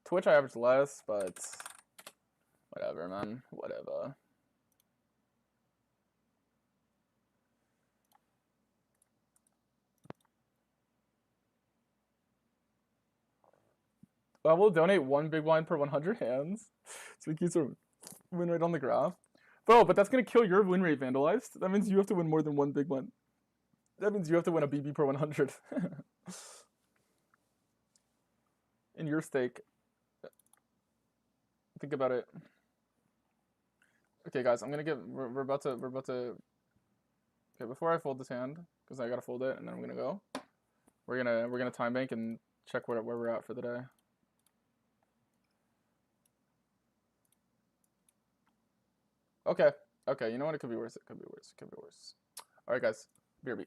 Twitch I average less, but whatever, man, whatever. I will donate 1 big blind per 100 hands, so we keep our win rate on the graph. Bro, but that's gonna kill your win rate, Vandalized. That means you have to win more than 1 big blind. That means you have to win a BB per 100. In your stake. Think about it. Okay, guys, I'm gonna we're about to. Okay, before I fold this hand, because I gotta fold it, and then I'm gonna go. We're gonna time bank and check where we're at for the day. Okay. Okay, you know what? It could be worse. It could be worse. It could be worse. All right, guys. BRB.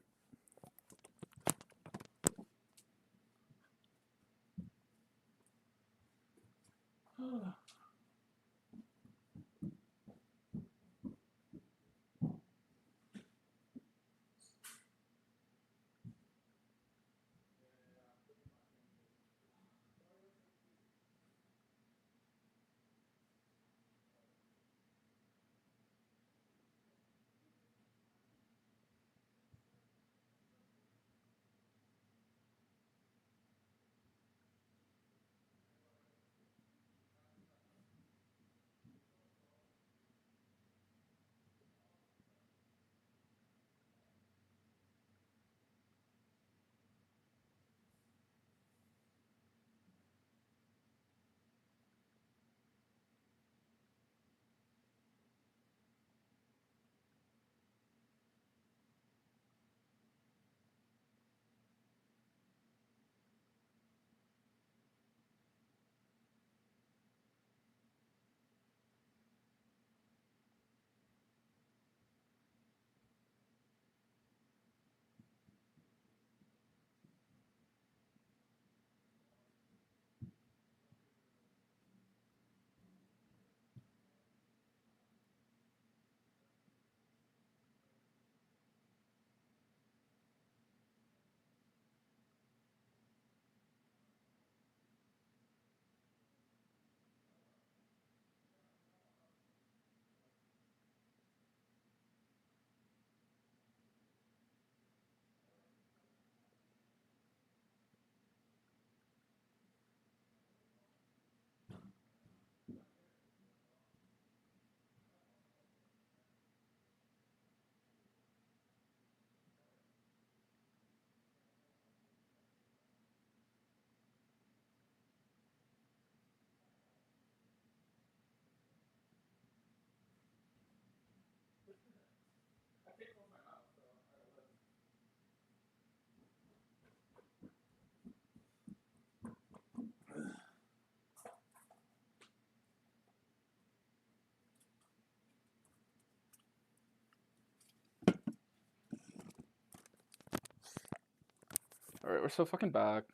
All right, we're so fucking back.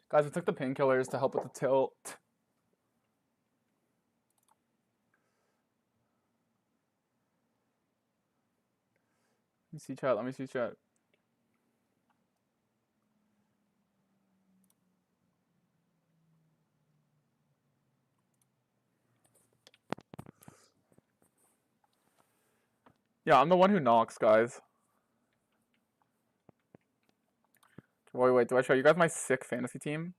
Guys, I took the painkillers to help with the tilt. Let me see chat. Let me see chat. Yeah, I'm the one who knocks, guys. Wait, do I show you guys my sick fantasy team?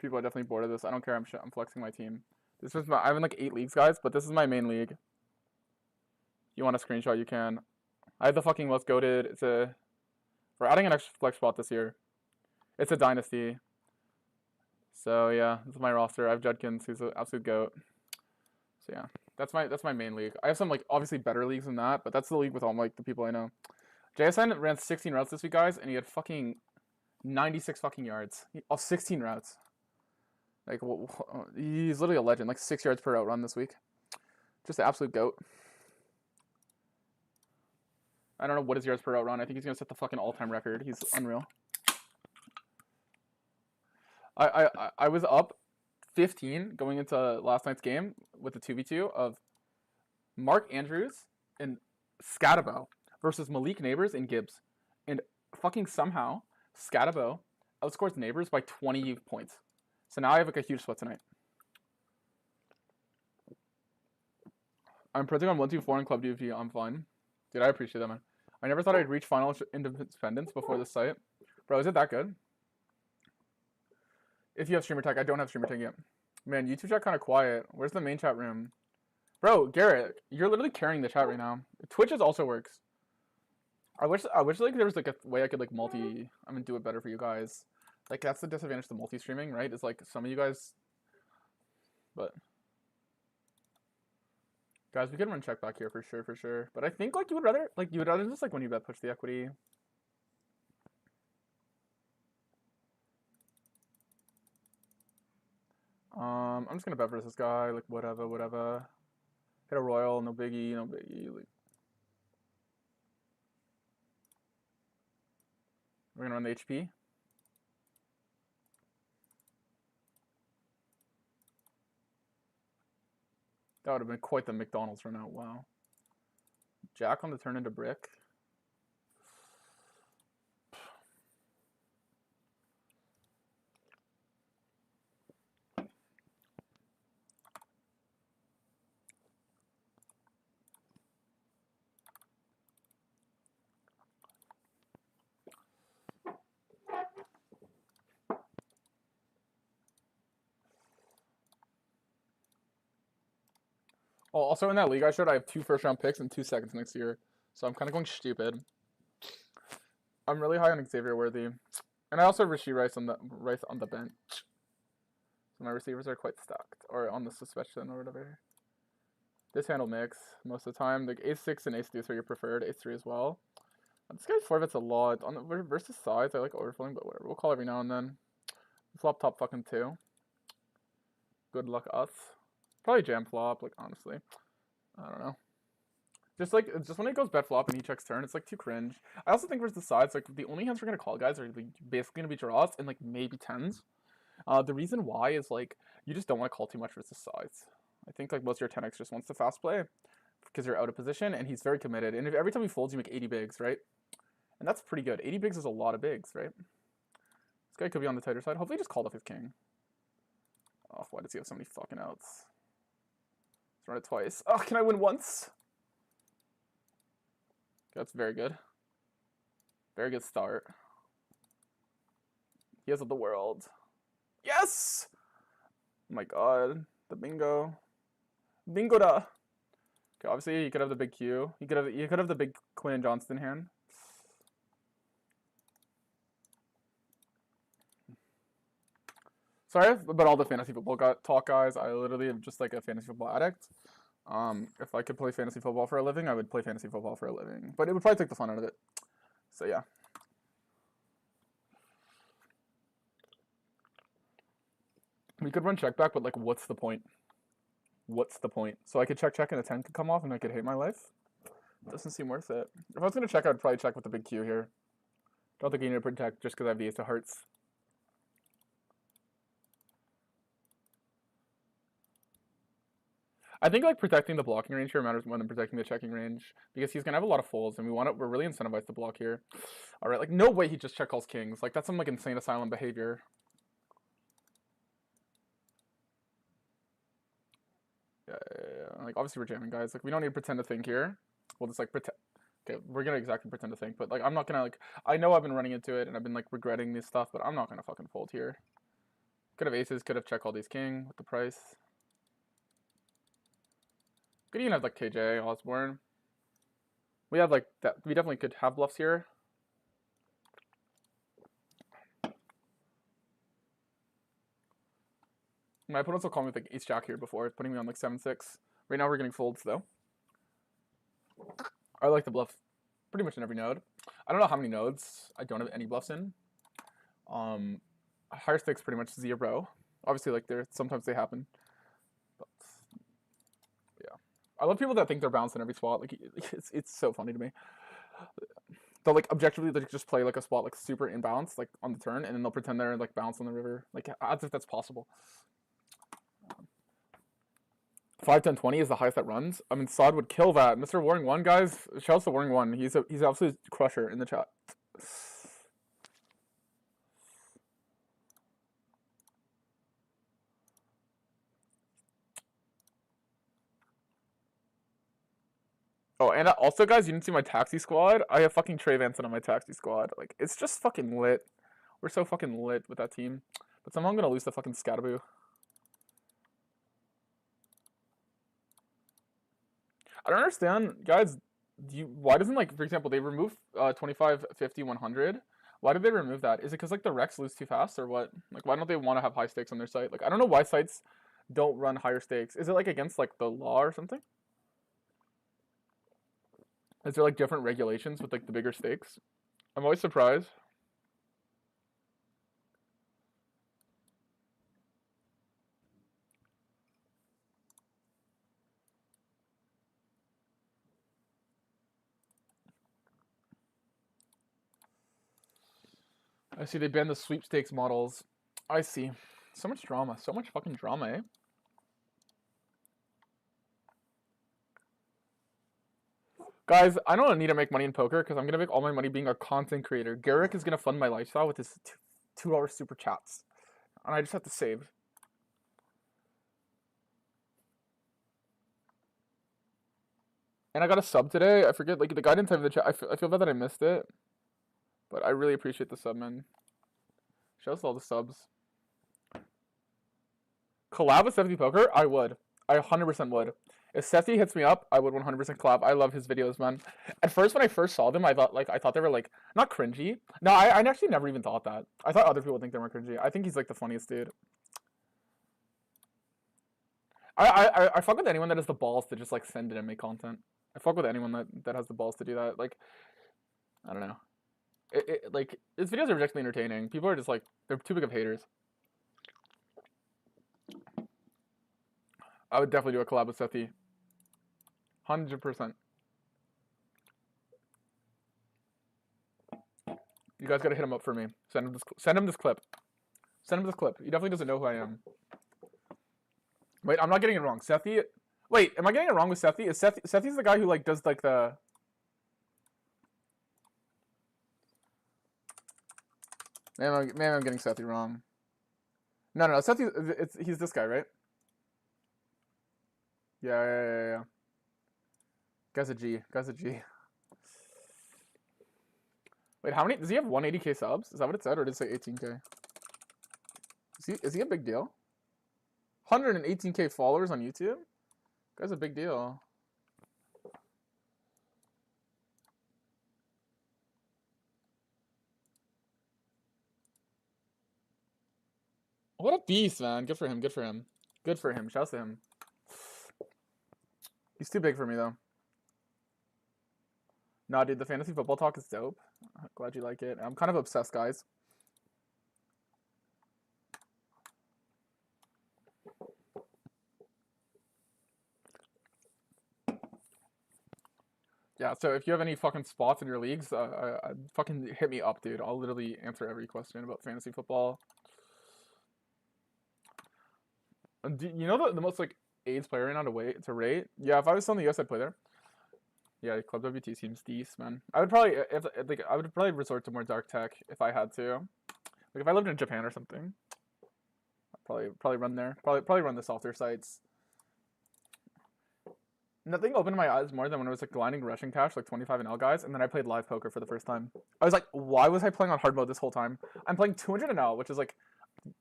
People are definitely bored of this. I don't care. I'm flexing my team. This is my. I'm in like 8 leagues, guys, but this is my main league. You want a screenshot? You can. I have the fucking most goated. It's a. We're adding an extra flex spot this year. It's a dynasty. So yeah, this is my roster. I have Judkins, who's an absolute goat. So yeah, that's my main league. I have some like obviously better leagues than that, but that's the league with all like the people I know. JSN ran 16 routes this week, guys, and he had fucking 96 fucking yards off 16 routes. Like he's literally a legend. Like 6 yards per route run this week. Just an absolute goat. I don't know what his yards per route run. I think he's gonna set the fucking all-time record. He's unreal. I was up 15 going into last night's game with the 2v2 of Mark Andrews and Scatabo versus Malik Neighbors and Gibbs. And fucking somehow, Scatabo outscores Neighbors by 20 points. So now I have like a huge split tonight. I'm printing on 124 in Club DFG. I'm fine. Dude, I appreciate that, man. I never thought I'd reach final independence before this site. Bro, is it that good? If you have streamer tech, I don't have streamer tech yet. Man, YouTube chat kind of quiet. Where's the main chat room? Bro, Garrett, you're literally carrying the chat right now. Twitch also works. I wish like there was like a way I could like do it better for you guys. Like that's the disadvantage to multi-streaming, right? It's like some of you guys, but guys, we could run check back here for sure. But I think like you would rather just like when you bet push the equity. I'm just gonna bet versus this guy, like whatever, whatever. Hit a royal, no biggie, no biggie. Like, we're gonna run the HP. That would have been quite the McDonald's run out. Wow. Jack on the turn into brick. Oh, also in that league I showed, I have 2 first-round picks and 2 seconds next year. So I'm kind of going stupid. I'm really high on Xavier Worthy. And I also have Rashid Rice on the bench. So my receivers are quite stacked. Or on the suspension or whatever. This handle mix most of the time. Like ace-6 and ace-3 are your preferred. Ace-3 as well. This guy's 4-bets a lot. On the versus size, I like overflowing, but whatever. We'll call every now and then. Flop top fucking 2. Good luck us. Probably jam flop, like honestly. I don't know. Just when it goes bet flop and he checks turn, it's like too cringe. I also think versus the sides, like the only hands we're gonna call, guys, are like, basically gonna be draws and like maybe tens. The reason why is like you just don't want to call too much versus sides. I think like most of your 10x just wants to fast play because you're out of position and he's very committed. And if every time he folds, you make 80 bigs, right? And that's pretty good. 80 bigs is a lot of bigs, right? This guy could be on the tighter side. Hopefully he just called off his king. Oh, why does he have so many fucking outs? Let's run it twice. Oh, can I win once? That's very good. Very good start. He has the world. Yes! Oh my god. The bingo. Bingo da. Okay, obviously you could have the big Q. You could have the big Quinn and Johnston hand. Sorry about all the fantasy football talk, guys. I literally am just like a fantasy football addict. If I could play fantasy football for a living, I would play fantasy football for a living. But it would probably take the fun out of it. So yeah. We could run check back, but like what's the point? What's the point? So I could check and a 10 could come off and I could hate my life? Doesn't seem worth it. If I was gonna check, I'd probably check with the big Q here. Don't think you need to protect just because I have the ace of hearts. I think like protecting the blocking range here matters more than protecting the checking range because he's gonna have a lot of folds and we're really incentivized to block here. All right, like no way he just check calls kings. Like that's some like insane asylum behavior. Yeah. Like obviously we're jamming, guys. Like we don't need to pretend to think here. We'll just like pretend. Okay, we're gonna exactly pretend to think, but like I'm not gonna like. I know I've been running into it and I've been like regretting this stuff, but I'm not gonna fucking fold here. Could have aces, could have check all these king with the price. Could even have like KJ Osborne. We have like that. We definitely could have bluffs here. My opponents will call me with like ace jack here before, putting me on like 7-6. Right now we're getting folds though. I like the bluff pretty much in every node. I don't know how many nodes I don't have any bluffs in. Higher stakes pretty much 0. Obviously, like sometimes they happen. But yeah, I love people that think they're bouncing every spot. Like it's so funny to me. They'll like objectively they just play like a spot like super inbounds like on the turn, and then they'll pretend they're like bounce on the river, like as if that's possible. 5, 10, 20 is the highest that runs. I mean, Sod would kill that. Mr. Warring 1, guys. Shouts to Warring 1. He's absolute crusher in the chat. Oh, and also, guys, you didn't see my taxi squad? I have fucking Trey Vanson on my taxi squad. Like, it's just fucking lit. We're so fucking lit with that team. But somehow I'm gonna lose the fucking Scataboo. I don't understand, guys. Why doesn't, like, for example, they remove 25, 50, 100? Why did they remove that? Is it because, like, the Rex lose too fast or what? Like, why don't they want to have high stakes on their site? Like, I don't know why sites don't run higher stakes. Is it, like, against, like, the law or something? Is there, like, different regulations with, like, the bigger stakes? I'm always surprised. I see they banned the sweepstakes models. I see. So much drama. So much fucking drama, eh? Guys, I don't need to make money in poker because I'm going to make all my money being a content creator. Garrick is going to fund my lifestyle with his $2 super chats. And I just have to save. And I got a sub today. I forget, like, the guy didn't type in the chat. I feel bad that I missed it. But I really appreciate the sub, man. Shout out to all the subs. Collab with Sefty Poker? I would. I 100% would. If Sefty hits me up, I would 100% collab. I love his videos, man. At first, when I first saw them, I thought they were, like, not cringy. No, I actually never even thought that. I thought other people think they were cringy. I think he's, like, the funniest dude. I fuck with anyone that has the balls to just, like, send it and make content. I fuck with anyone that has the balls to do that. Like, I don't know. Like, his videos are objectively entertaining. People are just, like, they're too big of haters. I would definitely do a collab with Sefty. 100%. You guys gotta hit him up for me. Send him this clip. Send him this clip. He definitely doesn't know who I am. Wait, I'm not getting it wrong. Sefty. Wait, am I getting it wrong with Sefty? Is Sefty's the guy who, like, does, like, the... Man, I'm getting Sefty wrong. No, Sefty, he's this guy, right? Yeah. Guy's a G. Wait, how many? Does he have 180k subs? Is that what it said, or did it say 18k? Is he a big deal? 118k followers on YouTube? Guy's a big deal. What a beast, man. Good for him. Shouts to him. He's too big for me, though. Nah, dude, the fantasy football talk is dope. Glad you like it. I'm kind of obsessed, guys. Yeah, so if you have any fucking spots in your leagues, fucking hit me up, dude. I'll literally answer every question about fantasy football. Do you know the most, like, AIDS player right now to rate? Yeah, if I was still in the US, I'd play there. Yeah, Club WT seems decent, man. I would probably I would probably resort to more dark tech if I had to. Like if I lived in Japan or something, I'd probably run there. Probably run the softer sites. Nothing opened my eyes more than when it was like grinding Russian cash, like 25 and L guys, and then I played live poker for the first time. I was like, why was I playing on hard mode this whole time? I'm playing 200 and L, which is like,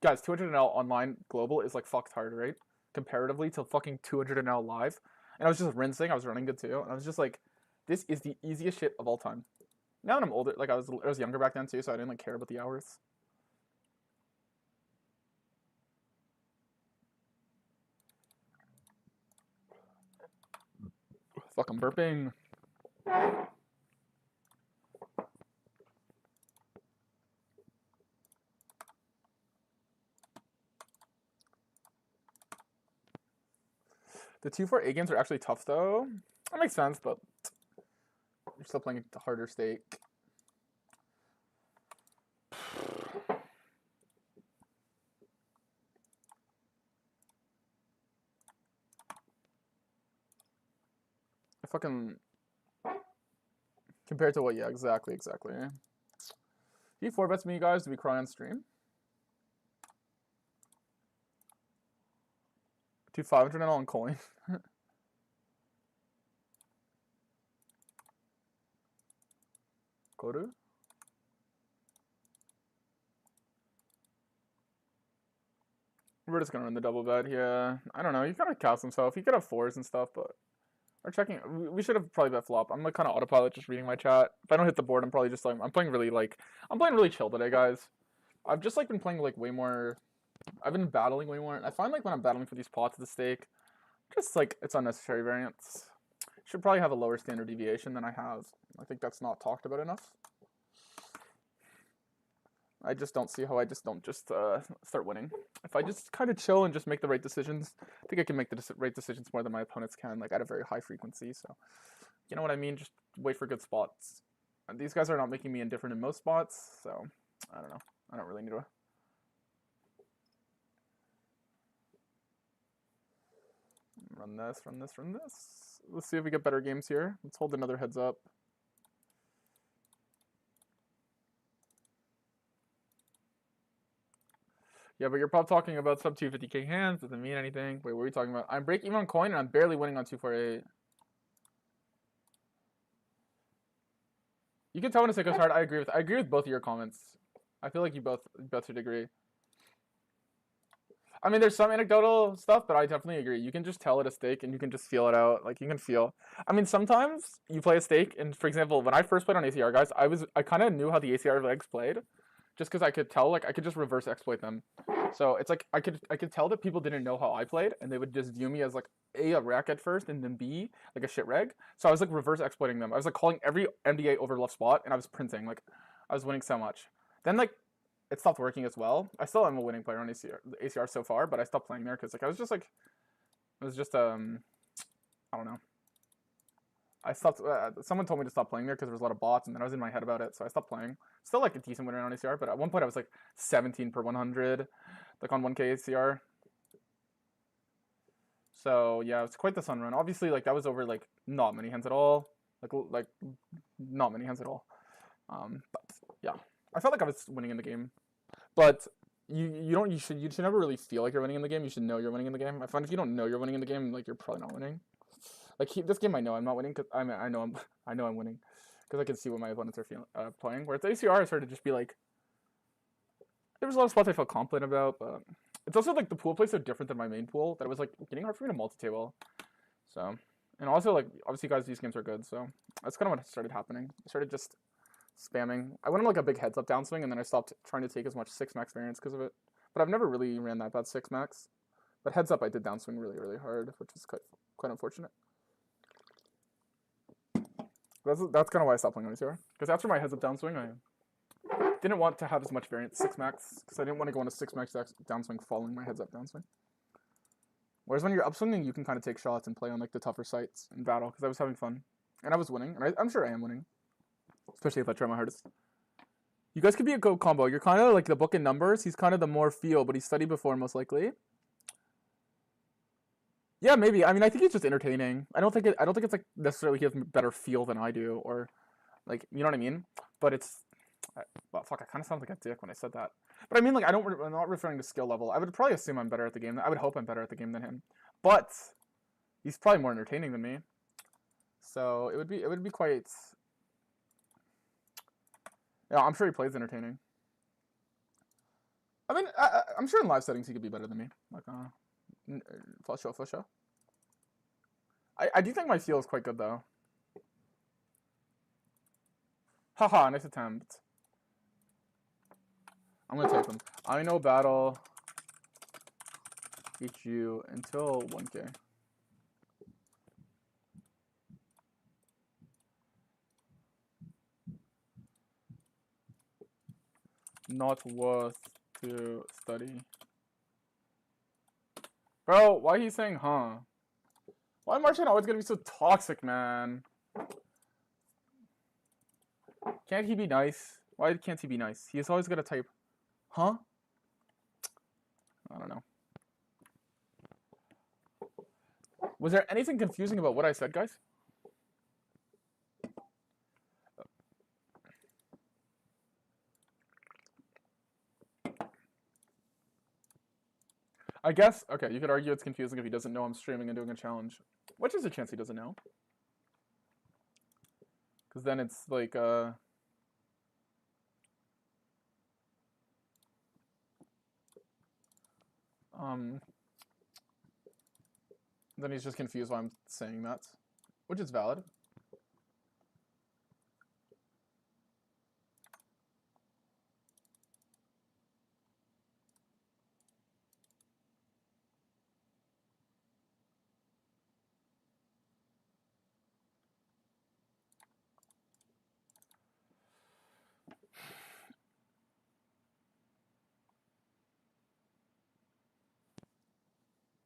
guys, 200 and L online global is like fucked hard, right? Comparatively to fucking 200 and L live. And I was just rinsing, I was running good too, and I was just like, this is the easiest shit of all time. Now that I'm older, like I was younger back then too, so I didn't like care about the hours. Fuck, I'm burping. The 2-4 A games are actually tough though. That makes sense, but you're still playing a harder stake. I fucking... Compared to what? Yeah, exactly. He 4-bets me, guys. Do we cry on stream? Do 500 and all on coin. Koru? We're just gonna run the double bet, yeah. I don't know, he kind of cast himself. He could have 4s and stuff, but... We're checking... We should have probably bet flop. I'm like kind of autopilot just reading my chat. If I don't hit the board, I'm probably just like... I'm playing really chill today, guys. I've just like been playing like way more... I've been battling way more. I find like when I'm battling for these pots of the stake, just like it's unnecessary variance. Should probably have a lower standard deviation than I have. I think that's not talked about enough. I just don't see how I just don't just start winning. If I just kind of chill and just make the right decisions, I think I can make the right decisions more than my opponents can, like at a very high frequency. So, you know what I mean? Just wait for good spots. And these guys are not making me indifferent in most spots, so I don't know. I don't really need to. Run this, run this, run this. Let's see if we get better games here. Let's hold another heads up. Yeah, but you're probably talking about sub 250k hands. Doesn't mean anything. Wait, what are we talking about? I'm break even on coin and I'm barely winning on 248. You can tell when a sicko's hard. I agree with both of your comments. I feel like you both should agree. I mean, there's some anecdotal stuff, but I definitely agree. You can just tell at a stake and you can just feel it out. Like, you can feel. I mean, sometimes you play a stake, and for example, when I first played on ACR, guys, I kind of knew how the ACR legs played, just because I could tell, like, I could just reverse exploit them. So it's like I could tell that people didn't know how I played, and they would just view me as like a rec at first, and then B like a shit reg. So I was like reverse exploiting them. I was like calling every MDA over left spot, and I was printing. Like, I was winning so much. Then like it stopped working as well. I still am a winning player on ACR so far, but I stopped playing there because like I was just like, it was just I don't know. I stopped. Someone told me to stop playing there because there was a lot of bots, and then I was in my head about it, so I stopped playing. Still like a decent winner on ACR, but at one point I was like 17 per 100, like on 1K ACR. So yeah, it's quite the sun run. Obviously, like that was over like not many hands at all, like not many hands at all. But yeah, I felt like I was winning in the game, but you should never really feel like you're winning in the game. You should know you're winning in the game. I find if you don't know you're winning in the game, like you're probably not winning. Like this game, I know I'm not winning because I know I'm winning because I can see what my opponents are playing. Where it's ACR, I started to just be like, there was a lot of spots I felt confident about, but it's also like the pool plays so different than my main pool that it was like getting hard for me to multi-table. So, and also like obviously guys, these games are good, so that's kind of what started happening. I started just spamming. I went on like a big heads up downswing, and then I stopped trying to take as much 6 max variance because of it. But I've never really ran that bad 6 max. But heads up, I did downswing really hard, which is quite unfortunate. That's kind of why I stopped playing on ACR. Because after my heads up downswing, I didn't want to have as much variance 6 max because I didn't want to go on a 6 max downswing following my heads up downswing. Whereas when you're upswinging, you can kind of take shots and play on like the tougher sites in battle because I was having fun and I was winning, and I'm sure I am winning, especially if I try my hardest. You guys could be a go combo. You're kind of like the book in numbers. He's kind of the more feel, but he's studied before most likely. Yeah, maybe. I mean, I think he's just entertaining. I don't think it's like necessarily he has better feel than I do, or like you know what I mean. But it's well, fuck. I kind of sound like a dick when I said that. But I mean, like I'm not referring to skill level. I would probably assume I'm better at the game. I would hope I'm better at the game than him. But he's probably more entertaining than me. So it would be quite. Yeah, I'm sure he plays entertaining. I mean, I'm sure in live settings he could be better than me. Like, for sure. I do think my feel is quite good though. Haha, nice attempt. I'm gonna type him. I know battle. Get you until 1K. Not worth to study. Bro, why are you saying huh? Why Martian always gonna be so toxic, man? Can't he be nice? Why can't he be nice? He's always gonna type, huh? I don't know. Was there anything confusing about what I said, guys? I guess, okay, you could argue it's confusing if he doesn't know I'm streaming and doing a challenge. Which is a chance he doesn't know. Because then it's like, then he's just confused why I'm saying that. Which is valid.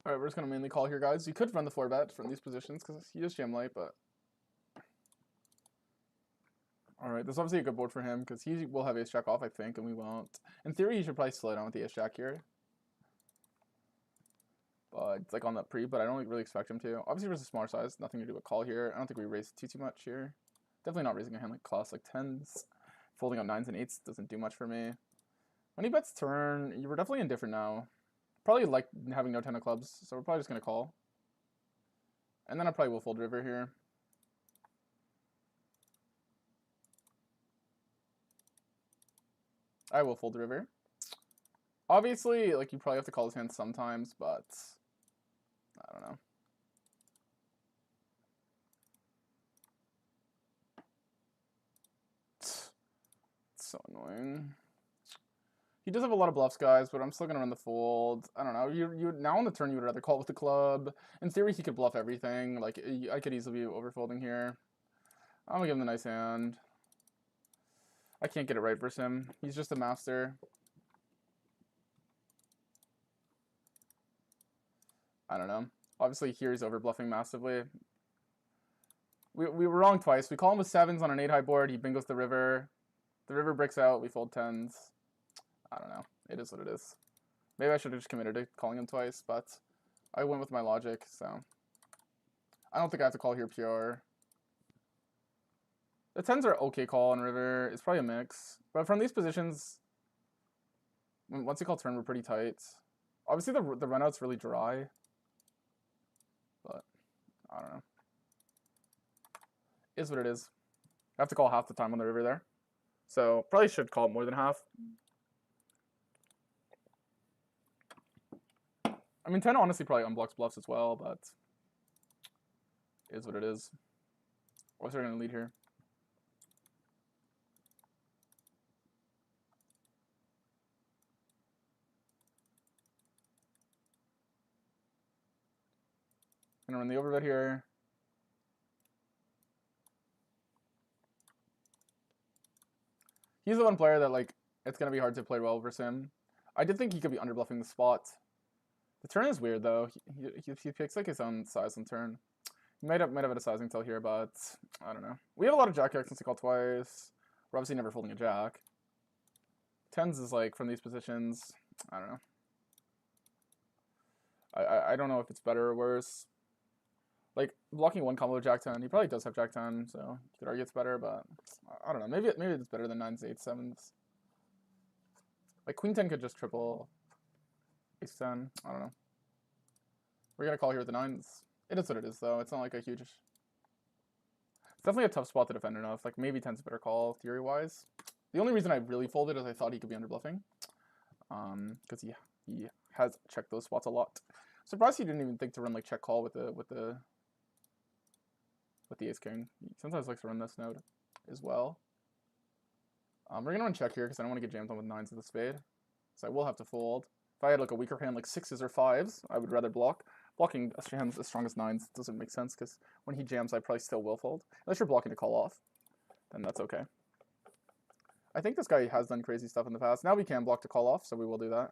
Alright, we're just going to mainly call here, guys. You could run the 4-bet from these positions, because he is jam light, but Alright, this is obviously a good board for him, because he will have ace-jack off, I think, and we won't. In theory, he should probably slow down with the ace-jack here. But it's like on the pre, but I don't really expect him to. Obviously, versus smaller size, nothing to do with call here. I don't think we raise too much here. Definitely not raising a hand like class like 10s. Folding up 9s and 8s doesn't do much for me. When he bets turn, you were definitely indifferent now. Probably like having no 10 of clubs, so we're probably just going to call. And then I probably will fold river here. I will fold river. Obviously, like, you probably have to call his hand sometimes, but I don't know. It's so annoying. He does have a lot of bluffs, guys, but I'm still gonna run the fold. I don't know. You now on the turn, you would rather call with the club. In theory, he could bluff everything. Like, I could easily be overfolding here. I'm gonna give him the nice hand. I can't get it right versus him. He's just a master. I don't know. Obviously, here he's overbluffing massively. We were wrong twice. We call him with 7s on an 8 high board. He bingos the river. The river breaks out. We fold 10s. I don't know. It is what it is. Maybe I should have just committed to calling him twice, but I went with my logic, so. I don't think I have to call here pure. The 10s are okay call on river. It's probably a mix. But from these positions, once you call turn, we're pretty tight. Obviously, the runout's really dry. But, I don't know. Is what it is. I have to call half the time on the river there. So, probably should call it more than half. I mean, 10 honestly probably unblocks bluffs as well, but is what it is. What's our going to lead here? Gonna run the overbet here. He's the one player that, like, it's gonna be hard to play well versus him. I did think he could be underbluffing the spot. The turn is weird though. He picks like his own size on turn. He might have had a sizing tell here, but I don't know. We have a lot of jack since he called twice. We're obviously never folding a jack. 10s is like from these positions. I don't know. I don't know if it's better or worse. Like, blocking one combo with Jack 10, he probably does have Jack 10, so you could argue it's better, but I don't know. Maybe it's better than 9s, 8s, 7s. Like, Queen 10 could just triple Ace 10. I don't know. We're going to call here with the 9s. It is what it is, though. It's not like a huge... It's definitely a tough spot to defend enough. Like, maybe 10's a better call, theory-wise. The only reason I really folded is I thought he could be underbluffing. Because he has checked those spots a lot. Surprised he didn't even think to run, like, check call with the ace king. He sometimes likes to run this node as well. We're going to run check here because I don't want to get jammed on with 9s of the spade. So I will have to fold. If I had like a weaker hand like 6s or 5s, I would rather block. Blocking hands as strong as 9s doesn't make sense because when he jams, I probably still will fold. Unless you're blocking to call off, then that's okay. I think this guy has done crazy stuff in the past. Now we can block to call off, so we will do that.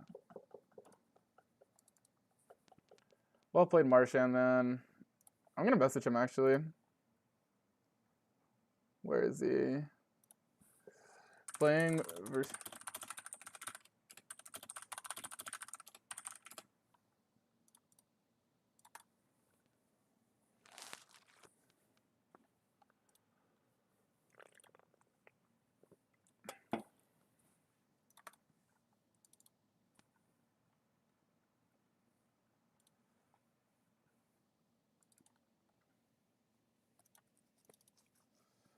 Well played, Marchand, man. I'm going to message him, actually. Where is he? Playing versus...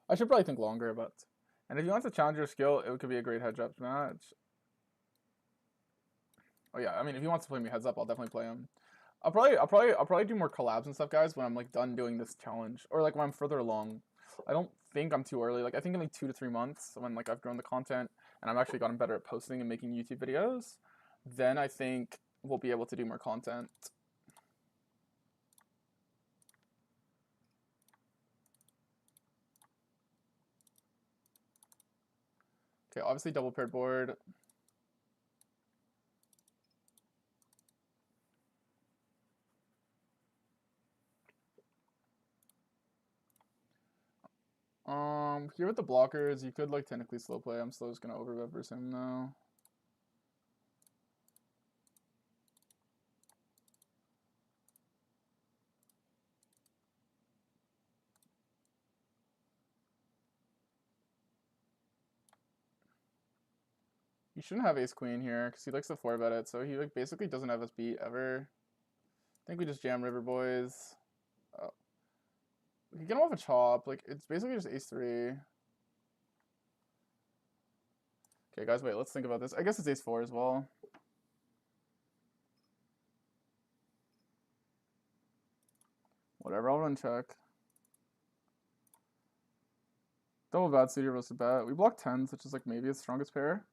I should probably think longer, but... And if he wants to challenge your skill, it could be a great heads-up match. Oh yeah, I mean, if he wants to play me heads up, I'll definitely play him. I'll probably do more collabs and stuff, guys, when I'm like done doing this challenge, or like when I'm further along. I don't think I'm too early. Like I think in like 2 to 3 months, when like I've grown the content and I've actually gotten better at posting and making YouTube videos, then I think we'll be able to do more content. Okay, obviously double paired board. Here with the blockers, you could like technically slow play. I'm still just gonna overbet versus him though. He shouldn't have ace queen here because he likes to 4-bet it, so he like basically doesn't have us beat ever. I think we just jam river boys. Oh. We can get him off a chop. Like it's basically just ace 3. Okay, guys, wait. Let's think about this. I guess it's ace 4 as well. Whatever. I'll run check. Double bad suited roasted bet. We block 10s, which is like maybe his strongest pair.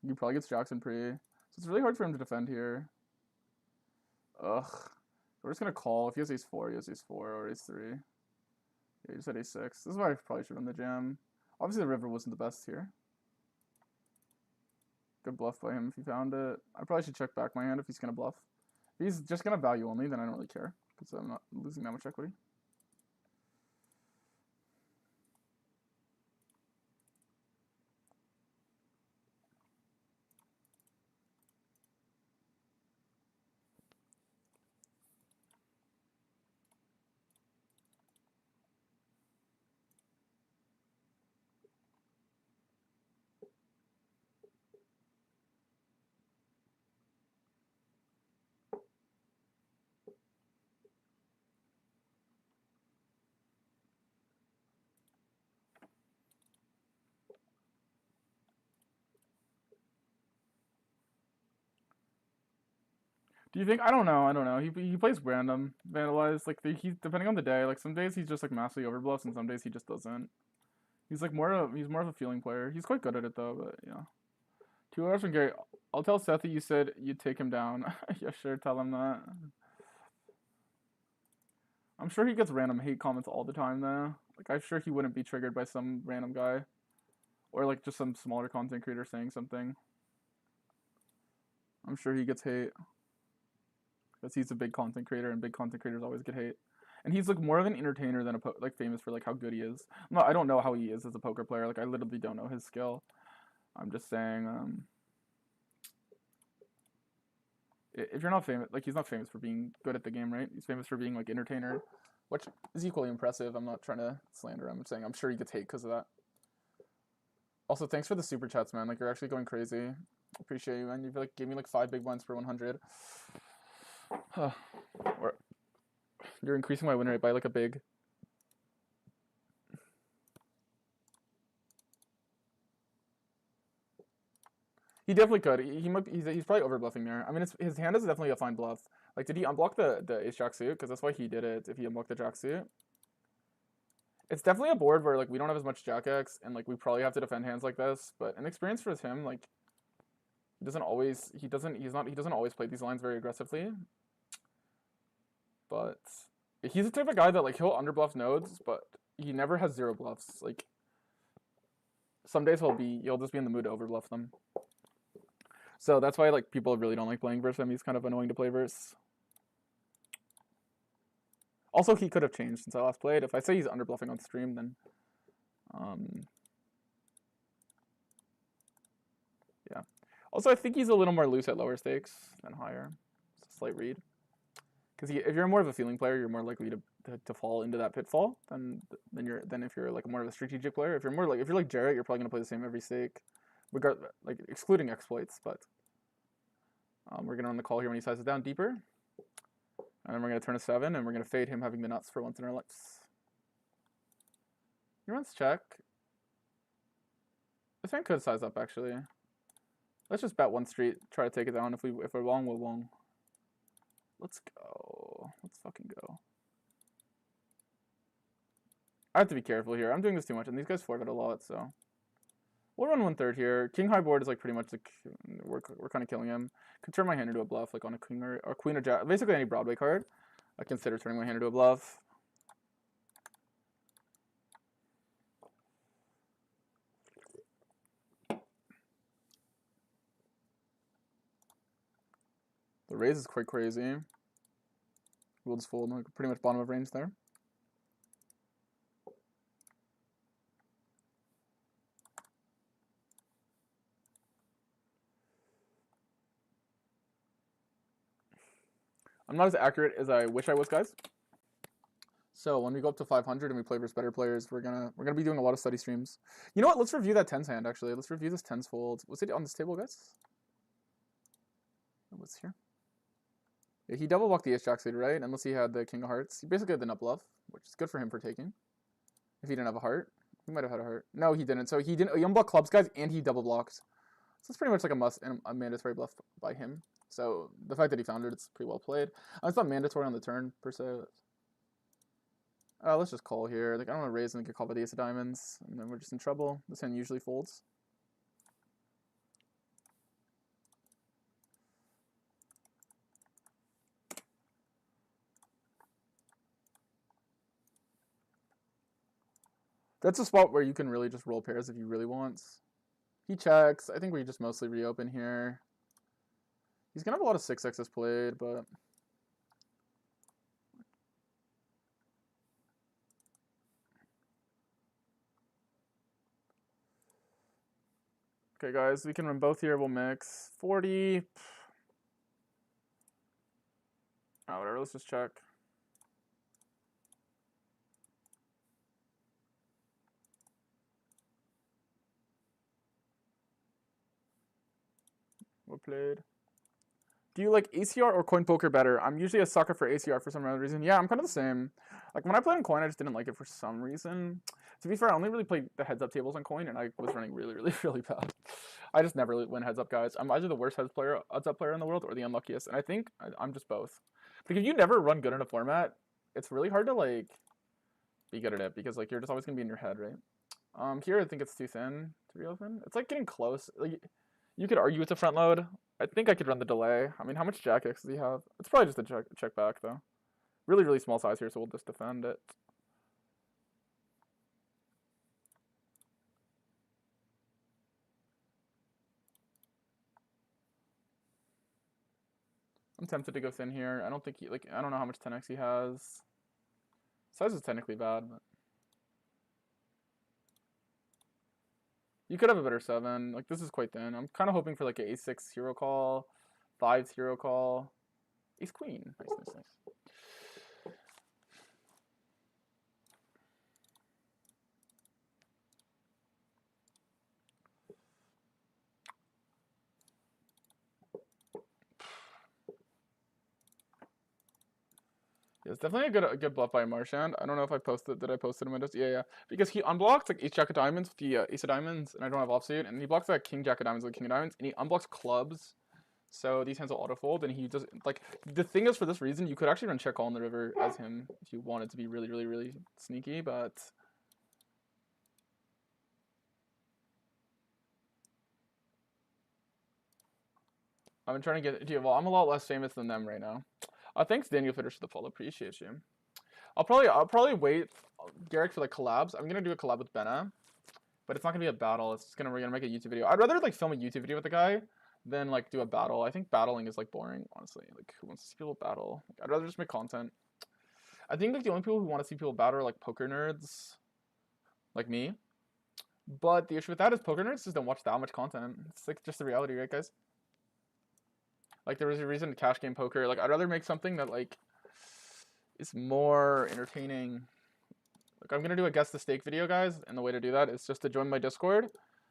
He probably gets Jackson pre. So it's really hard for him to defend here. Ugh. We're just gonna call. If he has ace 4, he has ace 4 or ace 3. Yeah, he just had ace 6. This is why I probably should run the jam. Obviously the river wasn't the best here. Good bluff by him if he found it. I probably should check back my hand if he's gonna bluff. If he's just gonna value only, then I don't really care because I'm not losing that much equity. Do you think? I don't know. I don't know. He plays random vandalize. Like he depending on the day. Like some days he's just like massively overbluffs, and some days he just doesn't. He's like more of a feeling player. He's quite good at it though. But yeah. 2 hours from Gary. I'll tell Seth that you said you'd take him down. Yeah, sure. Tell him that. I'm sure he gets random hate comments all the time though. Like I'm sure he wouldn't be triggered by some random guy, or like just some smaller content creator saying something. I'm sure he gets hate. Because he's a big content creator, and big content creators always get hate. And he's like more of an entertainer than like famous for like how good he is. I don't know how he is as a poker player. Like I literally don't know his skill. I'm just saying, if you're not famous, like he's not famous for being good at the game, right? He's famous for being like entertainer, which is equally impressive. I'm not trying to slander him. I'm saying I'm sure he gets hate because of that. Also, thanks for the super chats, man. Like you're actually going crazy. Appreciate you, man. You've like gave me like 5 big ones per 100. You're increasing my win rate by like a big. He definitely could. He might. He's probably overbluffing there. I mean, his hand is definitely a fine bluff. Like, did he unblock the ace jack suit? Because that's why he did it. If he unblocked the jack suit, it's definitely a board where like we don't have as much jack x, and like we probably have to defend hands like this. But an experience for him, like he doesn't always play these lines very aggressively. But he's the type of guy that like he'll underbluff nodes, but he never has 0 bluffs. Like some days he'll just be in the mood to overbluff them. So that's why like people really don't like playing versus him. He's kind of annoying to play versus. Also, he could have changed since I last played. If I say he's underbluffing on stream, then yeah. Also, I think he's a little more loose at lower stakes than higher. It's a slight read. Because if you're more of a feeling player, you're more likely to fall into that pitfall than if you're like more of a strategic player. If you're like Jarrett, you're probably gonna play the same every stake, like excluding exploits. But we're gonna run the call here when he sizes down deeper, and then we're gonna turn a 7, and we're gonna fade him having the nuts for once in our lives. He runs check. This hand could size up actually. Let's just bet one street, try to take it down. If we're long, we're long. Let's go. Let's fucking go. I have to be careful here. I'm doing this too much, and these guys 4-bet a lot, so we'll run 1/3 here. King high board is like pretty much like we're kind of killing him. Could turn my hand into a bluff, like on a queen or jack. Basically any Broadway card, I consider turning my hand into a bluff. The raise is quite crazy. We'll just fold, like pretty much bottom of range there. I'm not as accurate as I wish I was, guys. So when we go up to 500 and we play versus better players, we're gonna be doing a lot of study streams. You know what? Let's review that tens hand actually. Let's review this tens fold. Was it on this table, guys? What's here? Yeah, he double blocked the ace jack suited, right? Unless he had the king of hearts. He basically had the nut bluff, which is good for him for taking. If he didn't have a heart, he might have had a heart. No, he didn't. So he didn't. He unblocked clubs, guys, and he double blocked. So it's pretty much like a must and a mandatory bluff by him. So the fact that he found it, it's pretty well played. It's not mandatory on the turn per se. Let's just call here. Like I don't want to raise and get called by the ace of diamonds, and then we're just in trouble. This hand usually folds. That's a spot where you can really just roll pairs if you really want. He checks. I think we just mostly reopen here. He's gonna have a lot of 6x's played, but okay, guys, we can run both here. We'll mix 40. Oh, whatever. Let's just check. What played? Do you like ACR or coin poker better? I'm usually a sucker for ACR for some other reason. Yeah, I'm kind of the same. Like when I played on coin, I just didn't like it for some reason. To be fair, I only really played the heads up tables on coin, and I was running really, really, really bad. I just never really win heads up, guys. I'm either the worst heads up player in the world or the unluckiest, and I think I'm just both. Because if you never run good in a format, it's really hard to like be good at it because like you're just always gonna be in your head, right? Here I think it's too thin to reopen. It's like getting close. Like you could argue it's a front load. I think I could run the delay. I mean, how much jack X does he have? It's probably just a check back though. Really, really small size here, so we'll just defend it. I'm tempted to go thin here. I don't think I don't know how much 10x he has. Size is technically bad, but you could have a better 7. Like, this is quite thin. I'm kind of hoping for like an a6 hero call, 5 hero call, ace queen. Nice, nice, nice. Yeah, it's definitely a good bluff by Marchand. I don't know if I posted. Did I post it in Windows? Yeah. Because he unblocks like ace jack of diamonds with the ace of diamonds, and I don't have offsuit, and he blocks that king jack of diamonds with king of diamonds, and he unblocks clubs. So these hands will autofold, and he does like the thing is for this reason you could actually run check call on the river as him if you wanted to be really, really, really sneaky, but I've been trying to get well, I'm a lot less famous than them right now. Thanks Daniel Fitters for the follow, appreciate you. I'll probably wait Garrick for like collabs. I'm gonna do a collab with Benna, but it's not gonna be a battle. It's just we're gonna make a YouTube video. I'd rather like film a YouTube video with the guy than like do a battle. I think battling is like boring, honestly. Like who wants to see people battle? Like, I'd rather just make content. I think like the only people who want to see people battle are like poker nerds, like me. But the issue with that is poker nerds just don't watch that much content. It's like just the reality, right, guys? Like there was a reason to cash game poker. Like I'd rather make something that like is more entertaining. Like I'm gonna do a guess the stake video, guys, and the way to do that is just to join my Discord.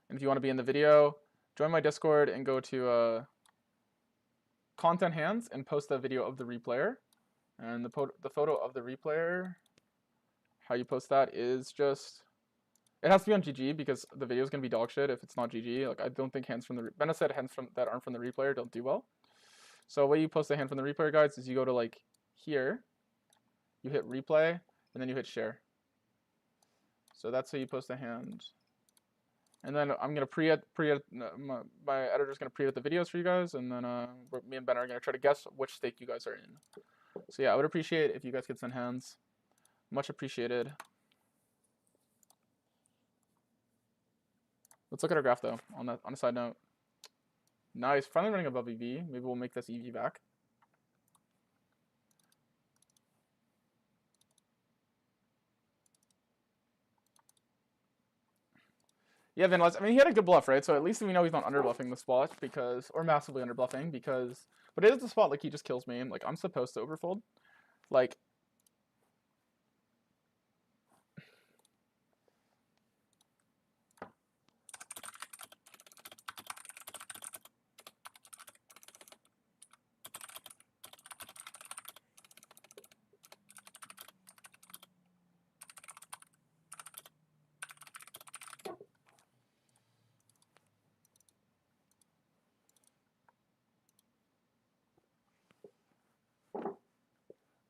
And if you want to be in the video, join my Discord and go to content hands and post a video of the replayer. And the photo of the replayer, how you post that is just, it has to be on GG because the video is gonna be dog shit if it's not GG. Like I don't think hands from the Benna said hands from that aren't from the replayer don't do well. So the way you post a hand from the replayer, guys, is you go to like here, you hit replay, and then you hit share. So that's how you post a hand. And then I'm gonna my editor's gonna pre-edit the videos for you guys, and then me and Ben are gonna try to guess which stake you guys are in. So yeah, I would appreciate if you guys could send hands. Much appreciated. Let's look at our graph though. On a side note. Nice, finally running above EV. Maybe we'll make this EV back. Yeah, Van Les, I mean, he had a good bluff, right? So at least we know he's not underbluffing the spot because, or massively underbluffing because, but it is the spot like he just kills me. Like I'm supposed to overfold. Like,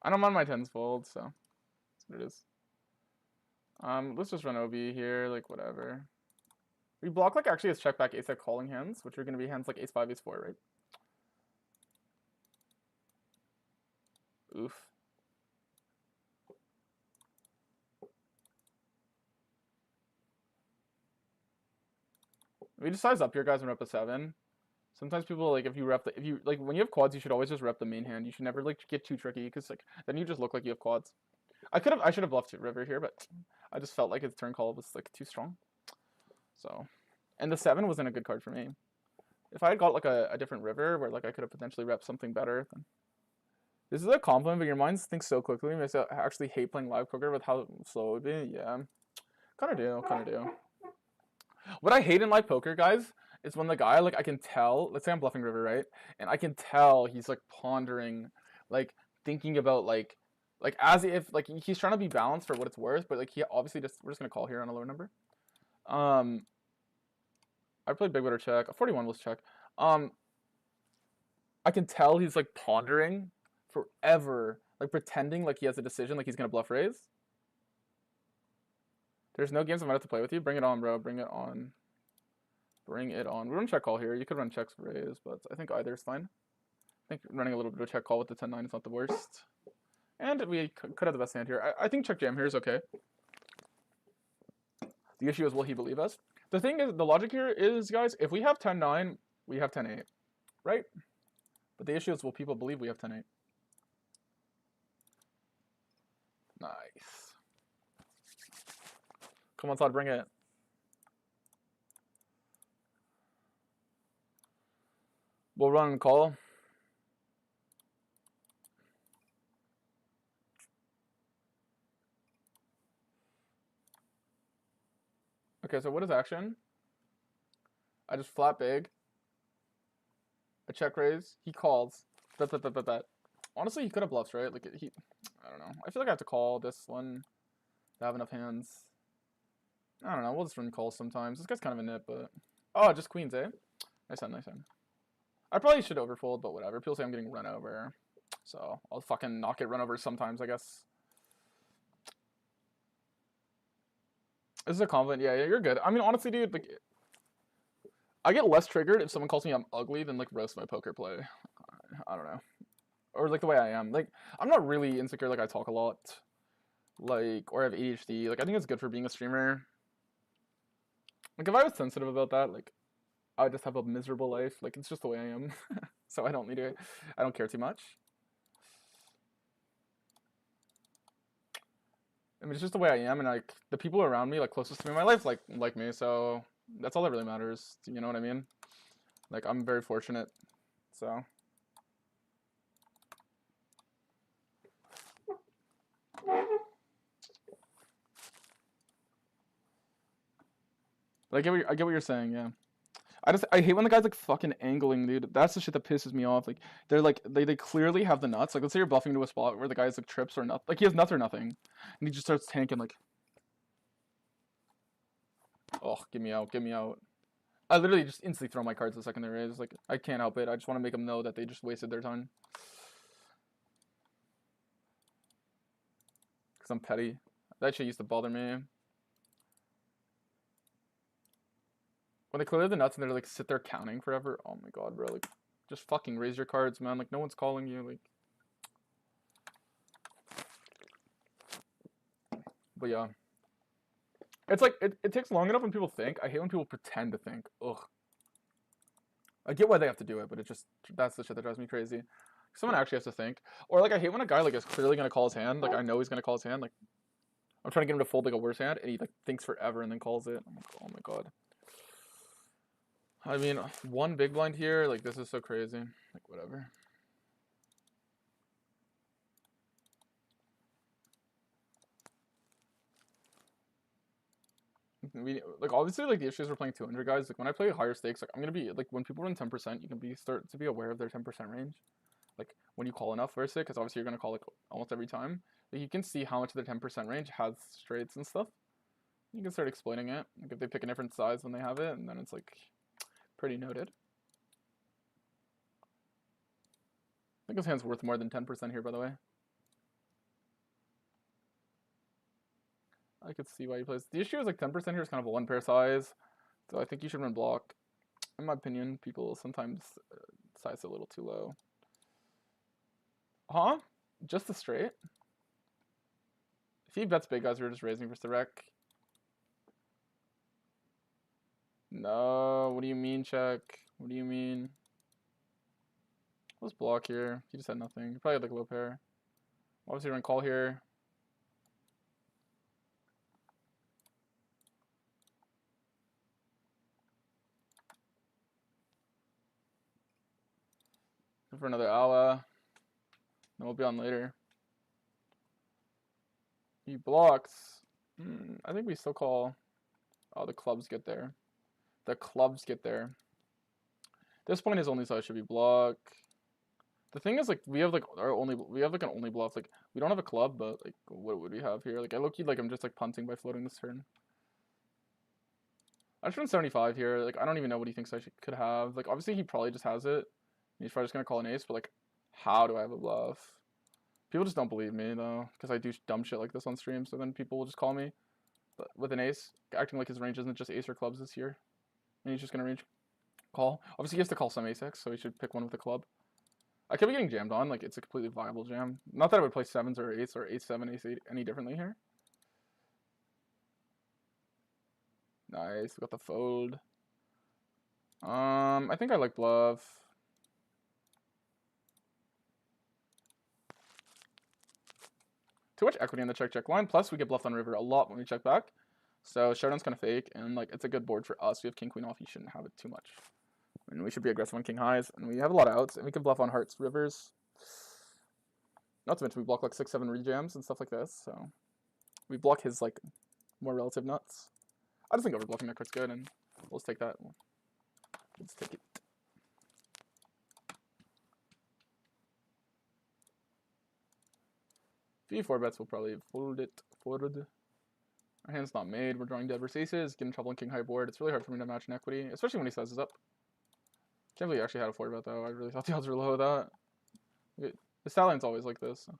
I don't mind my tens fold, so that's what it is. Let's just run OB here, like whatever. We block like actually his check back ace calling hands, which are gonna be hands like ace five, ace four, right? Oof. We just size up here, guys, and rep a seven. Sometimes people like if you like when you have quads, you should always just rep the main hand. You should never like get too tricky because like then you just look like you have quads. I should have bluffed river here, but I just felt like his turn call was like too strong. So, and the seven wasn't a good card for me. If I had got like a different river where like I could have potentially rep something better, then this is a compliment. But your minds think so quickly. I actually hate playing live poker with how slow it would be. Yeah, kind of do. What I hate in live poker, guys, is when the guy like I can tell. Let's say I'm bluffing river, right? And I can tell he's like pondering, like thinking about like as if like he's trying to be balanced for what it's worth, but like he obviously just we're just gonna call here on a lower number. I played big better check. A 41 was check. I can tell he's like pondering forever, like pretending like he has a decision, like he's gonna bluff raise. There's no games I'm about to play with you. Bring it on, bro. Bring it on. Bring it on. We're gonna check call here. You could run checks raise, but I think either is fine. I think running a little bit of check call with the 10-9 is not the worst. And we could have the best hand here. I think check jam here is okay. The issue is, will he believe us? The thing is, the logic here is, guys, if we have 10-9, we have 10-8, right? But the issue is, will people believe we have 10-8? Nice. Come on, Todd, bring it. We'll run and call. Okay, so what is action? I just flat big. I check raise. He calls. Bet. Honestly, he could have bluffs, right? Like I don't know. I feel like I have to call this one to have enough hands. I don't know. We'll just run calls sometimes. This guy's kind of a nip, but oh, just queens, eh? Nice hand. I probably should overfold, but whatever. People say I'm getting run over, so I'll fucking not get run over sometimes, I guess. This is a compliment. Yeah, you're good. I mean, honestly, dude, like, I get less triggered if someone calls me I'm ugly than like roast my poker play. I don't know, or like the way I am. Like, I'm not really insecure. Like, I talk a lot, like, or I have ADHD. Like, I think it's good for being a streamer. Like, if I was sensitive about that, like, I would just have a miserable life. Like, it's just the way I am. So I don't need to. I don't care too much. I mean, it's just the way I am, and like the people around me, like closest to me in my life, like me. So that's all that really matters. You know what I mean? Like I'm very fortunate. So. But I get what you're saying. Yeah. I hate when the guy's like fucking angling, dude. That's the shit that pisses me off. Like they're like they clearly have the nuts. Like let's say you're bluffing to a spot where the guy's like trips or nothing. Like he has nuts or nothing, and he just starts tanking like. Oh, get me out. I literally just instantly throw my cards the second they raise. Like I can't help it. I just want to make them know that they just wasted their time. Cause I'm petty. That shit used to bother me. When they clear the nuts and they're like sit there counting forever. Oh my god, bro. Like, just fucking raise your cards, man. Like, no one's calling you. Like, but yeah, it's like it takes long enough when people think. I hate when people pretend to think. Ugh. I get why they have to do it, but it just that's the shit that drives me crazy. Someone actually has to think, or like I hate when a guy like is clearly gonna call his hand. Like I know he's gonna call his hand. Like I'm trying to get him to fold like a worse hand, and he like thinks forever and then calls it. I'm like, oh my god. I mean, one big blind here, like this is so crazy. Like whatever. Like obviously like the issues we're playing 200 guys. Like when I play higher stakes, like I'm gonna be like when people run 10%, you can start to be aware of their 10% range. Like when you call enough versus it, because obviously you're gonna call like almost every time. Like you can see how much of their 10% range has straights and stuff. You can start exploiting it. Like if they pick a different size when they have it, and then it's like pretty noted. I think his hand's worth more than 10% here, by the way. I could see why he plays. The issue is like 10% here is kind of a one pair size, so I think you should run block. In my opinion, people sometimes size a little too low. Huh? Just the straight? If he bets big, guys, we're just raising versus the wreck. No, what do you mean check? What do you mean? Let's block here. He just had nothing. He probably had like a low pair. Obviously, run call here. For another ala. Then we'll be on later. He blocks. I think we still call. Oh, the clubs get there. The clubs get there. This point his only size should be block. The thing is, like, we have like an only bluff. Like, we don't have a club, but like, what would we have here? Like, I look like I'm just like punting by floating this turn. I just run 75 here. Like, I don't even know what he thinks I could have. Like, obviously he probably just has it. He's probably just gonna call an ace, but like, how do I have a bluff? People just don't believe me though, because I do dumb shit like this on stream. So then people will just call me, but with an ace, acting like his range isn't just ace or clubs this year, and he's just gonna range call. Obviously, he has to call some ace X, so he should pick one with a club. I could be getting jammed on. Like, it's a completely viable jam. Not that I would play 7s or 8s or 8-7, ace-8 any differently here. Nice, got the fold. I think I like bluff. Too much equity on the check line. Plus, we get bluffed on river a lot when we check back. So showdown's kind of fake, and like it's a good board for us. We have king queen off. You shouldn't have it too much. I mean, we should be aggressive on king highs, and we have a lot of outs, and we can bluff on hearts, rivers. Not to mention we block like 6-7 rejams and stuff like this. So we block his like more relative nuts. I just think overbluffing that card's good, and we'll just take that. Let's take it. V4 bets will probably fold it forward. Our hand's not made. We're drawing dead versus aces. Get in trouble in king high board. It's really hard for me to match an equity, especially when he sizes up. Can't believe he actually had a 4 bet though. I really thought the odds were low with that. The stallion's always like this. So.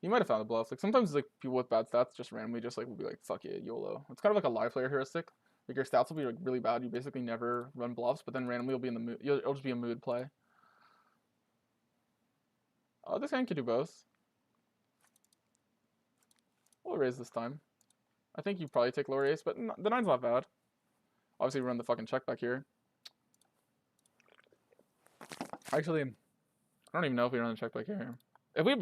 He might have found a bluff. Like sometimes like people with bad stats just randomly just like will be like fuck it, YOLO. It's kind of like a live player heuristic. Like your stats will be like really bad. You basically never run bluffs, but then randomly you'll be in the mood. It'll just be a mood play. This hand could do both. We'll raise this time. I think you probably take lower ace, but the 9's not bad. Obviously, we run the fucking check back here. Actually, I don't even know if we run the check back here. If we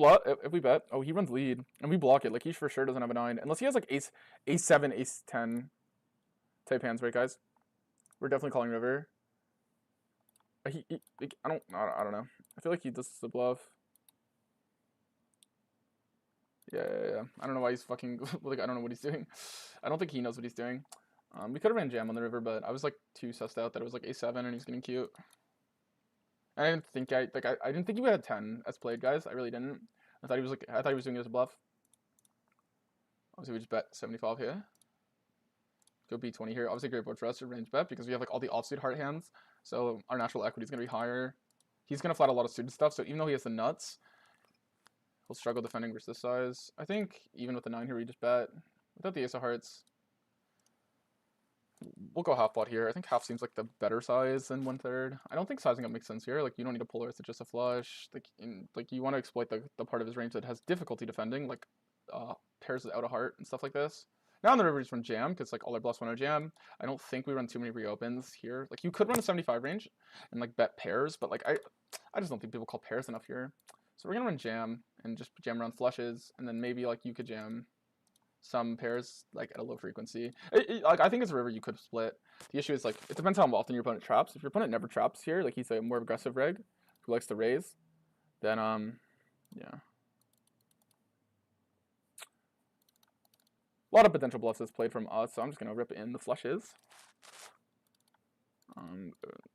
bet, oh, he runs lead, and we block it. Like he for sure doesn't have a 9, unless he has like ace 7, ace 10 type hands, right, guys? We're definitely calling river. I don't know. I feel like he does the bluff. Yeah. I don't know why he's fucking like I don't know what he's doing. I don't think he knows what he's doing. We could have ran jam on the river, but I was like too sussed out that it was like a7 and he's getting cute. And I didn't think I didn't think he would have 10 as played, guys. I really didn't. I thought he was doing it as a bluff. Obviously we just bet 75 here. Go B20 here. Obviously great board for us to range bet because we have like all the offsuit heart hands. So our natural equity is gonna be higher. He's gonna flat a lot of suited stuff, so even though he has the nuts, he'll struggle defending versus this size. I think even with the 9 here, we just bet. Without the ace of hearts, we'll go half pot here. I think half seems like the better size than 1/3. I don't think sizing up makes sense here. Like you don't need to polarize to just a flush. Like you want to exploit the part of his range that has difficulty defending, like pairs out of heart and stuff like this. Now on the river, we just run jam because like all our bluffs want to jam. I don't think we run too many reopens here. Like you could run a 75 range and like bet pairs, but like I just don't think people call pairs enough here. So we're gonna run jam and just jam around flushes, and then maybe like you could jam some pairs like at a low frequency. Like I think it's a river you could split. The issue is like it depends how often your opponent traps. If your opponent never traps here, like he's a more aggressive reg who likes to raise, then yeah. A lot of potential bluffs is played from us, so I'm just gonna rip in the flushes.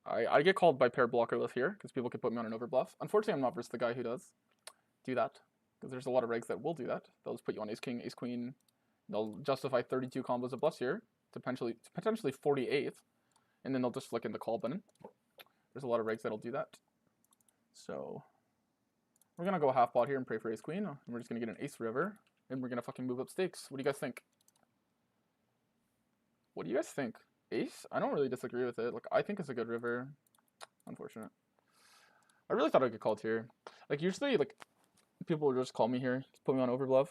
I get called by pair blockerless here because people could put me on an overbluff. Unfortunately, I'm not versus the guy who does do that because there's a lot of regs that will do that. They'll just put you on ace king, ace queen. They'll justify 32 combos of bluffs here to potentially 48th, and then they'll just flick in the call button. There's a lot of regs that'll do that. So we're gonna go half pot here and pray for ace queen, and we're just gonna get an ace river, and we're gonna fucking move up stakes. What do you guys think? What do you guys think? Ace? I don't really disagree with it. Like I think it's a good river. Unfortunate. I really thought I could call it here. Like usually, like people will just call me here, just put me on overbluff.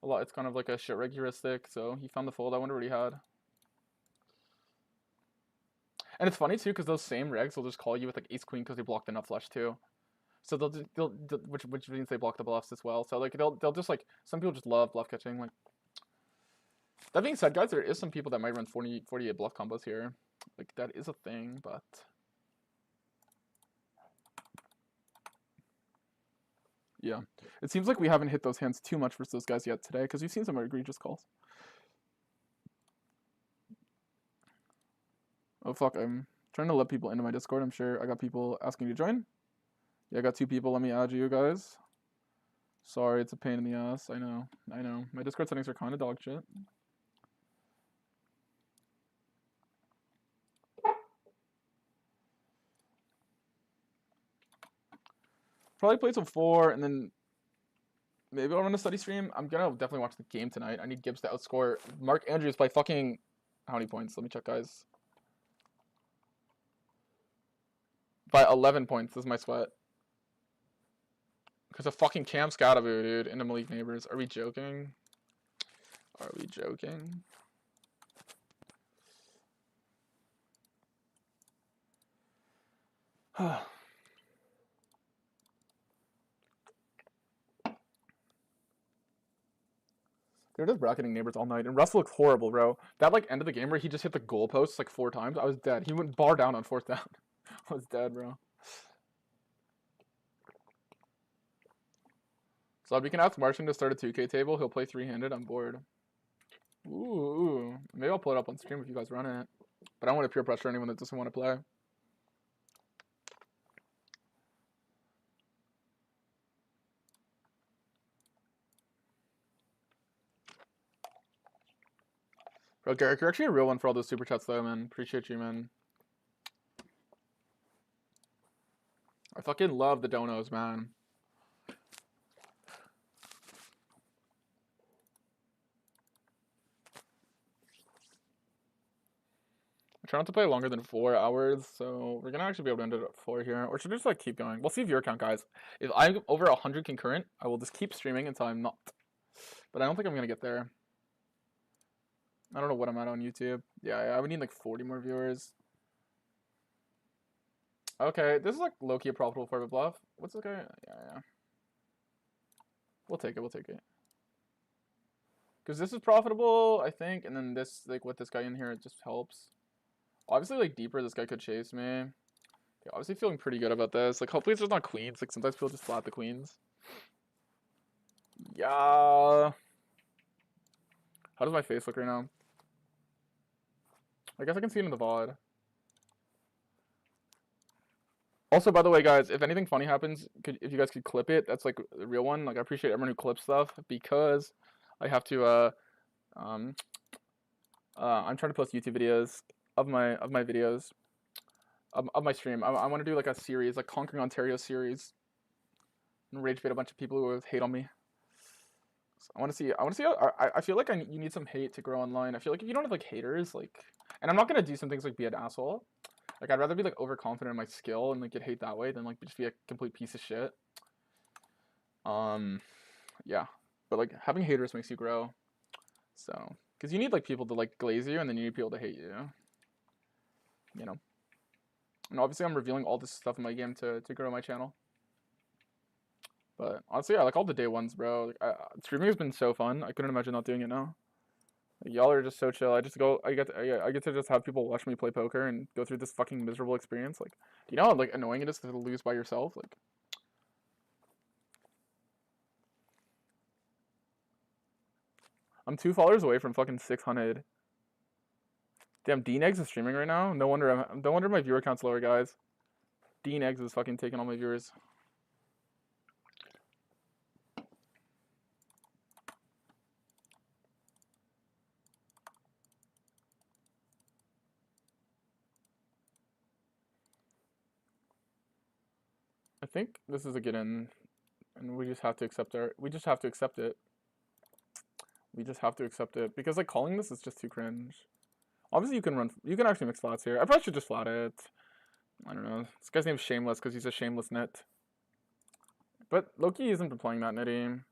A lot. It's kind of like a shit reg heuristic. So he found the fold. I wonder what he had. And it's funny too, because those same regs will just call you with like ace queen because they block the nut flush too. So which means they block the bluffs as well. So like they'll just like some people just love bluff catching. Like that being said, guys, there is some people that might run 48 bluff combos here. Like that is a thing, but yeah, it seems like we haven't hit those hands too much versus those guys yet today because we've seen some egregious calls. Oh fuck, I'm trying to let people into my Discord. I'm sure I got people asking to join. Yeah, I got 2 people. Let me add you guys. Sorry, it's a pain in the ass. I know. My Discord settings are kind of dog shit. Probably play till 4, and then maybe I'll run a study stream. I'm gonna definitely watch the game tonight. I need Gibbs to outscore Mark Andrews by fucking how many points? Let me check, guys. By 11 points. This is my sweat. Because of fucking Cam Scadaboo, dude, into Malik Neighbors. Are we joking? Are we joking? They're just bracketing Neighbors all night, and Russ looks horrible, bro. That like end of the game where he just hit the goalposts like 4 times, I was dead. He went bar down on 4th down. I was dead, bro. So if we can ask Martian to start a 2K table, he'll play 3-handed. I'm bored. Ooh, maybe I'll pull it up on stream if you guys run it. But I don't want to peer pressure anyone that doesn't want to play. Bro, Garrick, you're actually a real one for all those super chats though, man. Appreciate you, man. I fucking love the donos, man. I try not to play longer than 4 hours, so we're gonna actually be able to end it at 4 here. Or should we just like keep going? We'll see viewer count, guys. If I'm over 100 concurrent, I will just keep streaming until I'm not. But I don't think I'm gonna get there. I don't know what I'm at on YouTube. Yeah, I would need like 40 more viewers. Okay, this is like low-key a profitable for a bluff. What's this guy? Yeah. We'll take it. Because this is profitable, I think, and then this, like, with this guy in here, it just helps. Obviously, like, deeper, this guy could chase me. Okay, obviously feeling pretty good about this. Like, hopefully it's just not queens. Like, sometimes people just flat the queens. Yeah. How does my face look right now? I guess I can see it in the VOD. Also, by the way, guys, if anything funny happens, if you guys could clip it, that's like the real one. Like, I appreciate everyone who clips stuff because I have to. I'm trying to post YouTube videos of my videos of my stream. I want to do like a series, like Conquering Ontario series, and rage bait a bunch of people who hate on me. So I want to see. I feel like you need some hate to grow online. I feel like if you don't have like haters, like, and I'm not gonna do some things like be an asshole. Like, I'd rather be, like, overconfident in my skill and, like, get hate that way than, like, just be a complete piece of shit. Yeah. But, like, having haters makes you grow. So, because you need, like, people to, like, glaze you, and then you need people to hate you. You know? And obviously I'm revealing all this stuff in my game to grow my channel. But honestly, I like all the day ones, bro. Like, streaming has been so fun. I couldn't imagine not doing it now. Like, y'all are just so chill. I get to just have people watch me play poker and go through this fucking miserable experience. Like, do you know how like annoying it is to lose by yourself? Like, I'm 2 followers away from fucking 600. Damn, Dean Eggs is streaming right now. No wonder my viewer count's lower, guys. Dean Eggs is fucking taking all my viewers. I think this is a get in, and we just have to accept it. We just have to accept it because like calling this is just too cringe. Obviously, you can actually mix flats here. I probably should just flat it. I don't know. This guy's name's Shameless because he's a shameless nit. But Loki isn't been playing that nitty.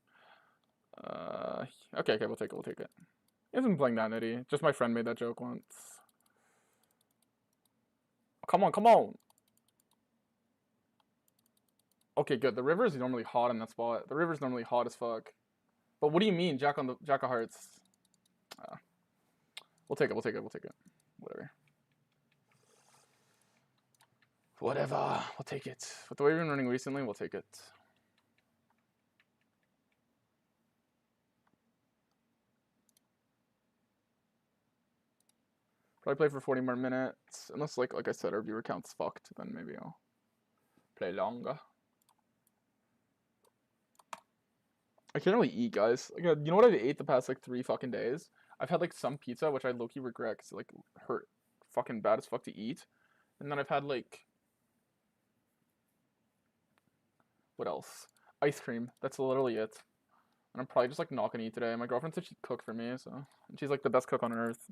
Okay, we'll take it. He hasn't been playing that nitty. Just my friend made that joke once. Come on. Okay, good. The river is normally hot in that spot. The river's normally hot as fuck. But what do you mean, Jack of Hearts? We'll take it. Whatever. We'll take it. With the way we've been running recently, we'll take it. Probably play for 40 more minutes. Unless, like I said, our viewer count's fucked. Then maybe I'll play longer. I can't really eat, guys. Like, you know what I've ate the past, like, 3 fucking days? I've had, like, some pizza, which I low-key regret, because it, like, hurt fucking bad as fuck to eat. And then I've had, like... What else? Ice cream. That's literally it. And I'm probably just, like, not gonna eat today. My girlfriend said she'd cook for me, so... And she's, like, the best cook on earth.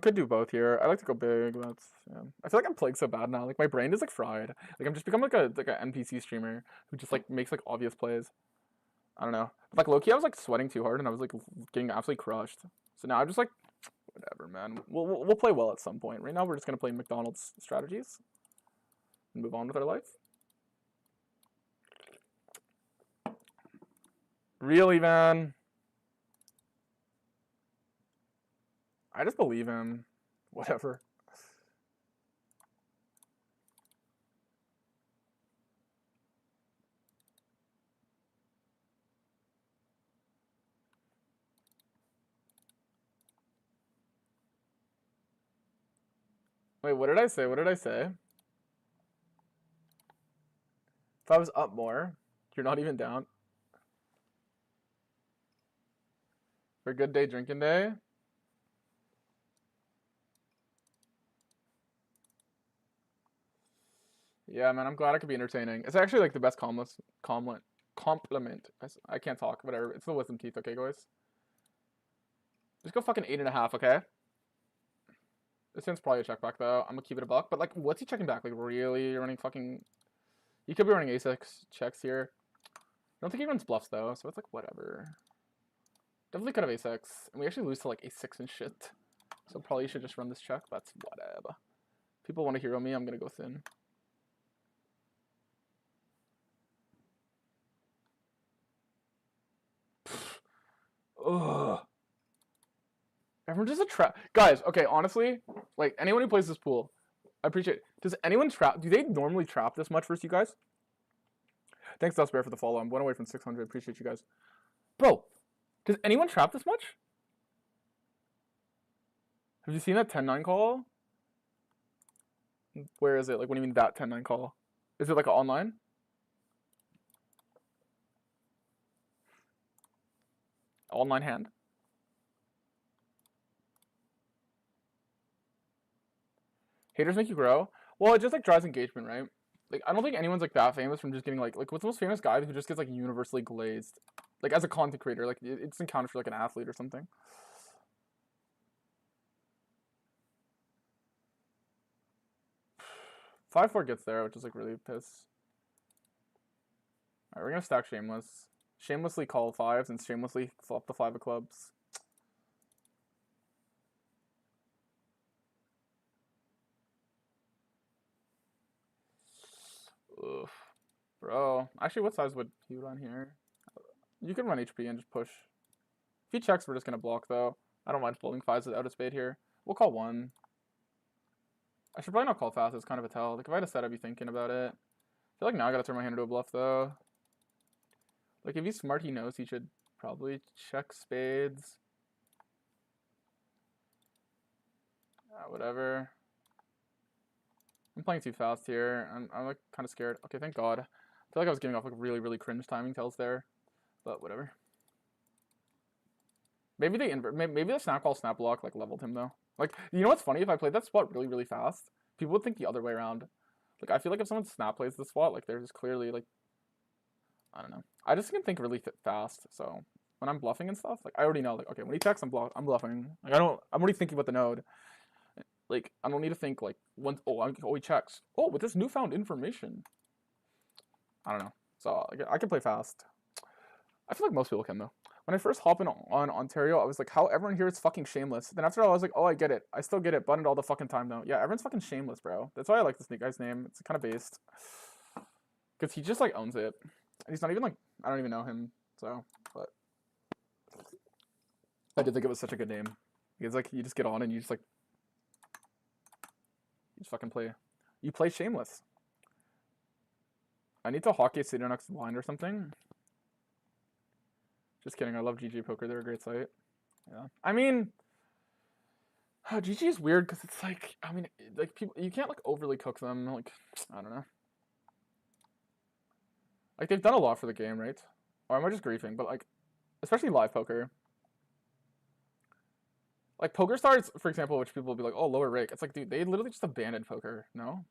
Could do both here. I like to go big. That's yeah. I feel like I'm playing so bad now. Like my brain is like fried. Like I'm just become like an NPC streamer who just like makes like obvious plays. I don't know. But, like low-key, I was like sweating too hard and I was like getting absolutely crushed. So now I'm just like, whatever, man. We'll play well at some point. Right now we're just gonna play McDonald's strategies and move on with our life. Really, man? I just believe him. Whatever. Wait, what did I say? If I was up more, you're not even down. For a good day drinking day? Yeah, man, I'm glad I could be entertaining. It's actually like the best compliment. I can't talk, whatever. It's the wisdom teeth, okay, guys? Just go fucking 8.5, okay? This hand's probably a check back though. I'm gonna keep it a buck, but like, what's he checking back? Like, really? You're running fucking. You could be running A6 checks here. I don't think he runs bluffs though, so it's like, whatever. Definitely could have A6. And we actually lose to like A6 and shit. So probably should just run this check. That's whatever. People want to hero me, I'm gonna go thin. Ugh. Everyone just a trap. Guys, okay, honestly, like, anyone who plays this pool, I appreciate it. Does anyone trap? Do they normally trap this much versus you guys? Thanks, Dustbear, for the follow. I'm 1 away from 600. Appreciate you guys. Bro, does anyone trap this much? Have you seen that 10-9 call? Where is it? Like, what do you mean that 10-9 call? Is it like an online? Online hand? Haters make you grow? Well, it just like drives engagement, right? Like, I don't think anyone's like that famous from just getting like what's the most famous guy who just gets like universally glazed? Like as a content creator, like it's encountered for like an athlete or something. 5-4 gets there, which is like really piss. Alright, we're gonna stack Shameless. Shamelessly call 5s and shamelessly flop the 5 of clubs. Oof. Bro. Actually, what size would he run here? You can run HP and just push. If he checks, we're just going to block, though. I don't mind folding 5s without a spade here. We'll call 1. I should probably not call fast. It's kind of a tell. Like, if I had a set, I'd be thinking about it. I feel like now I got to turn my hand into a bluff, though. Like, if he's smart, he knows he should probably check spades. Whatever. I'm playing too fast here. I'm like, kind of scared. Okay, thank God. I feel like I was giving off, like, really, really cringe timing tells there. But whatever. Maybe the snap call snap block like leveled him though. Like, you know what's funny? If I played that spot really, really fast, people would think the other way around. Like, I feel like if someone snap plays the spot, like they're just clearly like, I don't know. I just can think really fast. So when I'm bluffing and stuff, like I already know, like, okay, when he checks, I'm bluffing. Like I'm already thinking about the node. Like I don't need to think like he checks. Oh, with this newfound information. I don't know. So I can play fast. I feel like most people can though. When I first hopped in on Ontario, I was like, how everyone here is fucking shameless. Then after all, I was like, oh, I get it. I still get it. Buttoned all the fucking time though. Yeah, everyone's fucking shameless, bro. That's why I like this guy's name. It's kind of based. Because he just like owns it. And he's not even like, I don't even know him. So, but. I did think it was such a good name. Because like, you just get on and you just like. You just fucking play. You play shameless. I need to hockey sit next blind or something. Just kidding. I love GG Poker. They're a great site. Yeah. I mean, GG is weird because it's like, I mean, like people, you can't like overly cook them. Like, I don't know. Like they've done a lot for the game, right? Or am I just griefing? But like, especially live poker. Like Poker Stars, for example, which people will be like, oh, lower rake. It's like, dude, they literally just abandoned poker. No.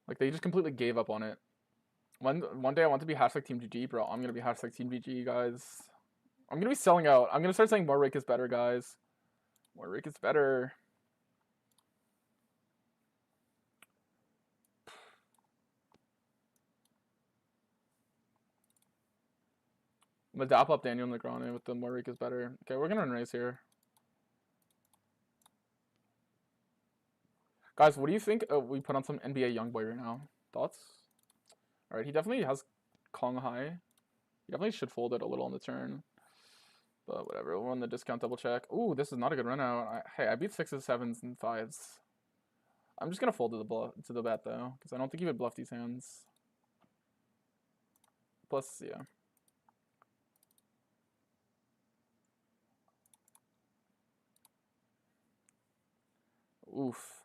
Like they just completely gave up on it. One day I want to be hashtag Team GG, bro. I'm gonna be hashtag Team GG, guys. I'm gonna be selling out. I'm gonna start saying more rake is better, guys. More rake is better. I'm gonna dap up Daniel Negreanu with the more rake is better. Okay, we're gonna run race here. Guys, what do you think we put on some NBA Youngboy right now? Thoughts? Alright, he definitely has Kong high. He definitely should fold it a little on the turn. But whatever, we'll run the discount double check. Ooh, this is not a good run out. Hey, I beat 6s, 7s, and 5s. I'm just gonna fold to the bet though, because I don't think he would bluff these hands. Plus, yeah. Oof.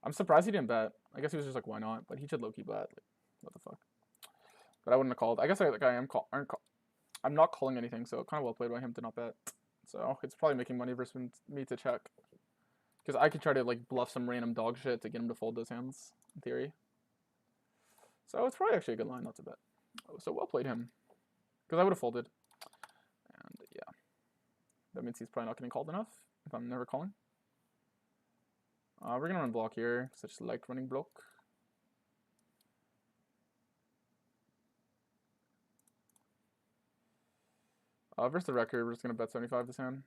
I'm surprised he didn't bet. I guess he was just like, why not? But he should low-key bet. Like, what the fuck? But I wouldn't have called. I guess I'm not calling anything, so kind of well played by him to not bet. So it's probably making money versus me to check. Because I could try to like bluff some random dog shit to get him to fold those hands, in theory. So it's probably actually a good line not to bet. Oh, so well played him. Because I would have folded. And yeah. That means he's probably not getting called enough if I'm never calling. We're gonna run block here, because I just like running block. Versus the record, we're just gonna bet 75 this hand.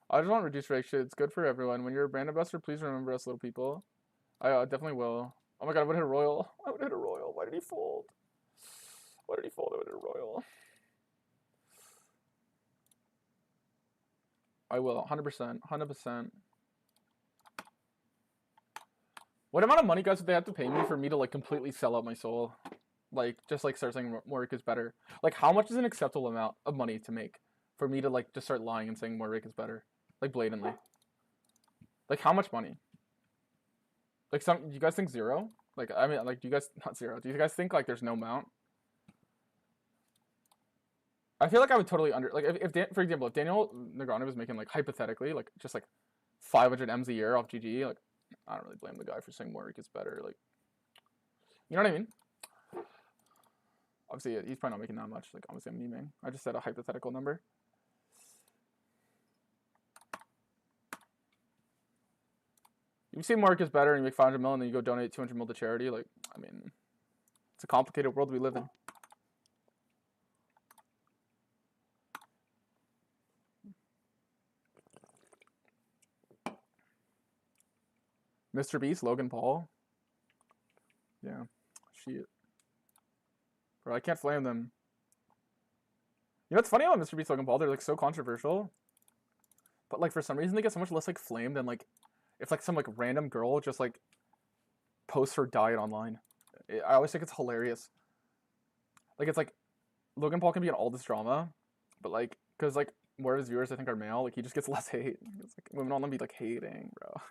I just want reduced rake shit. It's good for everyone. When you're a brand ambassador, please remember us little people. I definitely will. Oh my god, I would hit a royal. I would hit a royal. Why did he fold? Why did he fold? I would hit a royal. I will, 100%, 100%. What amount of money, guys, would they have to pay me for me to like completely sell out my soul? Like, just like start saying more rake is better. Like, how much is an acceptable amount of money to make for me to like just start lying and saying more rake is better? Like, blatantly. Like, how much money? Like, do you guys think zero? Like, I mean, like, do you guys, not zero, do you guys think like there's no amount? I feel like I would totally like, for example, if Daniel Negreanu was making like, hypothetically, like, just like 500 M's a year off GG, like, I don't really blame the guy for saying more rake is better, like, you know what I mean? Obviously, he's probably not making that much. Like, obviously, I'm memeing. I just said a hypothetical number. If you say Mark is better and you make 500 mil and then you go donate 200 mil to charity, like, I mean, it's a complicated world we live in. Mr. Beast, Logan Paul. Yeah. Shit. Bro, I can't flame them. You know what's funny about Mr. Beast, Logan Paul? They're like so controversial. But like for some reason they get so much less like flame than like if like some like random girl just like posts her diet online. I always think it's hilarious. Like it's like Logan Paul can be in all this drama, but like because like more of his viewers I think are male, like he just gets less hate. It's like women online be like hating, bro.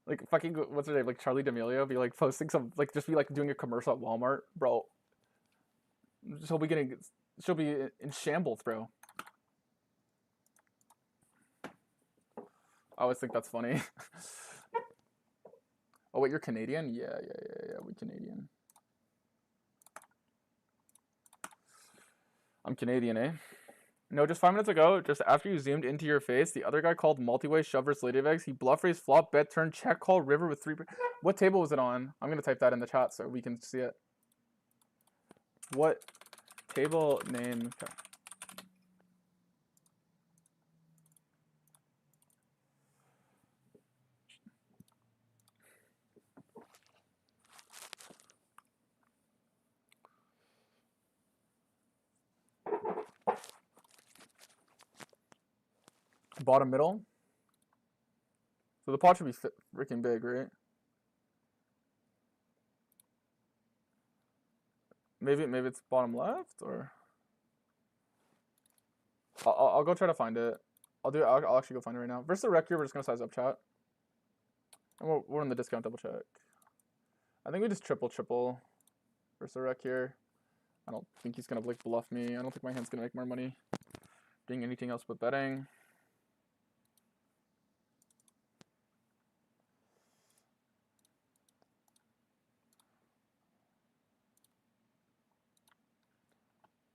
Like fucking what's her name? Like Charlie D'Amelio be like posting some like just be like doing a commercial at Walmart, bro. She'll be in shambles, bro. I always think that's funny. Oh wait, you're Canadian? Yeah, we Canadian. I'm Canadian, eh? No, just 5 minutes ago, just after you zoomed into your face, the other guy called multi-way shove versus Ladybags. He bluff raised flop, bet turn, check call, river with 3. What table was it on? I'm gonna type that in the chat so we can see it. What table name? Okay. Bottom middle. So the pot should be freaking big, right? Maybe it's bottom left, or I'll go try to find it. I'll actually go find it right now. Versus the rec here, we're just gonna size up chat. And we're in the discount double check. I think we just triple versus the rec here. I don't think he's gonna like bluff me. I don't think my hand's gonna make more money doing anything else but betting.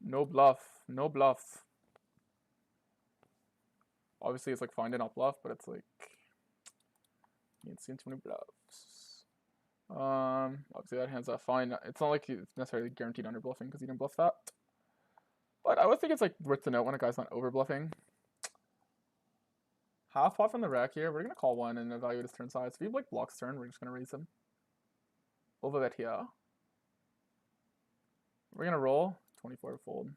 No bluff. No bluff. Obviously, it's like find and not bluff, but it's like you ain't seen too many bluffs. Obviously that hand's not fine. It's not like it's necessarily guaranteed under bluffing because he didn't bluff that. But I would think it's like worth to note when a guy's not over bluffing. Half pot from the rack here. We're gonna call one and evaluate his turn size. If he like blocks turn, we're just gonna raise him. Over bet here. We're gonna roll 24 to fold.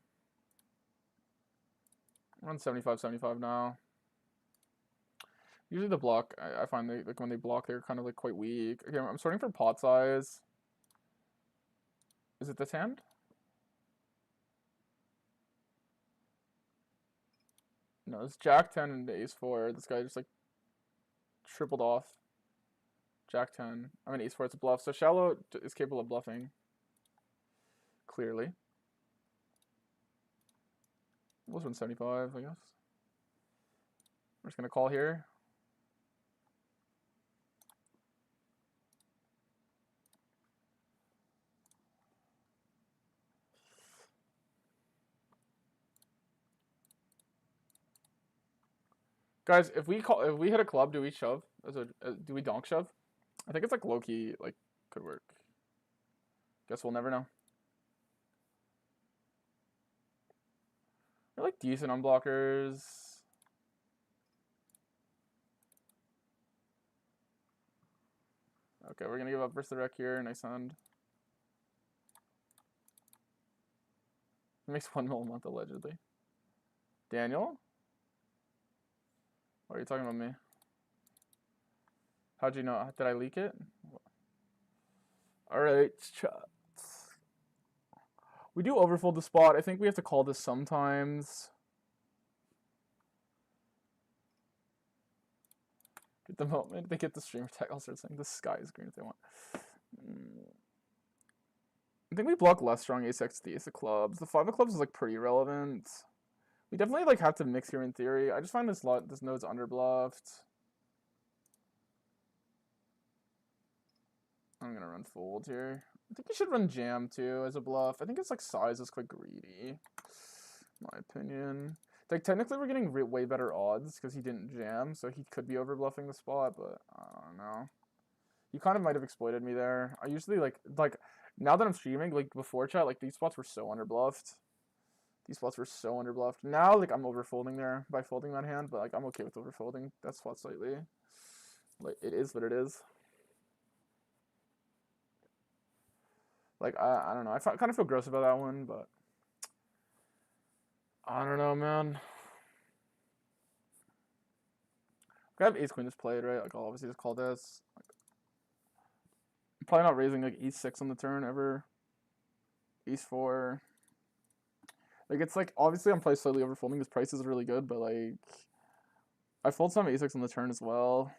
We're on 75 now. Usually the block, I find they like when they block, they're kind of like quite weak. Okay, I'm sorting for pot size. Is it this hand? No, it's Jack 10 and Ace 4. This guy just like tripled off. Jack 10. I mean Ace 4, it's a bluff. So shallow is capable of bluffing. Clearly. This one's 75, I guess. We're just gonna call here. Guys, if we hit a club, do we shove? Do we donk shove? I think it's like low key, like could work. Guess we'll never know. They're like decent unblockers. Okay, we're gonna give up versus the rec here. Nice hand. He makes 1 mil a month allegedly. Daniel? Why are you talking about me? How'd you know? Did I leak it? Alright, chat. We do overfold the spot. I think we have to call this sometimes. Get the moment they get the streamer tag, I'll start saying the sky is green if they want. I think we block less strong ace-x to the ace of clubs. The 5 of clubs is like pretty relevant. We definitely like have to mix here in theory. I just find this node's underbluffed. I'm gonna run fold here. I think you should run jam too as a bluff. I think it's like size is quite greedy, my opinion. Like technically we're getting way better odds because he didn't jam, so he could be over bluffing the spot, but I don't know. He kind of might have exploited me there. I usually like now that I'm streaming, like before chat, like these spots were so underbluffed. These spots were so underbluffed. Now like I'm overfolding there by folding that hand, but like I'm okay with overfolding that spot slightly. Like, it is what it is. Like, I don't know. I kind of feel gross about that one, but I don't know, man. I have ace queen just played, right? Like, I'll obviously just call this. Like, I'm probably not raising like e6 on the turn ever. E4. Like, it's like, obviously I'm probably slightly overfolding. This price is really good, but like, I fold some a6 on the turn as well.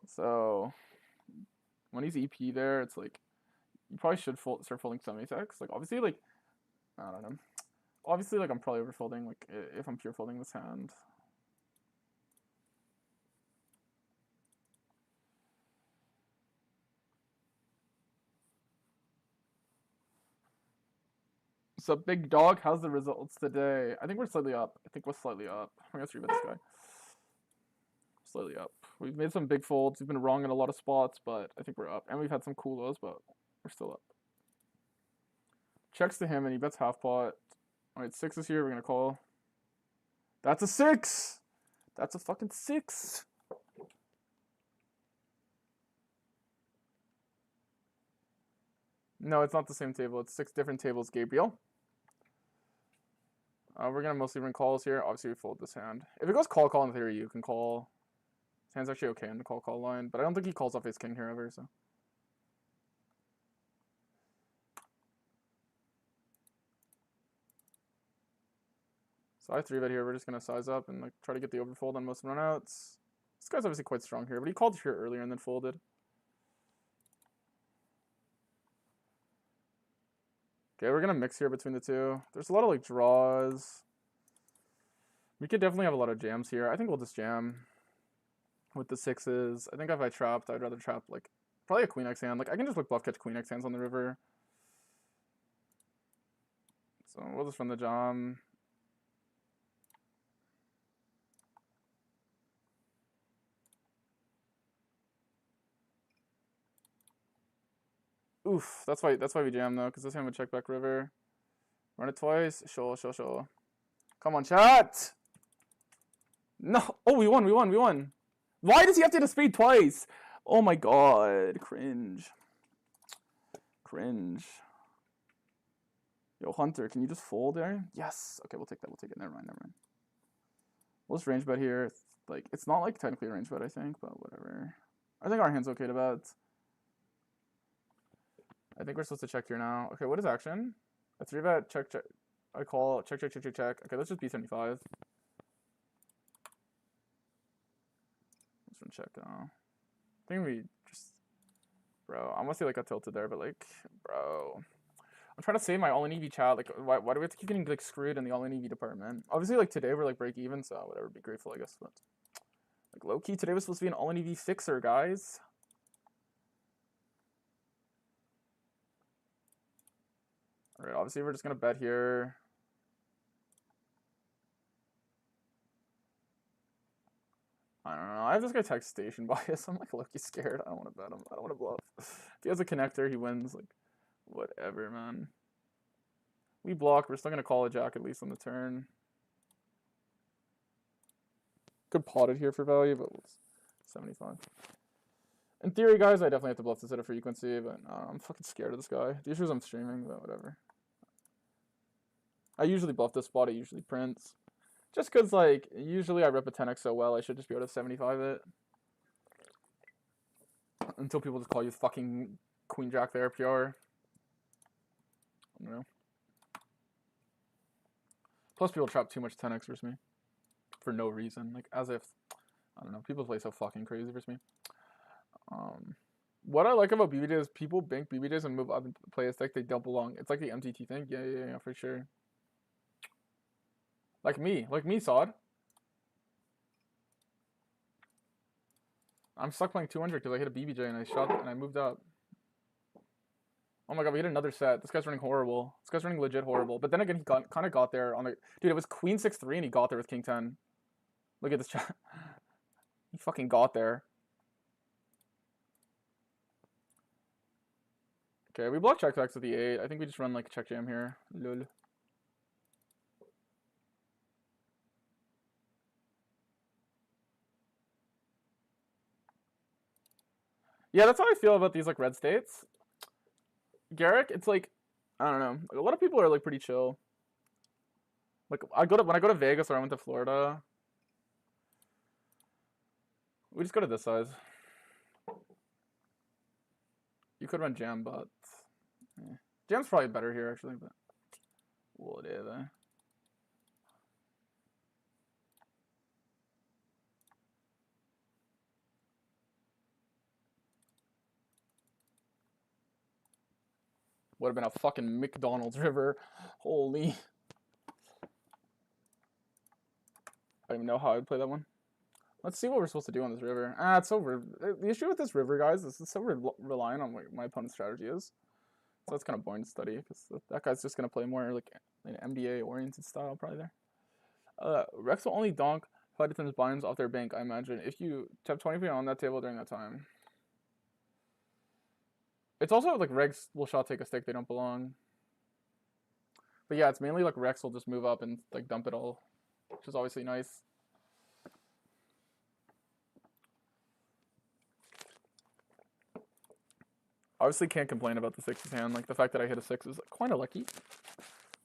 So, when he's EP there, it's like, you probably should start folding some a6. Like, obviously, like, I don't know. Obviously, like, I'm probably overfolding, like, if I'm pure folding this hand. So, big dog, how's the results today? I think we're slightly up. I'm gonna 3-bet this guy. Slightly up. We've made some big folds. We've been wrong in a lot of spots, but I think we're up. And we've had some cool lows, but we're still up. Checks to him, and he bets half pot. Alright, 6 is here. We're gonna call. That's a 6! That's a fucking 6! No, it's not the same table. It's 6 different tables, Gabriel. We're gonna mostly run calls here. Obviously, we fold this hand. If it goes call in theory, you can call. His hand's actually okay in the call line, but I don't think he calls off ace king here ever, so. So I 3-bet here. We're just gonna size up and like try to get the overfold on most runouts. This guy's obviously quite strong here, but he called here earlier and then folded. Okay, we're gonna mix here between the two. There's a lot of like draws. We could definitely have a lot of jams here. I think we'll just jam with the 6s. I think if I trapped, I'd rather trap like probably a queen x hand. Like I can just like bluff catch queen x hands on the river. So we'll just run the jam. Oof, that's why we jam though, because this hand would check back river. Run it twice. Sure. Come on, chat. No. Oh, we won. Why does he have to hit a spade twice? Oh my god. Cringe. Yo, Hunter, can you just fold there? Yes. Okay, we'll take that. Never mind. We'll just range bet here. Like, it's not like technically a range bet, I think, but whatever. I think our hand's okay to bet. I think we're supposed to check here now. Okay, what is action? A 3-bet, check. I call, check. Okay, let's just B75. Let's run check now. I think we just, bro, I must say like got tilted there, but like, bro. I'm trying to save my all-in EV chat. Like, why do we have to keep getting like screwed in the all-in EV department? Obviously, like today we're like break even, so whatever, be grateful, I guess. But like low key, today was supposed to be an all-in EV fixer, guys. All right, obviously we're just gonna bet here. I don't know. I have this guy text station bias. I'm like low-key scared. I don't want to bet him. I don't want to bluff. If he has a connector, he wins. Like, whatever, man. We block. We're still gonna call a jack at least on the turn. Could pot it here for value, but it's 75. In theory, guys, I definitely have to bluff this at a frequency, but I'm fucking scared of this guy. The issue is I'm streaming, but whatever. I usually bluff this spot. It usually prints. Just because, like, usually I rep a 10x so well, I should just be able to 75 it. Until people just call you fucking queen jack there, pure. I don't know. Plus, people trap too much 10x versus me. For no reason. Like, as if, I don't know, people play so fucking crazy versus me. What I like about BBJ is people bank BBJs and move up and play a deck they don't belong. It's like the MTT thing. Yeah, for sure. Like me, Sod. I'm stuck playing 200 because I hit a BBJ and I shot and I moved up. Oh my god, we hit another set. This guy's running horrible. This guy's running legit horrible. But then again, he kind of got there on the... Dude, it was queen 6-3 and he got there with king 10. Look at this chat. He fucking got there. Okay, we block check with the 8. I think we just run like check jam here. Lol. Yeah, that's how I feel about these like red states. Garrick, it's like, I don't know. Like, a lot of people are like pretty chill. Like when I go to Vegas or I went to Florida, we just go to this size. You could run Jam, but Jam's probably better here actually, but whatever. Would have been a fucking McDonald's river. Holy. I don't even know how I'd play that one. Let's see what we're supposed to do on this river. It's so... The issue with this river, guys, is it's so reliant on what my opponent's strategy is. So that's kind of boring to study, because that guy's just going to play more like an MDA-oriented style, probably there. Rex will only donk fight items binds off their bank, I imagine, if you tap 20 feet on that table during that time. It's also like Rex will shot take a stick, they don't belong. But yeah, it's mainly like Rex will just move up and like dump it all, which is obviously nice. Obviously can't complain about the 6's hand. Like the fact that I hit a 6 is kind of lucky.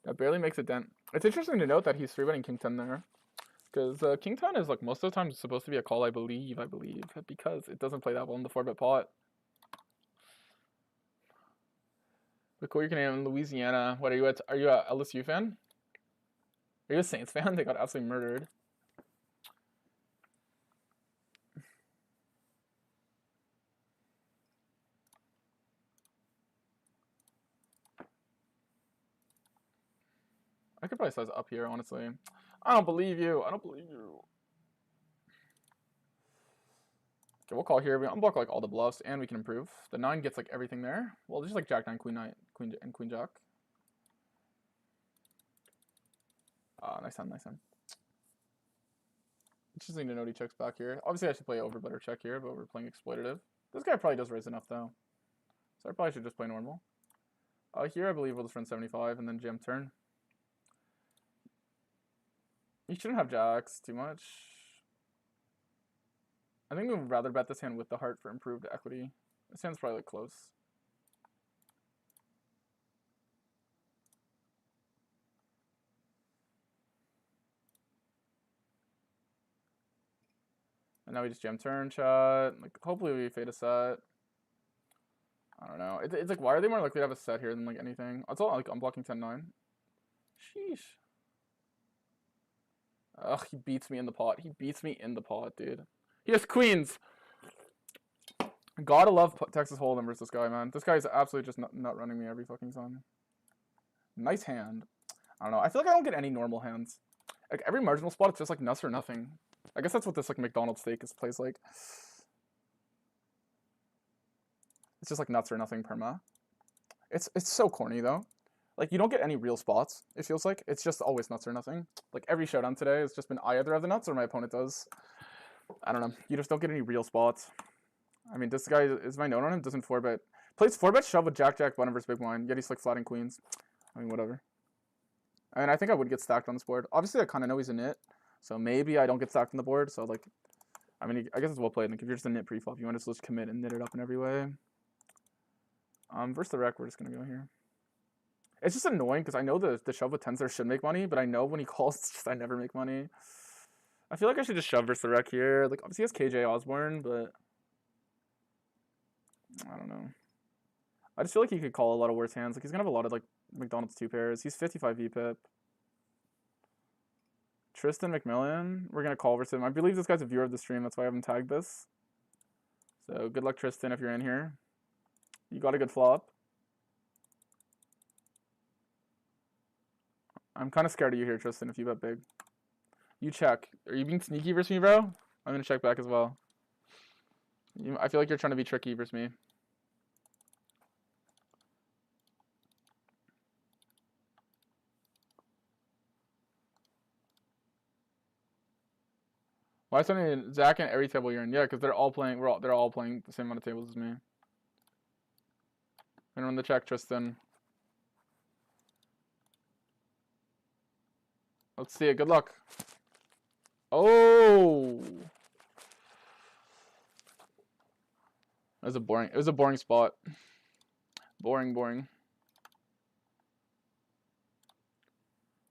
That barely makes a dent. It's interesting to note that he's 3-betting King 10 there. Because King 10 is like most of the time supposed to be a call, I believe, because it doesn't play that well in the 4-bet pot. But cool, you can name Louisiana. What are you a LSU fan? Are you a Saints fan? They got absolutely murdered. I could probably size up here, honestly. I don't believe you. I don't believe you. Okay, we'll call here. We unblock like all the bluffs, and we can improve. The 9 gets like everything there. Well, just like Jack 9, Queen 9, and Queen Jack. Nice hand, nice hand. Interesting to note he checks back here. Obviously, I should play over better check here, but we're playing exploitative. This guy probably does raise enough though, so I probably should just play normal. Here I believe we'll just run 75 and then jam turn. You shouldn't have jacks too much. I think we'd rather bet this hand with the heart for improved equity. This hand's probably like close. And now we just jam turn chat. Like hopefully we fade a set. I don't know. It's like, why are they more likely to have a set here than like anything? It's all like unblocking 10-9. Sheesh. Ugh, he beats me in the pot. He beats me in the pot, dude. He has queens. Gotta love Texas Hold'em versus this guy, man. This guy's absolutely just nut running me every fucking time. Nice hand. I don't know. I feel like I don't get any normal hands. Like every marginal spot, it's just like nuts or nothing. I guess that's what this like McDonald's steak plays like. It's just like nuts or nothing perma. It's so corny though. Like you don't get any real spots. It feels like it's just always nuts or nothing. Like every showdown today has just been I either have the nuts or my opponent does. I don't know. You just don't get any real spots. I mean, this guy is my note on him. Doesn't 4-bet. Plays 4-bet shove with Jack button versus big blind. Yet he's like flatting queens. I mean, whatever. I mean, I think I would get stacked on this board. Obviously, I kind of know he's a nit, so maybe I don't get stacked on the board. So like, I mean, I guess it's well played. Like if you're just a nit preflop, you want to just commit and knit it up in every way. Versus the rec, we're just gonna go here. It's just annoying because I know the shove with tensor should make money, but I know when he calls, it's just I never make money. I feel like I should just shove versus the rec here. Like obviously he has KJ Osborne, but I don't know. I just feel like he could call a lot of worse hands. Like he's gonna have a lot of like McDonald's 2 pairs. He's 55 VPIP. Tristan McMillan, we're gonna call versus him. I believe this guy's a viewer of the stream, that's why I haven't tagged this. So good luck, Tristan, if you're in here. You got a good flop. I'm kind of scared of you here, Tristan, if you bet big. You check. Are you being sneaky versus me, bro? I'm gonna check back as well. I feel like you're trying to be tricky versus me. Why is suddenly Zach and every table you're in? Yeah, because they're all playing. They're all playing the same amount of tables as me. And run the check, Tristan. Let's see it. Good luck. Oh. It was a boring spot. Boring.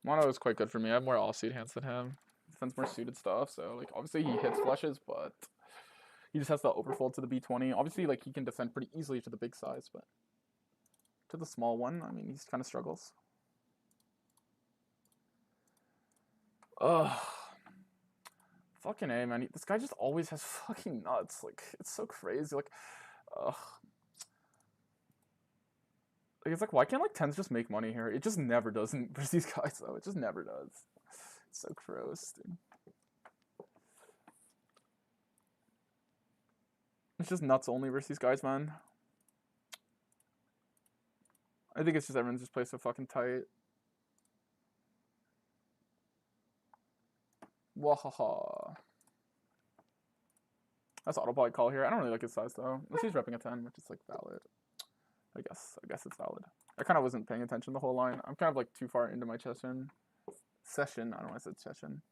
Mono is quite good for me. I have more off-seed hands than him. Defends more suited stuff, so like obviously he hits flushes, but he just has to overfold to the B20. Obviously, like he can defend pretty easily to the big size, but to the small one, I mean, he kind of struggles. Ugh. Fucking A, man. This guy just always has fucking nuts. Like, it's so crazy. Like, ugh. Like, it's like, why can't, like, 10s just make money here? It just never does versus these guys, though. It just never does. It's so gross, dude. It's just nuts only versus these guys, man. I think it's just everyone's just plays so fucking tight. Wahaha. That's autopilot call here. I don't really like his size though. Unless he's repping a 10, which is like valid. I guess it's valid. I kind of wasn't paying attention the whole line. I'm kind of like too far into my session. I don't know why I said session.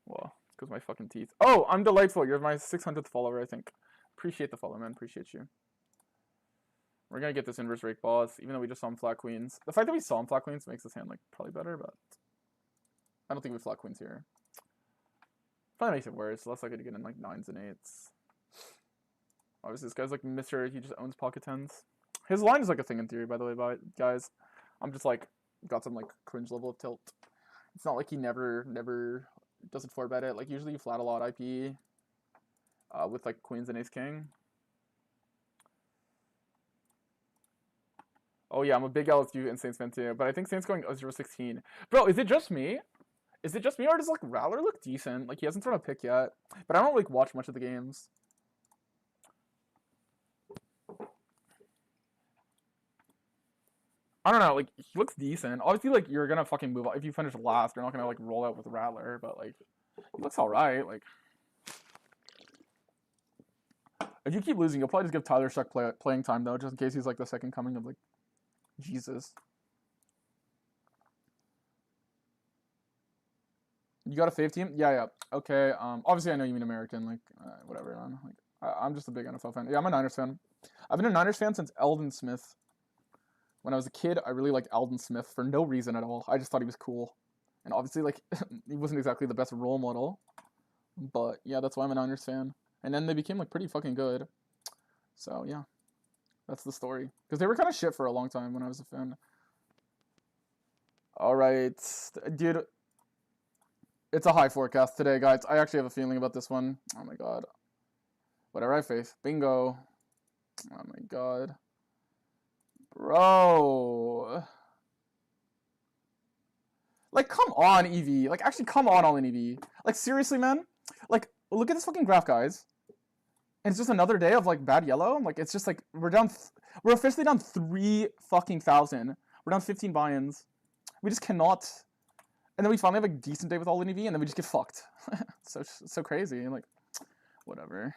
Well, it's because my fucking teeth. Oh, I'm delightful. You're my 600th follower, I think. Appreciate the follow, man. Appreciate you. We're gonna get this inverse rake boss, even though we just saw him flat queens. The fact that we saw him flat queens makes this hand like probably better, but I don't think we flat queens here. Probably makes it worse. Less likely to get in like 9s and 8s. Obviously, this guy's like Mr. He just owns pocket 10s. His line is like a thing in theory, by the way, guys. I'm just like got some like cringe level of tilt. It's not like he never doesn't 4-bet it. Like usually you flat a lot IP with like queens and ace king. Oh yeah, I'm a big LSU and Saints fan too, but I think Saints going 0-16. Bro, is it just me? Is it just me, or does like Rattler look decent? Like he hasn't thrown a pick yet, but I don't like watch much of the games. I don't know, like he looks decent. Obviously, like you're gonna fucking move on if you finish last. You're not gonna like roll out with Rattler, but like he looks all right. Like if you keep losing, you'll probably just give Tyler Shuck playing time though, just in case he's like the second coming of like Jesus. You got a fave team? Yeah. Okay. Obviously I know you mean American. Like, whatever, man. Like, I'm just a big NFL fan. Yeah, I'm a Niners fan. I've been a Niners fan since Eldon Smith. When I was a kid, I really liked Eldon Smith for no reason at all. I just thought he was cool. And obviously, like, he wasn't exactly the best role model. But yeah, that's why I'm a Niners fan. And then they became like pretty fucking good. So yeah, that's the story. Because they were kind of shit for a long time when I was a fan. All right, dude. It's a high forecast today, guys. I actually have a feeling about this one. Oh my god. Whatever I face. Bingo. Oh my god. Bro. Like, come on, EV. Like, actually, come on, all in EV. Like, seriously, man? Like, look at this fucking graph, guys. And it's just another day of, like, bad yellow. Like, it's just, like, we're officially down 3 fucking thousand. We're down 15 buy-ins. We just cannot... And then we finally have a decent day with all in EV, and then we just get fucked. so crazy. Like, whatever.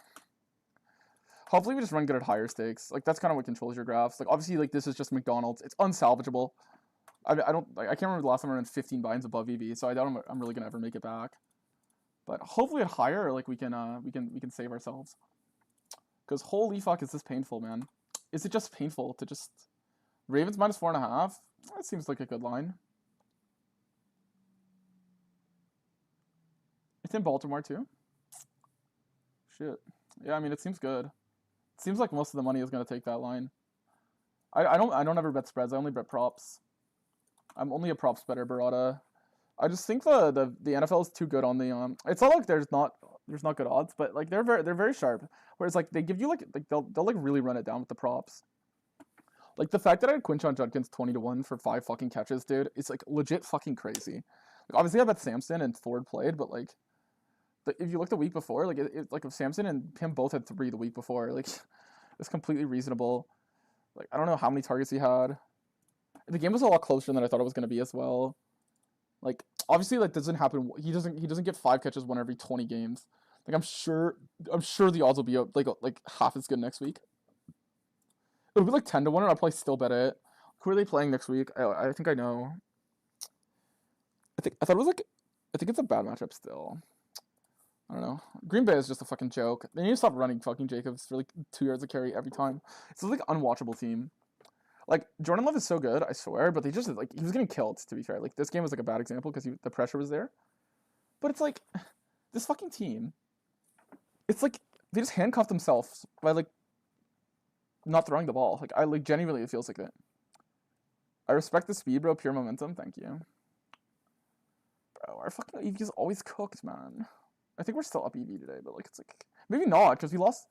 Hopefully we just run good at higher stakes. Like, that's kind of what controls your graphs. Like, obviously, like, this is just McDonald's. It's unsalvageable. I can't remember the last time I ran 15 buy-ins above EV, so I doubt I'm really gonna ever make it back. But hopefully at higher, like, we can save ourselves. Because holy fuck, is this painful, man? Is it just painful to just... Ravens minus 4.5? That seems like a good line. It's in Baltimore too. Shit. Yeah, I mean it seems good. It seems like most of the money is gonna take that line. I don't ever bet spreads. I only bet props. I'm only a props better, Barada. I just think the NFL is too good on the It's not like there's not good odds, but like they're very sharp. Whereas like they give you like they'll like really run it down with the props. Like the fact that I had Quinshon Judkins 20-1 for 5 fucking catches, dude, it's like legit fucking crazy. Like obviously I bet Samson and Ford played, but like if you look the week before, like like if Samson and him both had 3 the week before, like it's completely reasonable. Like I don't know how many targets he had. The game was a lot closer than I thought it was gonna be as well. Like obviously like doesn't happen. He doesn't get 5 catches 1 every 20 games. Like I'm sure the odds will be like half as good next week. It'll be like 10-1, and I'll probably still bet it. Who are they playing next week? I think I know. I think it's a bad matchup still. I don't know. Green Bay is just a fucking joke. They need to stop running fucking Jacobs for like 2 yards of carry every time. It's like an unwatchable team. Like Jordan Love is so good, I swear, but they just like he was getting killed. To be fair, like this game was like a bad example because the pressure was there. But it's like this fucking team. It's like they just handcuffed themselves by like not throwing the ball. Like I like genuinely it feels like that. I respect the speed, bro. Pure momentum. Thank you. Bro, our fucking EV is always cooked, man. I think we're still up EV today, but like it's like maybe not because we lost.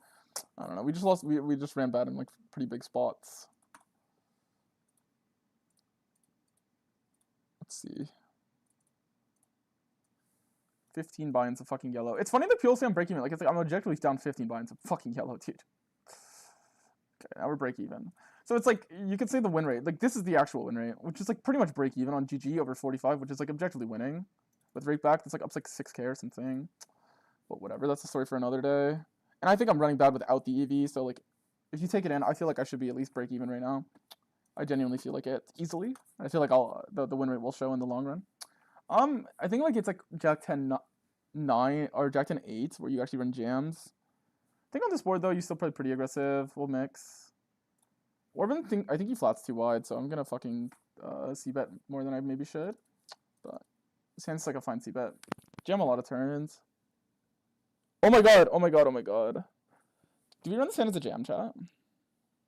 I don't know. We just lost. We just ran bad in like pretty big spots. Let's see. 15 buy-ins of fucking yellow. It's funny that people say I'm breaking even. Like it's like I'm objectively down 15 buy-ins of fucking yellow, dude. Okay, now we're break even. So it's like you could say the win rate. Like this is the actual win rate, which is like pretty much break even on GG over 45, which is like objectively winning. With rate back, it's like up to like 6K or something. But whatever, that's a story for another day. And I think I'm running bad without the EV, so like if you take it in, I feel like I should be at least break even right now. I genuinely feel like it easily. I feel like the win rate will show in the long run. I think like it's like Jack 10 9 or Jack 10 8 where you actually run jams. I think on this board though you still play pretty aggressive. We'll mix. Orban I think he flats too wide, so I'm gonna fucking c-bet more than I maybe should. But this hand's like a fine c-bet. Jam a lot of turns. Oh my god, oh my god, oh my god. Do we run this hand as a jam chat?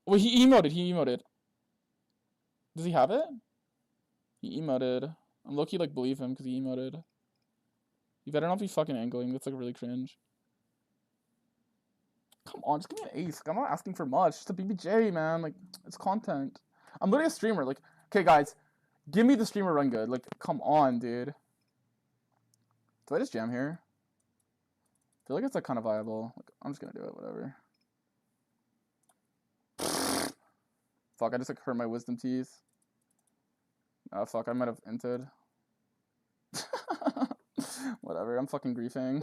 Wait, he emoted. Does he have it? He emoted. I'm low-key like believe him because he emoted. You better not be fucking angling. That's like really cringe. Come on, just give me an ace. Like, I'm not asking for much. Just a BBJ, man. Like, it's content. I'm literally a streamer. Like, okay, guys, give me the streamer run good. Like, come on, dude. Do I just jam here? I feel like it's like kind of viable. Like, I'm just gonna do it. Whatever. Fuck, I just like hurt my wisdom teeth. Oh, fuck, I might have inted. Whatever, I'm fucking griefing.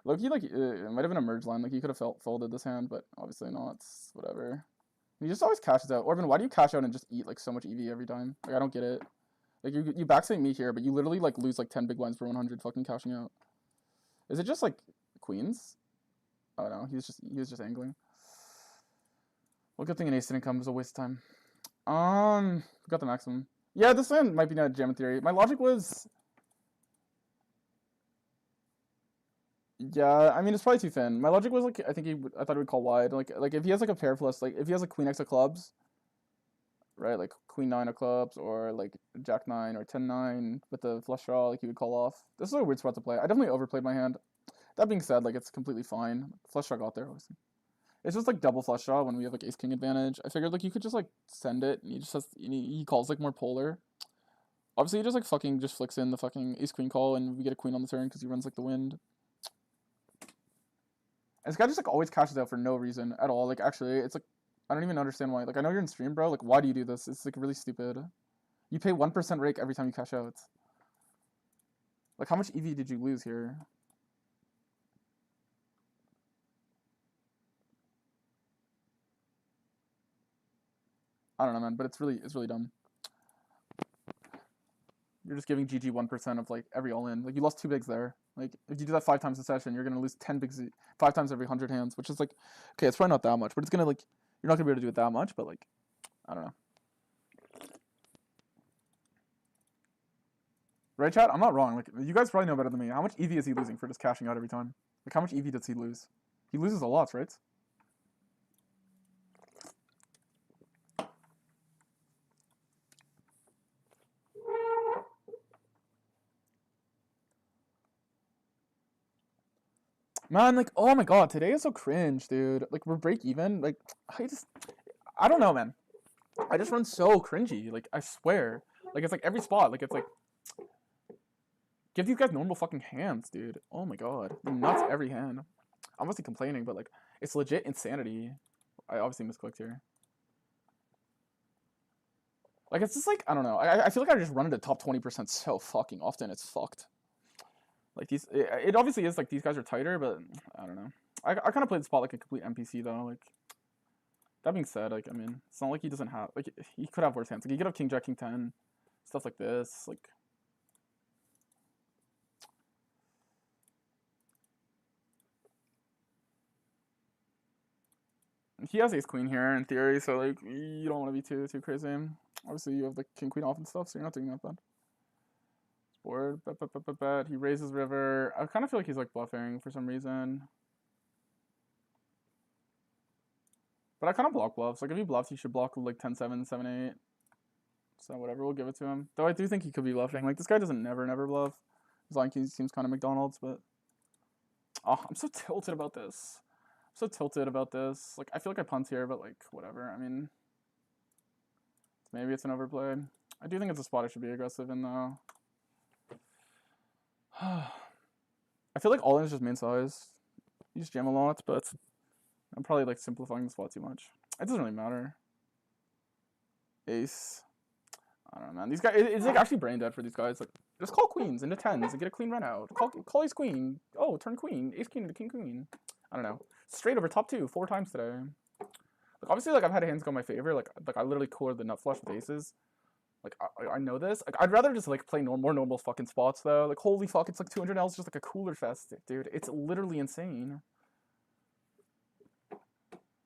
Loki, like, it might have been a merge line. Like, he could have folded this hand, but obviously not. It's whatever. He just always cashes out. Orban, why do you cash out and just eat, like, so much EV every time? Like, I don't get it. Like, you backstate me here, but you literally, like, lose, like, 10 big blinds per 100 fucking cashing out. Is it just, like, queens? Oh, no, he was just angling. Well, good thing an ace didn't come. It was a waste of time. We got the maximum. Yeah, this hand might be not a jam in theory. My logic was... Yeah, I mean, it's probably too thin. My logic was, like, I thought he would call wide. Like if he has, like, a pair plus, like, if he has, like, queen x of clubs, right, like, queen 9 of clubs, or, like, jack 9 or 10-9 with the flush draw, like, he would call off. This is a weird spot to play. I definitely overplayed my hand. That being said, like, it's completely fine. Flush draw got there, obviously. It's just, like, double flush draw when we have, like, ace-king advantage. I figured, like, you could just, like, send it, and he just has, he calls, like, more polar. Obviously, he just, like, fucking just flicks in the fucking ace-queen call, and we get a queen on the turn because he runs, like, the wind. And this guy just, like, always cashes out for no reason at all. Like, actually, it's, like, I don't even understand why. Like, I know you're in stream, bro. Like, why do you do this? It's, like, really stupid. You pay 1% rake every time you cash out. Like, how much EV did you lose here? I don't know, man, but it's really dumb. You're just giving GG 1% of, like, every all-in. Like, you lost 2 bigs there. Like, if you do that 5 times a session, you're gonna lose 10 bigs 5 times every 100 hands, which is, like, okay, it's probably not that much, but it's gonna, like, you're not gonna be able to do it that much, but, like, I don't know. Right, chat? I'm not wrong. Like, you guys probably know better than me. How much EV is he losing for just cashing out every time? Like, how much EV does he lose? He loses a lot, right? Man, like, oh my god, today is so cringe, dude. Like, we're break even. Like, I don't know, man. I just run so cringy. Like, I swear. Like, it's like every spot. Like, it's like, give these guys normal fucking hands, dude. Oh my god. Nuts every hand. I'm obviously complaining, but, like, it's legit insanity. I obviously misclicked here. Like, it's just like, I don't know. I feel like I just run into top 20% so fucking often. It's fucked. Like, it obviously is, like, these guys are tighter, but I don't know. I kind of played the spot like a complete NPC, though. Like, that being said, like, I mean, it's not like he doesn't have, like, he could have worse hands. Like, he could have king, jack, king 10, stuff like this. Like, he has ace queen here in theory, so like you don't want to be too crazy. Obviously, you have the king queen off and stuff, so you're not doing that bad. Board, bet. He raises river. I kind of feel like he's like bluffing for some reason. But I kind of block bluffs. Like if he bluffs, he should block like 10-7, 7-8. So whatever, we'll give it to him. Though I do think he could be bluffing. Like this guy doesn't never bluff. His line seems kind of McDonald's, but oh, I'm so tilted about this. Like I feel like I punt here, but like whatever. I mean, maybe it's an overplay. I do think it's a spot I should be aggressive in though. I feel like all in is just main size. You just jam a lot, but I'm probably like simplifying the spot too much. It doesn't really matter. Ace. I don't know, man. These guys, it's like actually brain dead for these guys. Like, just call queens into tens and get a clean run out. Call ace queen. Oh, turn queen. Ace queen into king queen. I don't know. Straight over top 2 4 times today. Like obviously, like I've had hands go in my favor. Like I literally colored the nut flush with aces. Like I know this. Like I'd rather just like play more normal fucking spots though. Like holy fuck, it's like 200 L's just like a cooler fest, dude. It's literally insane.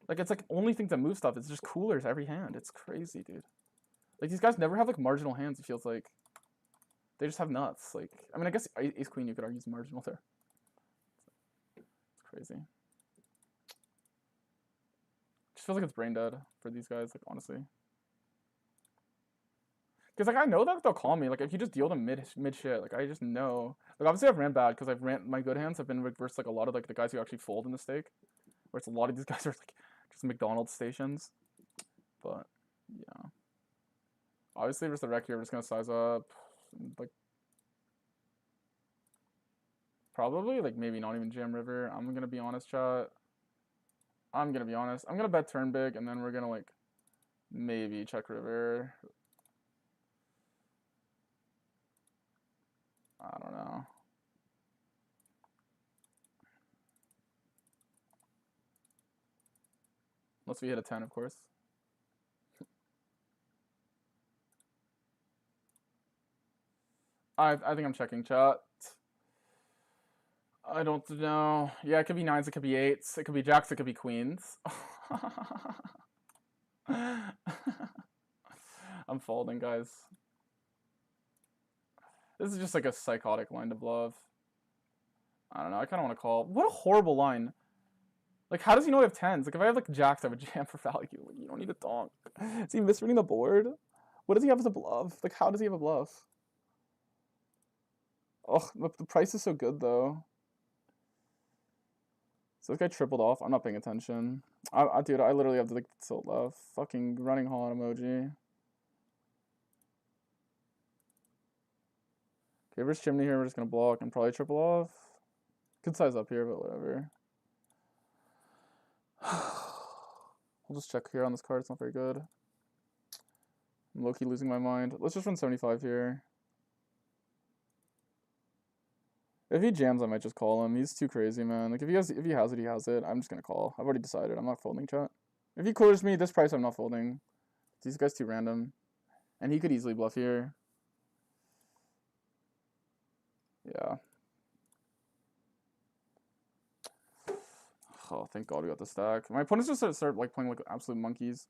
Like it's like only thing that move stuff. It's just coolers every hand. It's crazy, dude. Like these guys never have like marginal hands. It feels like they just have nuts. Like I mean, I guess ace queen you could argue is marginal there. It's crazy. Just feels like it's brain dead for these guys. Like honestly. Because like I know that they'll call me. Like if you just deal them mid shit, like I just know. Like obviously I've ran bad because I've ran my good hands have been versus like a lot of like the guys who actually fold in the stake, where it's a lot of these guys are like just McDonald's stations. But yeah, obviously versus the rec here, we're just gonna size up. Like probably like maybe not even jam river. I'm gonna be honest, chat. I'm gonna be honest. I'm gonna bet turn big, and then we're gonna like maybe check river. I don't know. Unless we hit a 10, of course. I think I'm checking chat. I don't know. Yeah, it could be 9s, it could be 8s, it could be jacks, it could be queens. I'm folding, guys. This is just like a psychotic line to bluff. I don't know, I kind of want to call. What a horrible line. Like, how does he know I have 10s? Like, if I have, like, jacks, I have a jam for value. Like, you don't need a donk. Is he misreading the board? What does he have as a bluff? Like, how does he have a bluff? Oh, the price is so good, though. So this guy tripled off. I'm not paying attention. Dude, I literally have to, like, tilt left. Fucking running Holland emoji. Okay, versus chimney here, we're just gonna block and probably triple off. Could size up here, but whatever. We'll just check here on this card. It's not very good. I'm low-key losing my mind. Let's just run 75 here. If he jams, I might just call him. He's too crazy, man. Like if he has it, he has it. I'm just gonna call. I've already decided. I'm not folding, chat. If he clears me this price, I'm not folding. These guys too random, and he could easily bluff here. Yeah. Oh, thank God we got the stack. My opponents just start like playing like absolute monkeys.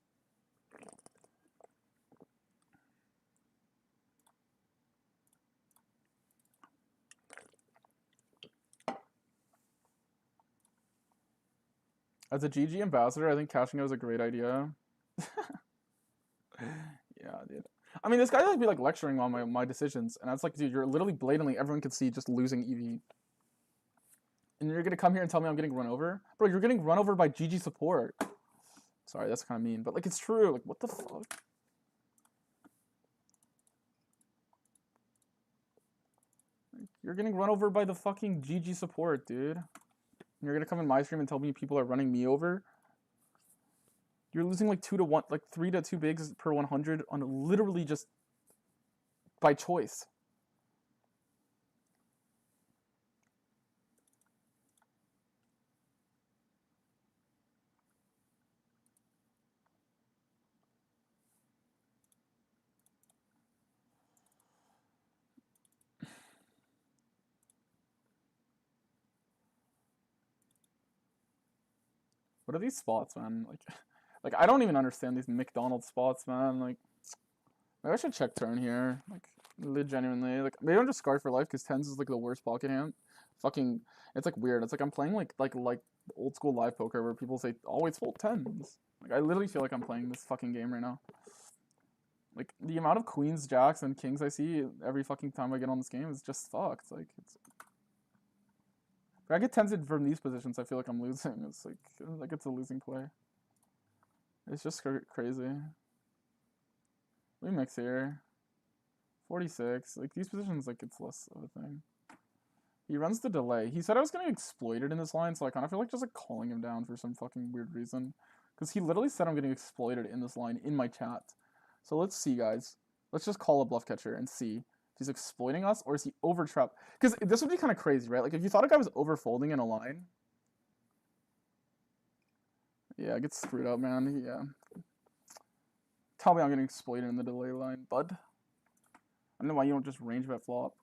As a GG ambassador, I think cashing out is a great idea. Yeah, dude. I mean, this guy like be like lecturing on my decisions, and I was like, dude, you're literally blatantly everyone can see just losing EV. And you're gonna come here and tell me I'm getting run over? Bro, you're getting run over by GG support. Sorry, that's kind of mean, but like it's true. Like what the fuck? You're getting run over by the fucking GG support, dude. And you're gonna come in my stream and tell me people are running me over? You're losing like 2 to 1, like 3 to 2 bigs per 100 on literally just by choice. What are these spots, man? Like I don't even understand these McDonald's spots, man. Like, maybe I should check turn here. Like, genuinely. Like, maybe I'm just scarred for life because tens is like the worst pocket hand. Fucking, it's like weird. It's like I'm playing like old school live poker where people say always fold tens. Like, I literally feel like I'm playing this fucking game right now. Like, the amount of queens, jacks, and kings I see every fucking time I get on this game is just fucked. Like, it's... If I get tens in from these positions, I feel like I'm losing. It's like it's a losing play. It's just crazy. We mix here. 46. Like, these positions, like, it's less of a thing. He runs the delay. He said I was going to exploit it in this line, so I kind of feel like just, like, calling him down for some fucking weird reason. Because he literally said I'm getting exploited in this line in my chat. So let's see, guys. Let's just call a bluff catcher and see if he's exploiting us or is he over-trapped. Because this would be kind of crazy, right? Like, if you thought a guy was over-folding in a line... Yeah, it gets screwed up, man. Yeah. Tell me I'm getting exploited in the delay line, bud. I don't know why you don't just range bet flop.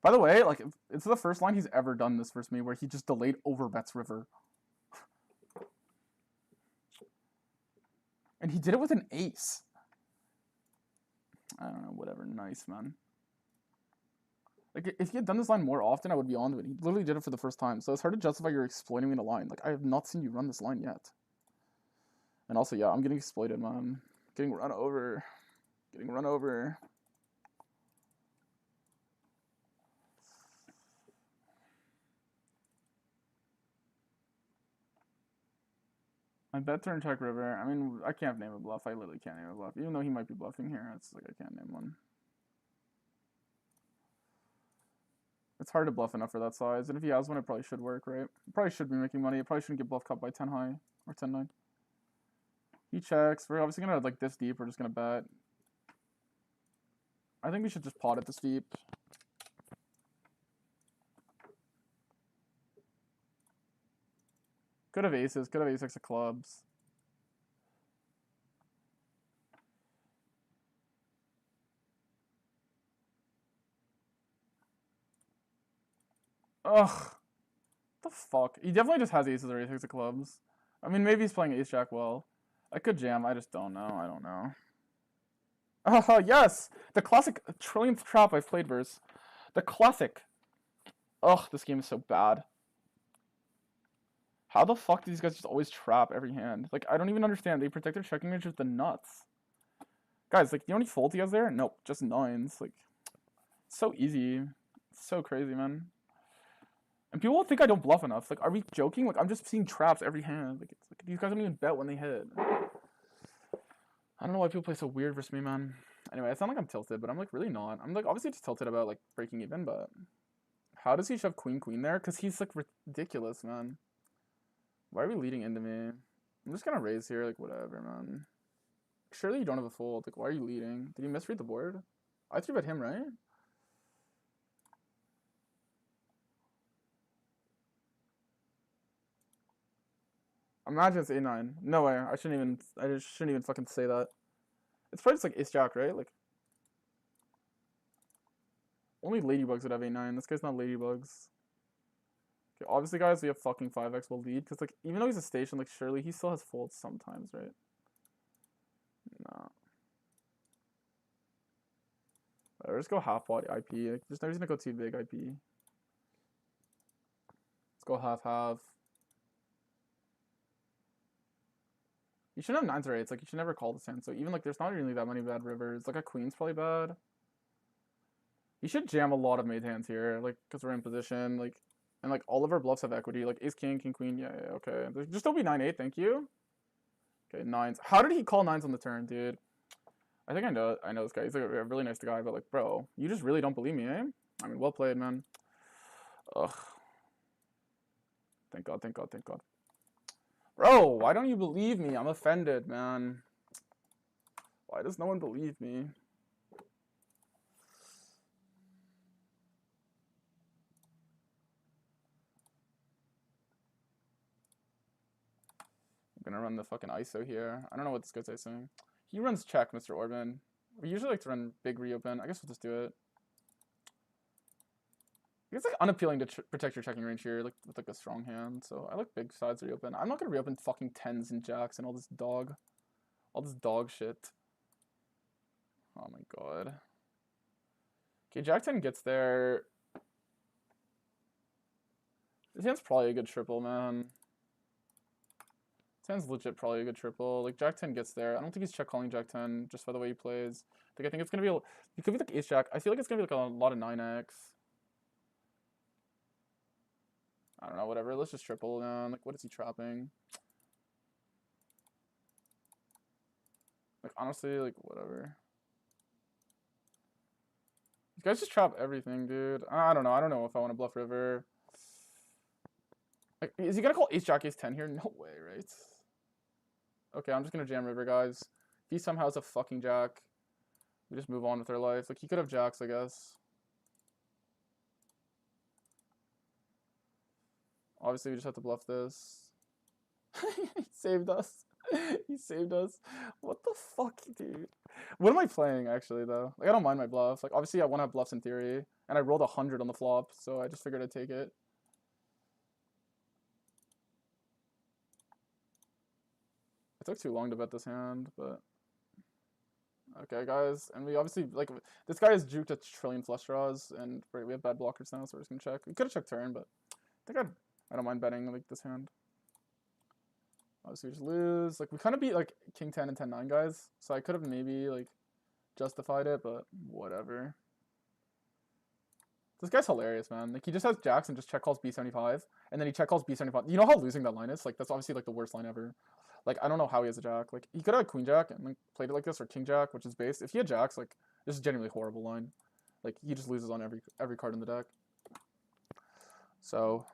By the way, like, it's the first line he's ever done this versus me where he just delayed over bets river. And he did it with an ace. I don't know, whatever. Nice, man. Like, if he had done this line more often, I would be onto it. He literally did it for the first time. So it's hard to justify you're exploiting me in a line. Like, I have not seen you run this line yet. And also, yeah, I'm getting exploited, man. Getting run over. Getting run over. I bet turn check river. I mean, I can't name a bluff. I literally can't name a bluff. Even though he might be bluffing here, it's like I can't name one. It's hard to bluff enough for that size. And if he has one, it probably should work, right? Probably should be making money. It probably shouldn't get bluff cut by 10 high or 10-9. He checks. We're obviously going to, like, this deep. We're just going to bet. I think we should just pot it this deep. Could have aces. Could have ace-x of clubs. Ugh. The fuck? He definitely just has aces or ace-x of clubs. I mean, maybe he's playing ace-jack well. I could jam. I just don't know. I don't know. Oh, yes! The classic trillionth trap I've played versus. The classic. Ugh, this game is so bad. How the fuck do these guys just always trap every hand? Like, I don't even understand. They protect their checking range with the nuts. Guys, like, the only folds he has there? Nope, just nines. Like, it's so easy. It's so crazy, man. And people will think I don't bluff enough. Like, are we joking? Like, I'm just seeing traps every hand. Like, it's like these guys don't even bet when they hit. I don't know why people play so weird versus me, man. Anyway, it's not like I'm tilted, but I'm, like, really not. I'm, like, obviously just tilted about, like, breaking even, but... How does he shove queen there? Because he's, like, ridiculous, man. Why are we leading into me? I'm just gonna raise here, like, whatever, man. Surely you don't have a fold. Like, why are you leading? Did you misread the board? I 3-bet him, right? Imagine it's A9. No way. I just shouldn't even fucking say that. It's probably just like ace-jack, right? Like, only ladybugs would have A9. This guy's not ladybugs. Okay, obviously, guys, we have fucking 5x will lead. Because, like, even though he's a station, like, surely he still has folds sometimes, right? No. Alright, let's go half pot IP. Like, there's no reason to go too big IP. Let's go half-half. You shouldn't have nines or eights. Like, you should never call this hand. So even, like, there's not really that many bad rivers. Like, a queen's probably bad. You should jam a lot of made hands here, like, because we're in position, like, and, like, all of our bluffs have equity. Like, ace, king, king, queen, yeah, okay. Just don't be 9-8, thank you. Okay, nines. How did he call nines on the turn, dude? I think I know this guy. He's, like, a really nice guy, but, like, bro, you just really don't believe me, eh? I mean, well played, man. Ugh. Thank God, thank God, thank God. Bro, why don't you believe me? I'm offended, man. Why does no one believe me? I'm gonna run the fucking ISO here. I don't know what this guy's saying. He runs check, Mr. Orban. We usually like to run big reopen. I guess we'll just do it. It's like unappealing to protect your checking range here, like with like a strong hand. So I like big sides reopen. I'm not gonna reopen fucking tens and jacks and all this dog shit. Oh my god. Okay, Jack 10 gets there. This hand's probably a good triple, man. This hand's legit probably a good triple. Like, Jack 10 gets there. I don't think he's check calling Jack 10 just by the way he plays. Like, I think it's gonna be it could be like Ace Jack. I feel like it's gonna be like a lot of 9x. I don't know, whatever. Let's just triple, man. Like, what is he trapping? Like, honestly, like, whatever. These guys just trap everything, dude. I don't know. I don't know if I want to bluff river. Like, is he gonna call Ace Jack Ace 10 here? No way, right? Okay, I'm just gonna jam river, guys. If he somehow has a fucking jack, we just move on with our life. Like, he could have jacks, I guess. Obviously, we just have to bluff this. He saved us. He saved us. What the fuck, dude? What am I playing, actually, though? Like, I don't mind my bluff. Like, obviously, I want to have bluffs in theory. And I rolled 100 on the flop, so I just figured I'd take it. It took too long to bet this hand, but... Okay, guys. And we obviously, like, this guy has juked a trillion flush draws, and we have bad blockers now, so we're just gonna check. We could have checked turn, but I think I don't mind betting, like, this hand. Obviously, we just lose. Like, we kind of beat, like, King 10 and 10-9 guys, so I could have maybe, like, justified it, but whatever. This guy's hilarious, man. Like, he just has jacks and just check calls B75, and then he check calls B75. You know how losing that line is? Like, that's obviously, like, the worst line ever. Like, I don't know how he has a jack. Like, he could have queen jack and like, played it like this, or king jack, which is base. If he had jacks, like, this is genuinely a horrible line. Like, he just loses on every card in the deck. So,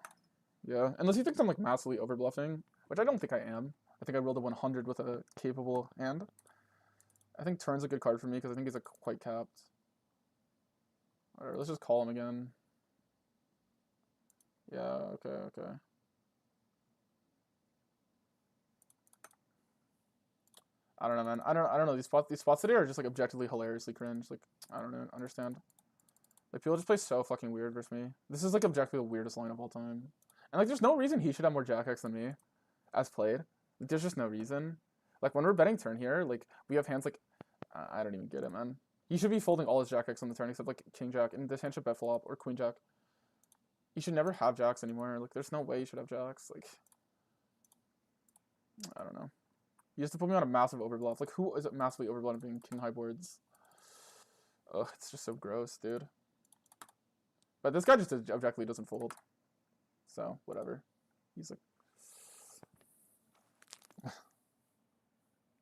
yeah. Unless he thinks I'm, like, massively overbluffing, which I don't think I am. I think I rolled a 100 with a capable hand. I think turn's a good card for me because I think he's, like, quite capped. Alright, let's just call him again. Yeah, okay. I don't know, man. I don't know. These spots today are just like objectively hilariously cringe. Like, I don't understand. Like, people just play so fucking weird versus me. This is like objectively the weirdest line of all time. And like, there's no reason he should have more Jack X than me, as played. Like, there's just no reason. Like, when we're betting turn here, like, we have hands like, I don't even get it, man. He should be folding all his Jack X on the turn except like King Jack, and this hand should bet flop or Queen Jack. You should never have Jacks anymore. Like, there's no way you should have Jacks. Like, I don't know. You have to put me on a massive overbluff. Like, who is it massively overbluffing king high boards? Ugh, it's just so gross, dude. But this guy just objectively doesn't fold. So, whatever. He's like...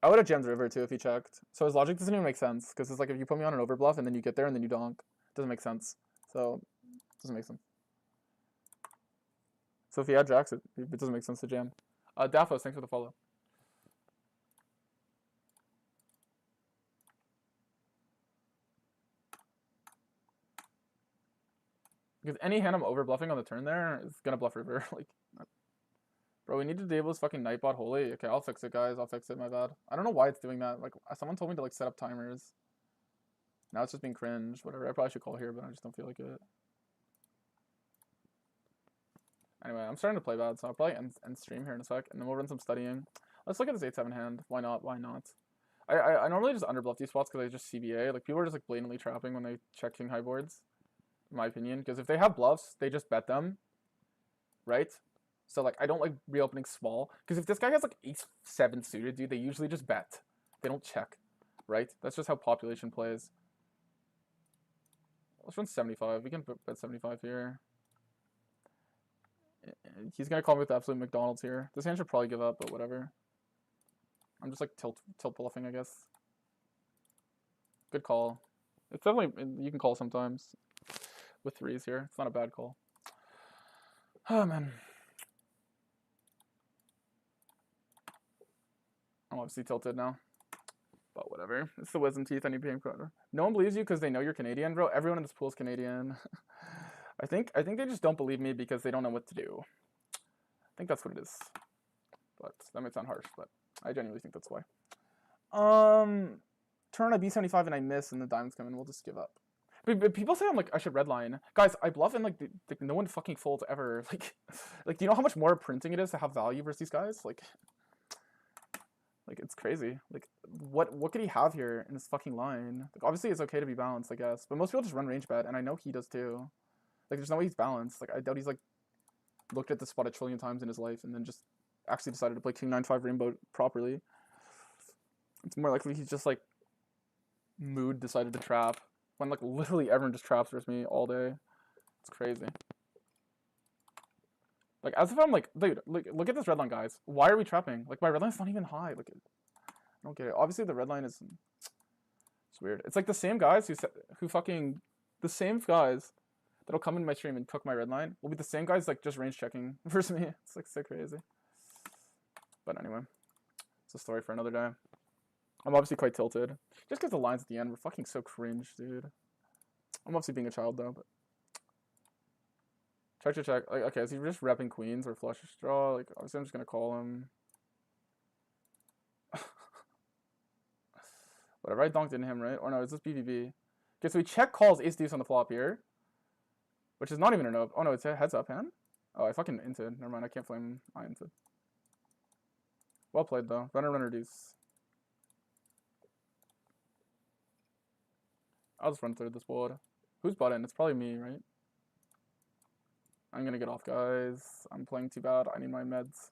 I would have jammed river, too, if he checked. So his logic doesn't even make sense. Because it's like, if you put me on an overbluff, and then you get there, and then you donk. It doesn't make sense. So, it doesn't make sense. So if he had jacks, it doesn't make sense to jam. Daphos, thanks for the follow. Because any hand I'm over bluffing on the turn there is gonna bluff river. Like, bro, we need to disable this fucking Nightbot holy. Okay, I'll fix it, guys. I'll fix it. My bad. I don't know why it's doing that. Like, someone told me to like set up timers. Now it's just being cringe. Whatever. I probably should call here, but I just don't feel like it. Anyway, I'm starting to play bad, so I'll probably end stream here in a sec, and then we'll run some studying. Let's look at this 8-7 hand. Why not? Why not? I normally just underbluff these spots because I just CBA. Like, people are just like blatantly trapping when they check king high boards, in my opinion. Because if they have bluffs, they just bet them, right? So like, I don't like reopening small. Because if this guy has like ace-7 suited, dude, they usually just bet. They don't check, right? That's just how population plays. Let's run 75. We can bet 75 here. He's gonna call me with the absolute McDonald's here. This hand should probably give up, but whatever. I'm just like tilt bluffing, I guess. Good call. It's definitely, you can call sometimes with threes here. It's not a bad call. Oh man. I'm obviously tilted now, but whatever. It's the wisdom teeth. I need being proud. No one believes you because they know you're Canadian, bro. Everyone in this pool is Canadian. I think they just don't believe me because they don't know what to do. I think that's what it is. But that might sound harsh, but I genuinely think that's why. Turn a B75 and I miss and the diamonds come in, we'll just give up. But people say I'm like I should redline. Guys, I bluff and like no one fucking folds ever. Like do you know how much more printing it is to have value versus these guys? Like it's crazy. Like what could he have here in this fucking line? Like obviously it's okay to be balanced, I guess. But most people just run range bet, and I know he does too. Like there's no way he's balanced. Like I doubt he's like looked at the spot a trillion times in his life and then just actually decided to play King 9-5 Rainbow properly. It's more likely he's just like mood decided to trap when like literally everyone just traps versus me all day. It's crazy. Like as if I'm like, dude, look at this red line, guys. Why are we trapping? Like my red line's not even high. Like I don't get it. Obviously the red line is it's weird. It's like the same guys the same guys that'll come in my stream and cook my red line will be the same guys like just range checking versus me. It's like so crazy. But anyway, it's a story for another day. I'm obviously quite tilted. Just because the lines at the end were fucking so cringe, dude. I'm obviously being a child though, but check. Like, okay, is he just repping queens or flush draw? Like, obviously I'm just gonna call him. Whatever, I donked in him, right? Or no, is this BVB? Okay, so he check calls ace deuce on the flop here, which is not even an up. Oh no, it's a heads up hand. Oh, I fucking inted. Never mind, I can't flame I inted. Well played though. Runner deuce. I'll just run through this board. Who's bought in? It's probably me, right? I'm gonna get off, guys. I'm playing too bad. I need my meds.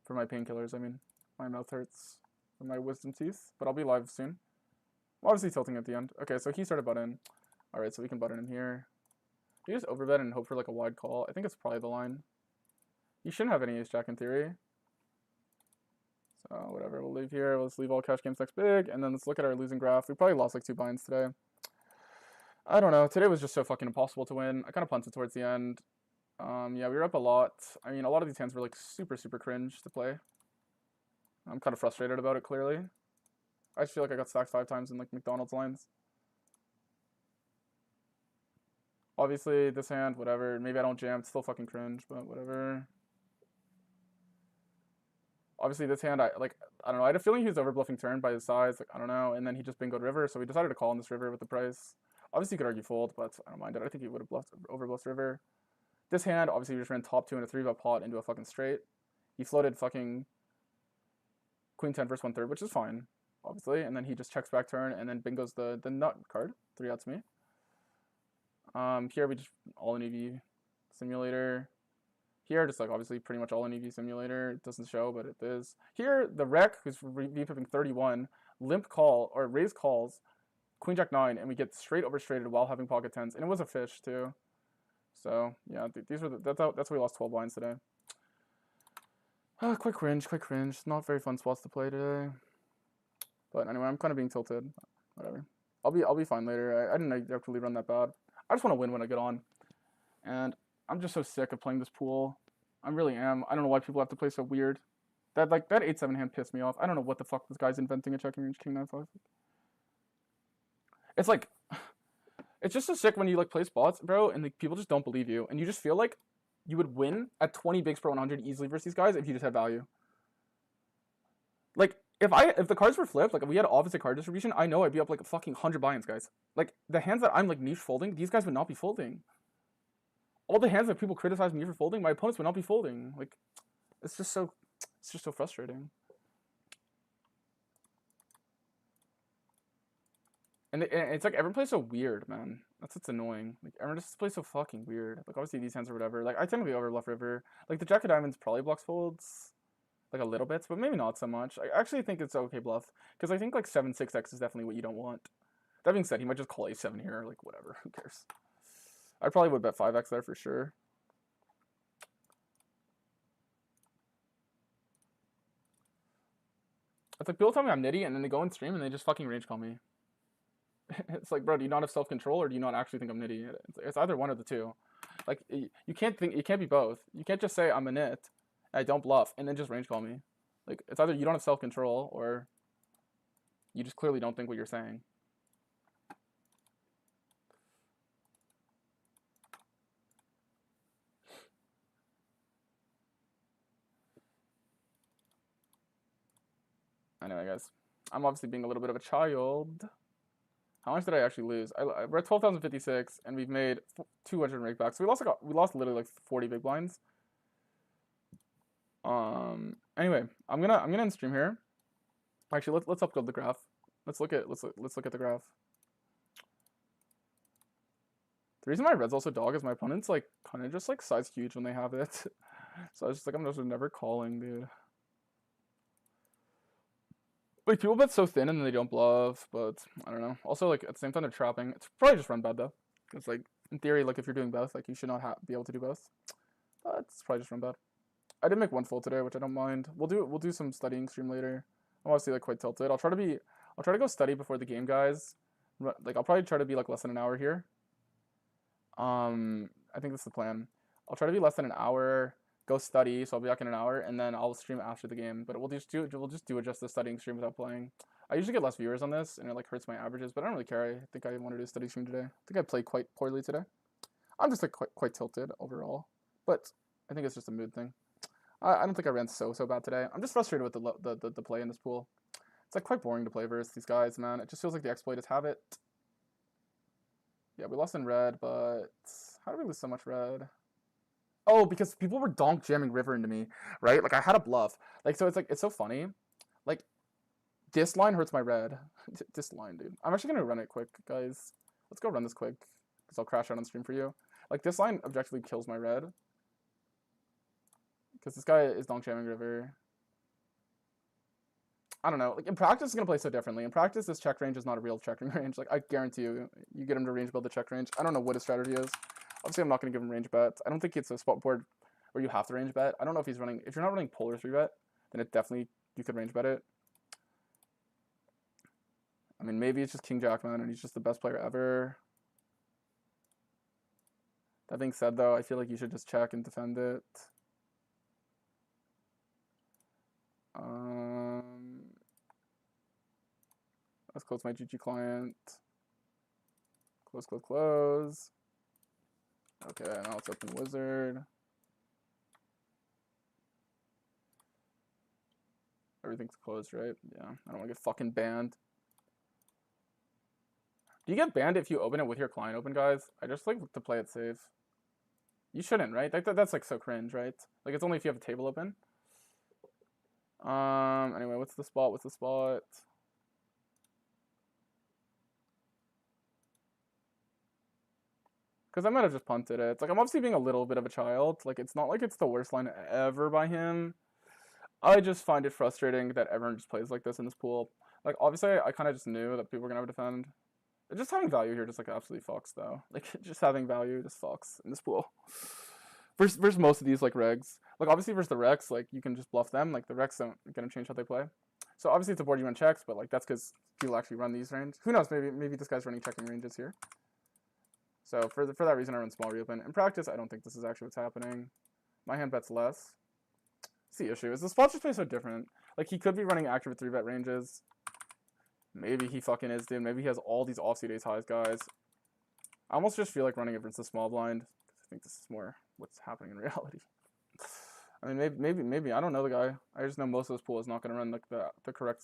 For my painkillers, I mean. My mouth hurts from my wisdom teeth, but I'll be live soon. I'm obviously tilting at the end. Okay, so he started butt in. Alright, so we can butt in here. You just overbet and hope for like a wide call. I think it's probably the line. You shouldn't have any ace jack in theory. So whatever, we'll leave here. Let's leave all cash games next big, and then let's look at our losing graph. We probably lost like 2 binds today. I don't know. Today was just so fucking impossible to win. I kind of punted towards the end. Yeah, we were up a lot. I mean, a lot of these hands were like super cringe to play. I'm kind of frustrated about it, clearly. I just feel like I got stacked 5 times in like McDonald's lines. Obviously, this hand, whatever. Maybe I don't jam. It's still fucking cringe, but whatever. Obviously, this hand, I don't know. I had a feeling he was overbluffing turn by his size. Like, I don't know. And then he just bingoed river, so we decided to call on this river with the price. Obviously, you could argue fold, but I don't mind it. I think he would have overbluffed river. This hand, obviously, we just ran top 2 and a 3-bet pot into a fucking straight. He floated fucking queen 10 versus 1/3, which is fine, obviously. And then he just checks back turn and then bingos the nut card. 3 outs me. Here we just all in EV simulator. Here, just like obviously pretty much all in EV simulator. It doesn't show, but it is. Here, the rec, who's V-pipping 31, limp call, or raise calls, queen jack 9, and we get straight over straighted while having pocket 10s. And it was a fish, too. So, yeah, these were that's how we lost 12 blinds today. Quite cringe. Not very fun spots to play today. But anyway, I'm kind of being tilted. Whatever. I'll be fine later. I didn't actually run that bad. I just want to win when I get on. And I'm just so sick of playing this pool. I really am. I don't know why people have to play so weird. That 8-7 hand pissed me off. I don't know what the fuck this guy's inventing a checking range King 9-5. It's like, it's just so sick when you like play spots, bro, and like people just don't believe you, and you just feel like you would win at 20 bigs per 100 easily versus these guys if you just had value. Like if the cards were flipped, like if we had opposite card distribution, I know I'd be up like a fucking 100 buy-ins, guys. Like the hands that I'm like niche folding, these guys would not be folding. All the hands that people criticize me for folding, my opponents would not be folding. Like, it's just so frustrating. And it's like everyone plays so weird, man. That's what's annoying. Like everyone just plays so fucking weird. Like obviously these hands or whatever. Like I tend to be overbluff river. Like the jack of diamonds probably blocks folds, like a little bit, but maybe not so much. I actually think it's okay bluff because I think like 7-6x is definitely what you don't want. That being said, he might just call a7 here. Like whatever, who cares? I probably would bet 5x there for sure. It's like people tell me I'm nitty, and then they go in stream and they just fucking range call me. It's like, bro, do you not have self-control, or do you not actually think I'm nitty? It's either one of the two. Like, you can't be both. You can't just say I'm a nit, I don't bluff, and then just range call me. Like, it's either you don't have self-control, or you just clearly don't think what you're saying. Anyway, guys, I'm obviously being a little bit of a child. How much did I actually lose? We're at 12,056, and we've made 200 rake backs. So we lost literally like 40 big blinds. Anyway, I'm gonna end stream here. Actually, let's upload the graph. Let's look at the graph. The reason my red's also dog is my opponent's like kind of just like size huge when they have it. So I was just like, I'm just never calling, dude. Like, people bet so thin and then they don't bluff, but I don't know. Also, like, at the same time, they're trapping. It's probably just run bad, though. Because, like, in theory, like, if you're doing both, like, you should not be able to do both. But it's probably just run bad. I did make one fold today, which I don't mind. We'll do some studying stream later. I'm obviously, like, quite tilted. I'll try to go study before the game, guys. Like, I'll probably try to be, like, less than an hour here. I think that's the plan. I'll try to be less than an hour, go study, so I'll be back in an hour, and then I'll stream after the game. But we'll just do the studying stream without playing. I usually get less viewers on this, and it like hurts my averages, but I don't really care. I think I want to do a study stream today. I think I played quite poorly today. I'm just like quite tilted overall, but I think it's just a mood thing. I don't think I ran so bad today. I'm just frustrated with the play in this pool. It's like quite boring to play versus these guys, man. It just feels like the exploiters have it. Yeah, we lost in red, but how did we lose so much red? Oh, because people were donk jamming river into me, right? Like, I had a bluff. Like, so it's so funny. Like, this line hurts my red. This line, dude. I'm actually gonna run it quick, guys. Let's go run this quick, because I'll crash out on stream for you. Like, this line objectively kills my red. Because this guy is donk jamming river. I don't know. Like, in practice, it's gonna play so differently. In practice, this check range is not a real checking range. Like, I guarantee you, you get him to range build the check range. I don't know what his strategy is. Obviously, I'm not going to give him range bets. I don't think it's a spot board where you have to range bet. I don't know if he's running... If you're not running polar 3-bet, then it definitely... You could range bet it. I mean, maybe it's just King Jack, man, and he's just the best player ever. That being said, though, I feel like you should just check and defend it. Let's close my GG client. Close. Okay, now let's open Wizard. Everything's closed, right? Yeah, I don't want to get fucking banned. Do you get banned if you open it with your client open, guys? I just like to play it safe. You shouldn't, right? That's like so cringe, right? Like, it's only if you have a table open. Anyway, what's the spot? Because I might have just punted it. It's like, I'm obviously being a little bit of a child. Like, it's not like it's the worst line ever by him. I just find it frustrating that everyone just plays like this in this pool. Like, obviously, I kind of just knew that people were going to have a defend. Just having value here just, like, absolutely fucks, though. Like, just having value just fucks in this pool. Versus most of these, like, regs. Like, obviously, versus the Rex, like, you can just bluff them. Like, the Rex don't gonna change how they play. So, obviously, it's a board you run checks, but, like, that's because people actually run these range. Who knows? Maybe this guy's running checking ranges here. So, for that reason, I run small reopen. In practice, I don't think this is actually what's happening. My hand bets less. That's the issue. Is the spot just play so different? Like, he could be running accurate 3-bet ranges. Maybe he fucking is, dude. Maybe he has all these offsuit ace highs, guys. I almost just feel like running it versus the small blind. I think this is more what's happening in reality. I mean, maybe. I don't know the guy. I just know most of this pool is not going to run like the correct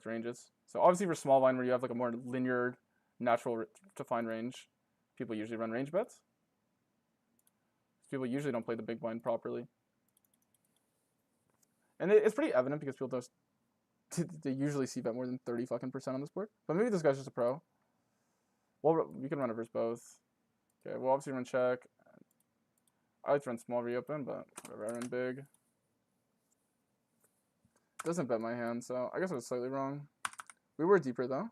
ranges. So obviously for small blind, where you have like a more linear, natural defined range, people usually run range bets. People usually don't play the big blind properly. And it's pretty evident because people don't... They usually see bet more than 30% on this board. But maybe this guy's just a pro. Well, we can run it versus both. Okay, we'll obviously run check. I like to run small reopen, but whatever, I run big. Doesn't bet my hand, so I guess I was slightly wrong. We were deeper, though.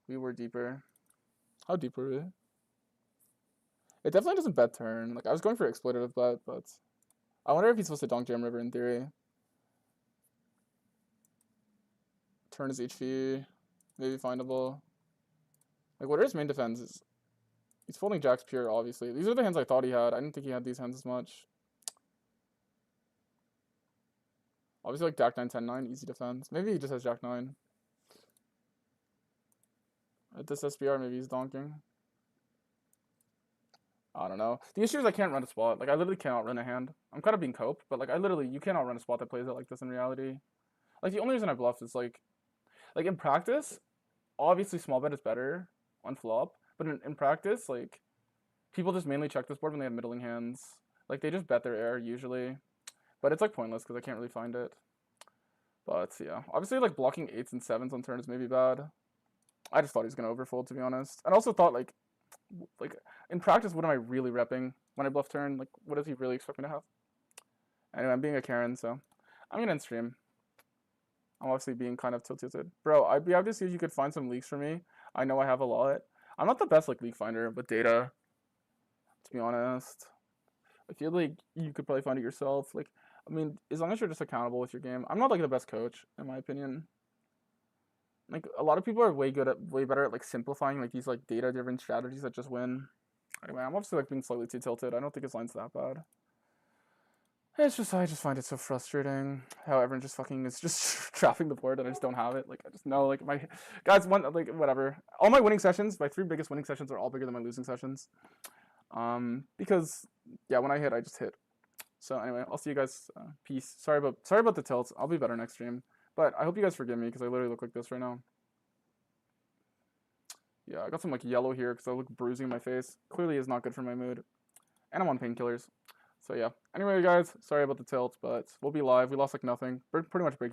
We were deeper. How deep were we? It definitely doesn't bet turn. Like, I was going for exploitative bet, but... I wonder if he's supposed to donk jam river in theory. Turn is HV. Maybe findable. Like, what are his main defenses? He's folding jacks pure, obviously. These are the hands I thought he had. I didn't think he had these hands as much. Obviously, like, jack 9, 10, 9, easy defense. Maybe he just has jack 9. At this SPR, maybe he's donking. I don't know. The issue is I can't run a spot. Like, I literally cannot run a hand. I'm kind of being coped, but, like, you cannot run a spot that plays it like this in reality. Like, the only reason I bluff is, like, Like in practice, obviously small bet is better on flop, but in practice, like people just mainly check this board when they have middling hands. Like they just bet their air usually, but it's like pointless because I can't really find it. But yeah, obviously like blocking 8s and 7s on turn is maybe bad. I just thought he was gonna overfold, to be honest. And also thought like in practice, what am I really repping when I bluff turn? Like what does he really expect me to have? Anyway, I'm being a Karen, so I'm gonna end stream. I'm obviously being kind of tilted. Bro, I'd be happy to see if you could find some leaks for me. I know I have a lot. I'm not the best like leak finder with data, to be honest. I feel like you could probably find it yourself. Like, I mean, as long as you're just accountable with your game. I'm not like the best coach, in my opinion. Like a lot of people are way better at like simplifying like these like data-driven strategies that just win. Anyway, I'm obviously like being slightly too tilted. I don't think his line's that bad. It's just I just find it so frustrating how everyone just fucking is just trapping the board and I just don't have it. Like I just know like my guys one like whatever. All my winning sessions, my 3 biggest winning sessions are all bigger than my losing sessions. Because yeah, when I hit, I just hit. So anyway, I'll see you guys. Peace. Sorry about the tilts. I'll be better next stream. But I hope you guys forgive me because I literally look like this right now. Yeah, I got some like yellow here because I look bruising my face. Clearly is not good for my mood. And I'm on painkillers. So yeah. Anyway, guys, sorry about the tilt, but we'll be live. We lost like nothing. We're pretty much break even.